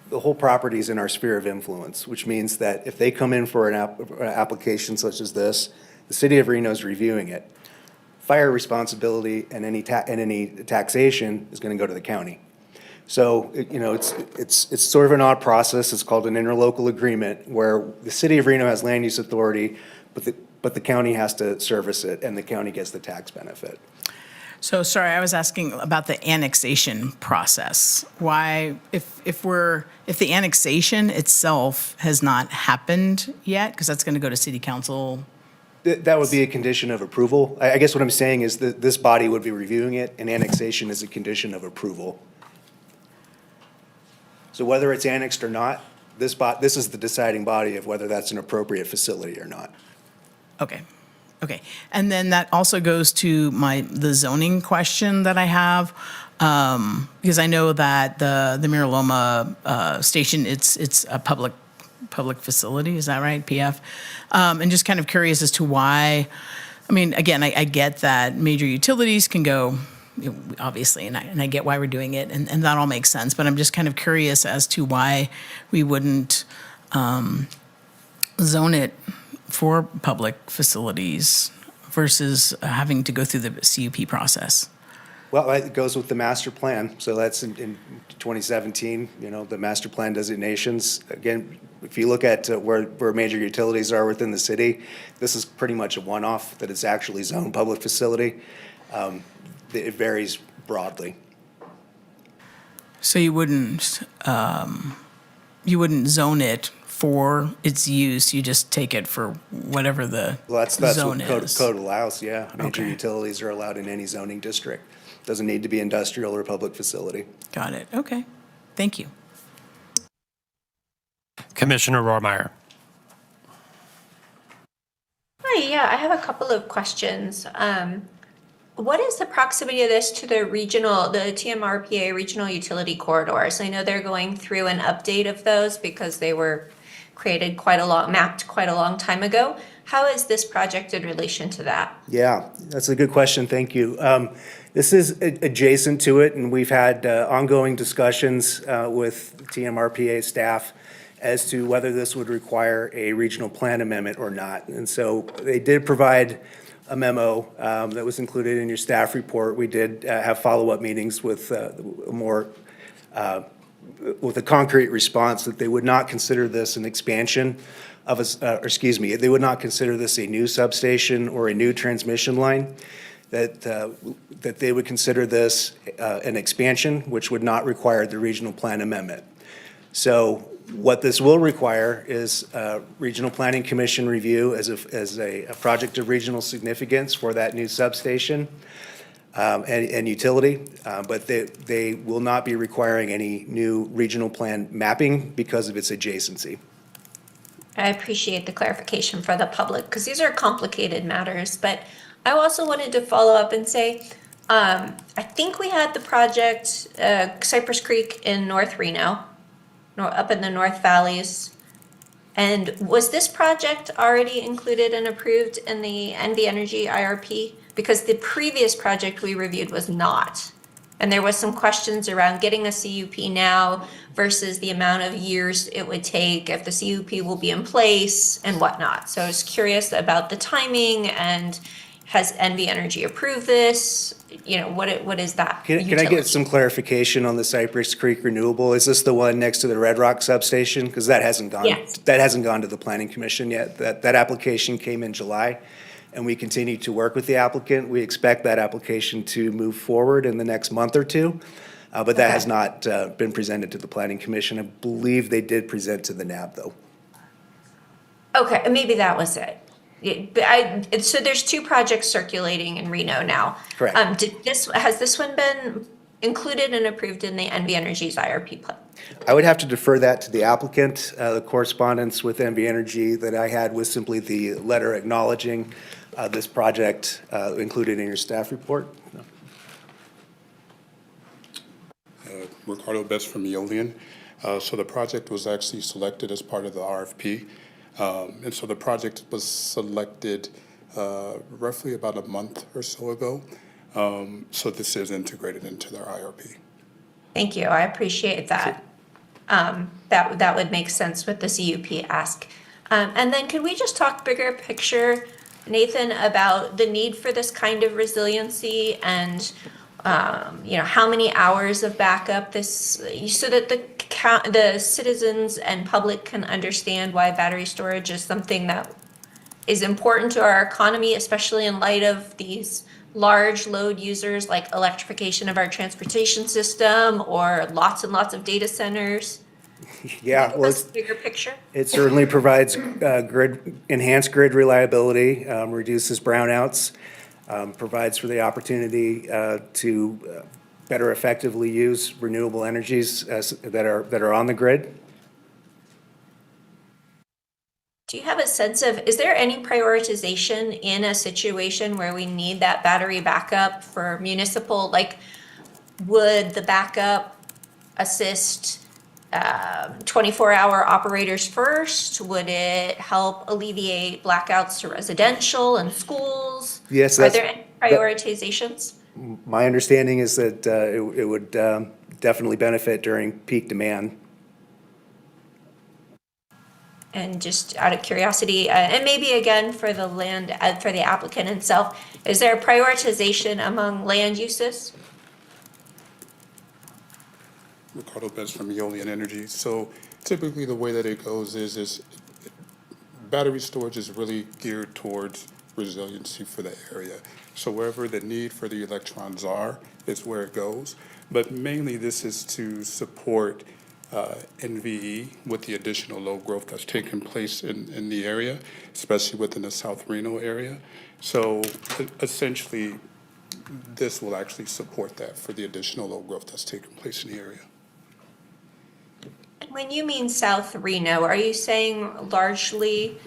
The whole property is in our sphere of influence, which means that if they come in for an application such as this, the city of Reno is reviewing it. Fire responsibility and any taxation is going to go to the county. So, it's sort of an odd process. It's called an interlocal agreement, where the city of Reno has land use authority, but the county has to service it, and the county gets the tax benefit. So, sorry, I was asking about the annexation process. Why, if the annexation itself has not happened yet, because that's going to go to city council. That would be a condition of approval. I guess what I'm saying is that this body would be reviewing it, and annexation is a condition of approval. So whether it's annexed or not, this is the deciding body of whether that's an appropriate facility or not. Okay. Okay. And then that also goes to the zoning question that I have, because I know that the Mira Loma station, it's a public facility, is that right, PF? And just kind of curious as to why, I mean, again, I get that major utilities can go, obviously, and I get why we're doing it, and that all makes sense, but I'm just kind of curious as to why we wouldn't zone it for public facilities versus having to go through the CUP process. Well, it goes with the master plan, so that's in 2017, the master plan designations. Again, if you look at where major utilities are within the city, this is pretty much a one-off, that it's actually zoned public facility. It varies broadly. So you wouldn't zone it for its use, you just take it for whatever the Well, that's zone what is? code allows, yeah. Major Okay. utilities are allowed in any zoning district. Doesn't need to be industrial or public facility. Got it, okay. Thank you. Commissioner Rohrmeyer. Hi, yeah, I have a couple of questions. What is the proximity of this to the TMRPA regional utility corridors? I know they're going through an update of those because they were mapped quite a long time ago. How is this project in relation to that? Yeah, that's a good question, thank you. This is adjacent to it, and we've had ongoing discussions with TMRPA staff as to whether this would require a regional plan amendment or not. And so they did provide a memo that was included in your staff report. We did have follow-up meetings with with a concrete response that they would not consider this an expansion of they would not consider this a new substation or a new transmission line, that they would consider this an expansion, which would not require the regional plan amendment. So what this will require is a Regional Planning Commission review as a project of regional significance for that new substation and utility, but they will not be requiring any new regional plan mapping because of its adjacency. I appreciate the clarification for the public because these are complicated matters, but I also wanted to follow up and say, I think we had the project Cypress Creek in North Reno, up in the North Valleys. And was this project already included and approved in the NV Energy IRP? Because the previous project we reviewed was not. And there was some questions around getting a CUP now versus the amount of years it would take if the CUP will be in place and whatnot. So I was curious about the timing, and has NV Energy approved this? What is that? Can I get some clarification on the Cypress Creek Renewable? Is this the one next to the Red Rock substation? Because that hasn't gone. Yes. That hasn't gone to the Planning Commission yet. That application came in July, and we continue to work with the applicant. We expect that application to move forward in the next month or two, but that has not been presented to the Planning Commission. I believe they did present to the NAB, though. Okay, maybe that was it. So there's two projects circulating in Reno now. Correct. Has this one been included and approved in the NV Energy's IRP plan? I would have to defer that to the applicant. The correspondence with NV Energy that I had was simply the letter acknowledging this project included in your staff report. Ricardo Best from Eolian. So the project was actually selected as part of the RFP. And so the project was selected roughly about a month or so ago. So this is integrated into their IRP. Thank you, I appreciate that. That would make sense with the CUP ask. And then could we just talk bigger picture, Nathan, about the need for this kind of resiliency and how many hours of backup so that the citizens and public can understand why battery storage is something that is important to our economy, especially in light of these large load users like electrification of our transportation system or lots and lots of data centers. Yeah, well, Bigger picture. it certainly provides enhanced grid reliability, reduces brownouts, provides for the opportunity to better effectively use renewable energies that are on the grid. Do you have a sense of, is there any prioritization in a situation where we need that battery backup for municipal? Like, would the backup assist 24-hour operators first? Would it help alleviate blackouts to residential and schools? Yes, Are there any prioritizations? My understanding is that it would definitely benefit during peak demand. And just out of curiosity, and maybe again for the applicant itself, is there a prioritization among land uses? Ricardo Betts from Eolian Energy. So typically the way that it goes is battery storage is really geared towards resiliency for the area. So wherever the need for the electrons are is where it goes. But mainly this is to support NVE with the additional load growth that's taking place in the area, especially within the South Reno area. So essentially, this will actually support that for the additional load growth that's taking place in the area. When you mean South Reno, are you saying largely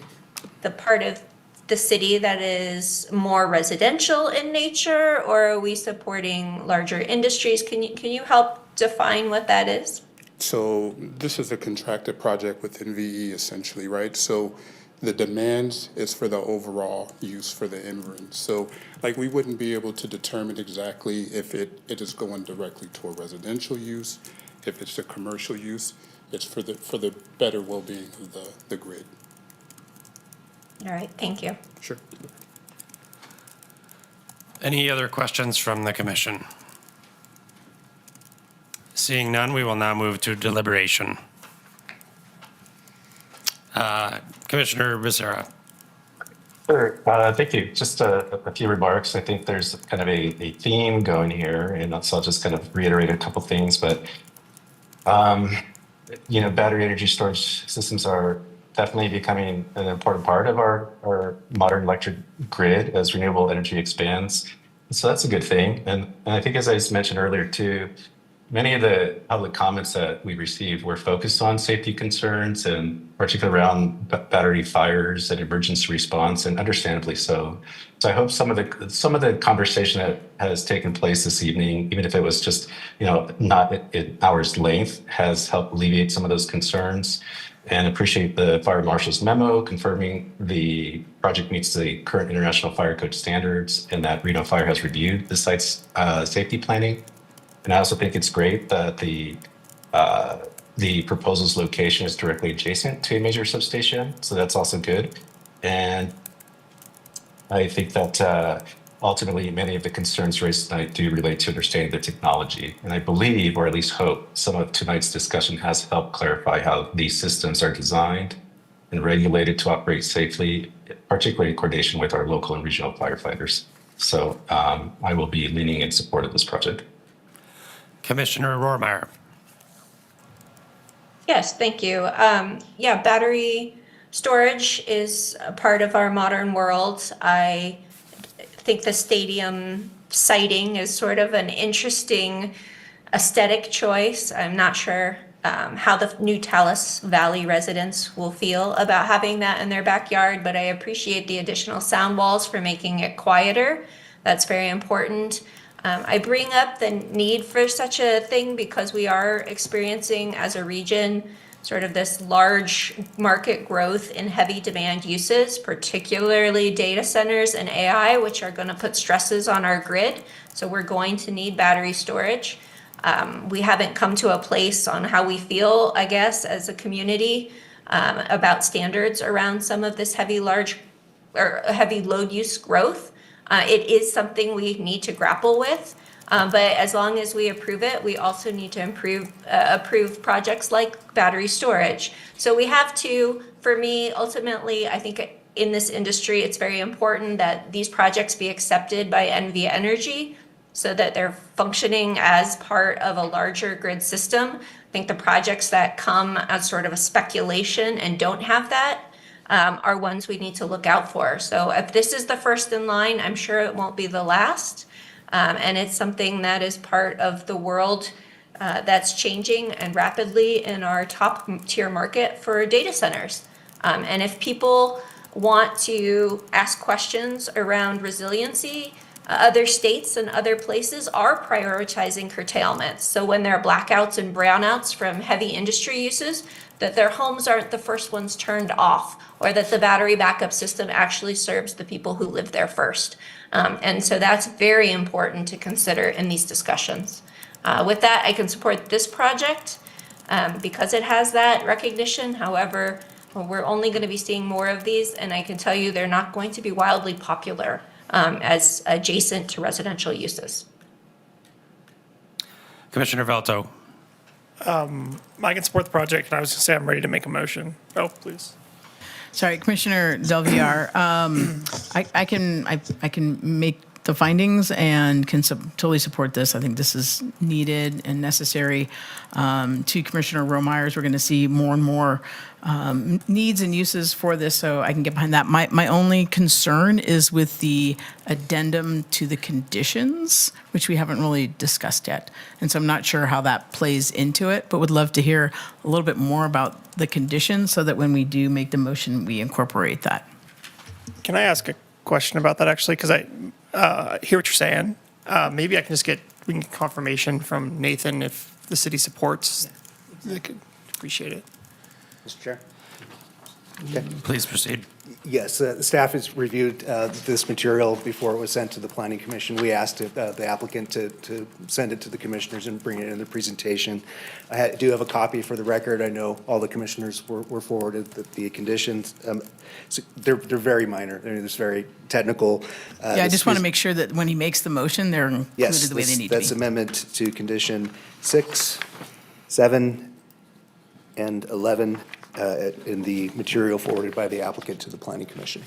the part of the city that is more residential in nature, or are we supporting larger industries? Can you help define what that is? So this is a contracted project with NVE essentially, right? So the demands is for the overall use for the inverter. So like we wouldn't be able to determine exactly if it is going directly to a residential use, if it's a commercial use. It's for the better well-being of the grid. All right, thank you. Sure. Any other questions from the commission? Seeing none, we will now move to deliberation. Commissioner Becerra. Sure. Thank you. Just a few remarks. I think there's kind of a theme going here, and so I'll just kind of reiterate a couple things. But battery energy storage systems are definitely becoming an important part of our modern electric grid as renewable energy expands. So that's a good thing. And I think, as I just mentioned earlier too, many of the public comments that we received were focused on safety concerns, and particularly around battery fires and emergency response, and understandably so. So I hope some of the conversation that has taken place this evening, even if it was just not an hour's length, has helped alleviate some of those concerns. And appreciate the fire marshal's memo confirming the project meets the current International Fire Code standards, and that Reno Fire has reviewed the site's safety planning. And I also think it's great that the proposal's location is directly adjacent to a major substation, so that's also good. And I think that ultimately many of the concerns raised tonight do relate to understanding the technology. And I believe, or at least hope, some of tonight's discussion has helped clarify how these systems are designed and regulated to operate safely, particularly in coordination with our local and regional firefighters. So I will be leaning in support of this project. Commissioner Rohrmeyer. Yes, thank you. Battery storage is a part of our modern world. I think the stadium siting is sort of an interesting aesthetic choice. I'm not sure how the new Talus Valley residents will feel about having that in their backyard, but I appreciate the additional sound walls for making it quieter. That's very important. I bring up the need for such a thing because we are experiencing as a region sort of this large market growth in heavy demand uses, particularly data centers and AI, which are going to put stresses on our grid. So we're going to need battery storage. We haven't come to a place on how we feel, I guess, as a community about standards around some of this heavy load use growth. It is something we need to grapple with. But as long as we approve it, we also need to approve projects like battery storage. So we have to, for me, ultimately, I think in this industry, it's very important that these projects be accepted by NV Energy so that they're functioning as part of a larger grid system. I think the projects that come as sort of a speculation and don't have that are ones we need to look out for. So if this is the first in line, I'm sure it won't be the last. And it's something that is part of the world that's changing and rapidly in our top tier market for data centers. And if people want to ask questions around resiliency, other states and other places are prioritizing curtailments. So when there are blackouts and brownouts from heavy industry uses, that their homes aren't the first ones turned off, or that the battery backup system actually serves the people who live there first. And so that's very important to consider in these discussions. With that, I can support this project because it has that recognition. However, we're only going to be seeing more of these, and I can tell you they're not going to be wildly popular as adjacent to residential uses. Commissioner Velto. I can support the project, and I was going to say I'm ready to make a motion. Oh, please. Sorry, Commissioner Del Villar, I can make the findings and can totally support this. I think this is needed and necessary. To Commissioner Romeyers, we're going to see more and more needs and uses for this, so I can get behind that. My only concern is with the addendum to the conditions, which we haven't really discussed yet. And so I'm not sure how that plays into it, but would love to hear a little bit more about the conditions so that when we do make the motion, we incorporate that. Can I ask a question about that, actually? Because I hear what you're saying. Maybe we can get confirmation from Nathan if the city supports. I could appreciate it. Mr. Chair? Please proceed. Yes, the staff has reviewed this material before it was sent to the Planning Commission. We asked the applicant to send it to the commissioners and bring it in the presentation. I do have a copy for the record. I know all the commissioners were forwarded the conditions. So they're very minor. They're just very technical. Yeah, I just want to make sure that when he makes the motion, they're included the way they need to be. That's amendment to condition 6, 7, and 11 in the material forwarded by the applicant to the Planning Commission.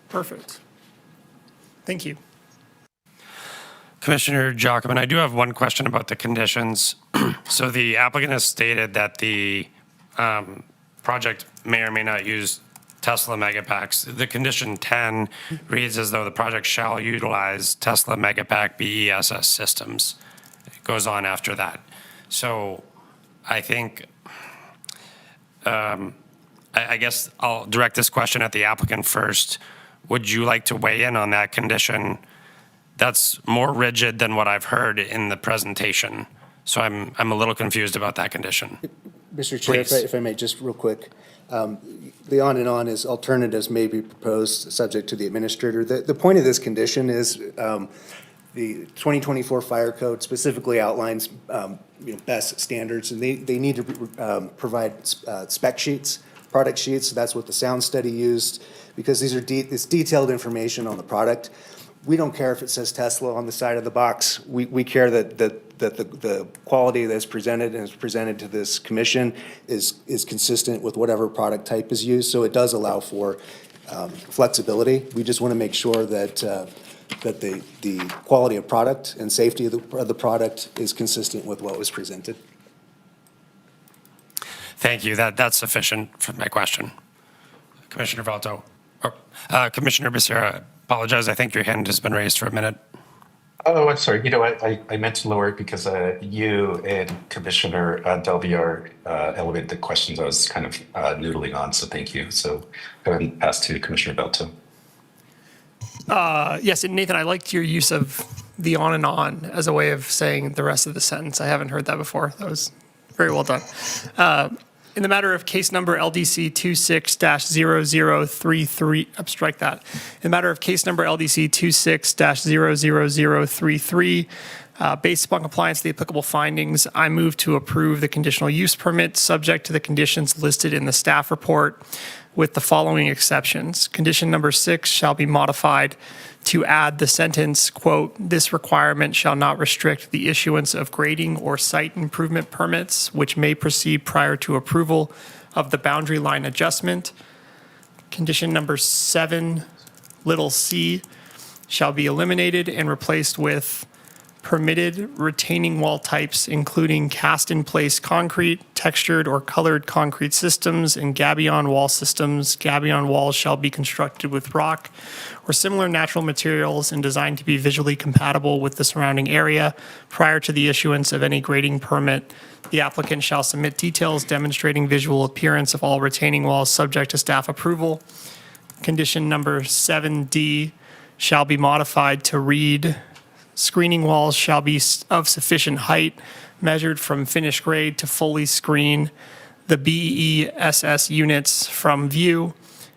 Perfect. Thank you. Commissioner Jacobin, I do have one question about the conditions. So the applicant has stated that the project may or may not use Tesla Megapacks. The condition 10 reads as though the project shall utilize Tesla Megapack BESS systems. It goes on after that. So I think, I guess I'll direct this question at the applicant first. Would you like to weigh in on that condition? That's more rigid than what I've heard in the presentation. So I'm a little confused about that condition. Mr. Chair, if I may, just real quick. The on and on is alternatives may be proposed subject to the administrator. The point of this condition is the 2024 Fire Code specifically outlines best standards, and they need to provide spec sheets, product sheets. So that's what the sound study used, because these are it's detailed information on the product. We don't care if it says Tesla on the side of the box. We care that the quality that's presented and is presented to this commission is consistent with whatever product type is used. So it does allow for flexibility. We just want to make sure that that the quality of product and safety of the product is consistent with what was presented. Thank you. That's sufficient for my question. Commissioner Valto. Commissioner Becerra, apologize. I think your hand has been raised for a minute. Oh, I'm sorry. I meant to lower it because you and Commissioner Del Villar elevated the questions I was kind of noodling on, so thank you. So go ahead and pass to Commissioner Belto. Yes, and Nathan, I liked your use of the on and on as a way of saying the rest of the sentence. I haven't heard that before. That was very well done. In the matter of case number LDC 26-0033, strike that. In the matter of case number LDC 26-00033, based upon compliance to the applicable findings, I move to approve the conditional use permit subject to the conditions listed in the staff report with the following exceptions. Condition number 6 shall be modified to add the sentence, quote, "This requirement shall not restrict the issuance of grading or site improvement permits, which may proceed prior to approval of the boundary line adjustment." Condition number 7, little c, shall be eliminated and replaced with permitted retaining wall types, including cast-in-place concrete, textured or colored concrete systems, and gabion wall systems. Gabion walls shall be constructed with rock or similar natural materials and designed to be visually compatible with the surrounding area. Prior to the issuance of any grading permit, the applicant shall submit details demonstrating visual appearance of all retaining walls subject to staff approval. Condition number 7D shall be modified to read, "Screening walls shall be of sufficient height, measured from finished grade to fully screen the BESS units from view."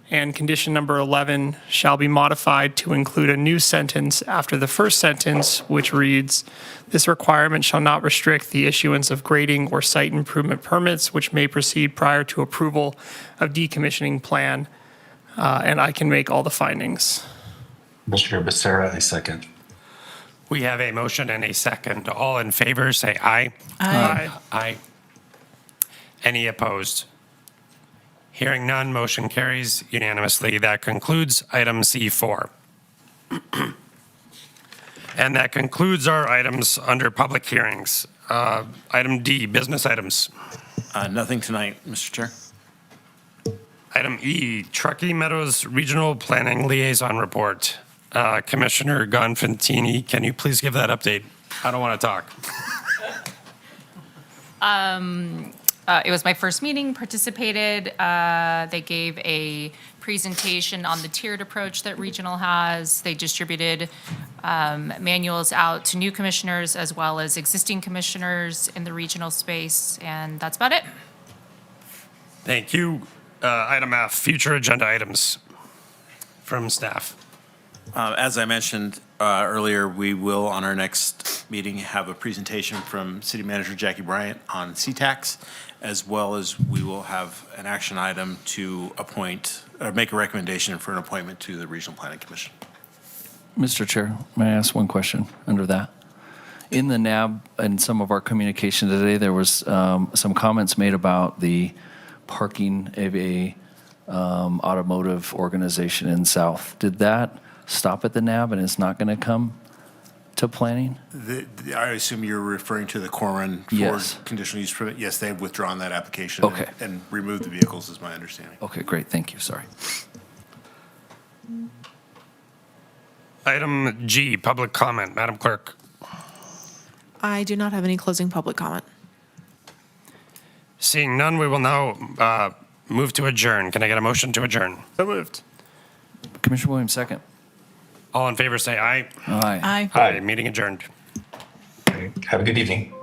And condition number 11 shall be modified to include a new sentence after the first sentence, which reads, "This requirement shall not restrict the issuance of grading or site improvement permits, which may proceed prior to approval of decommissioning plan." And I can make all the findings. Commissioner Becerra, I second. We have a motion and a second. All in favor, say aye. Aye. Aye. Any opposed? Hearing none, motion carries unanimously. That concludes item C4. And that concludes our items under public hearings. Item D, business items. Nothing tonight, Mr. Chair. Item E, Truckee Meadows Regional Planning Liaison Report. Commissioner Gonfantini, can you please give that update? I don't want to talk. It was my first meeting, participated. They gave a presentation on the tiered approach that regional has. They distributed manuals out to new commissioners as well as existing commissioners in the regional space, and that's about it. Thank you. Item F, future agenda items from staff. As I mentioned earlier, we will, on our next meeting, have a presentation from City Manager Jackie Bryant on CTAX, as well as we will have an action item to appoint, or make a recommendation for an appointment to the Regional Planning Commission. Mr. Chair, may I ask one question under that? In the NAB and some of our communication today, there was some comments made about the parking of a automotive organization in South. Did that stop at the NAB and is not going to come to planning? I assume you're referring to the Corwin Ford Yes. conditional use permit? Yes, they've withdrawn that application. Okay. And removed the vehicles, is my understanding. Okay, great. Thank you. Sorry. Item G, public comment. Madam Clerk. I do not have any closing public comment. Seeing none, we will now move to adjourn. Can I get a motion to adjourn? So moved. Commissioner Williams, second. All in favor, say aye. Aye. Aye. Aye. Meeting adjourned. Have a good evening.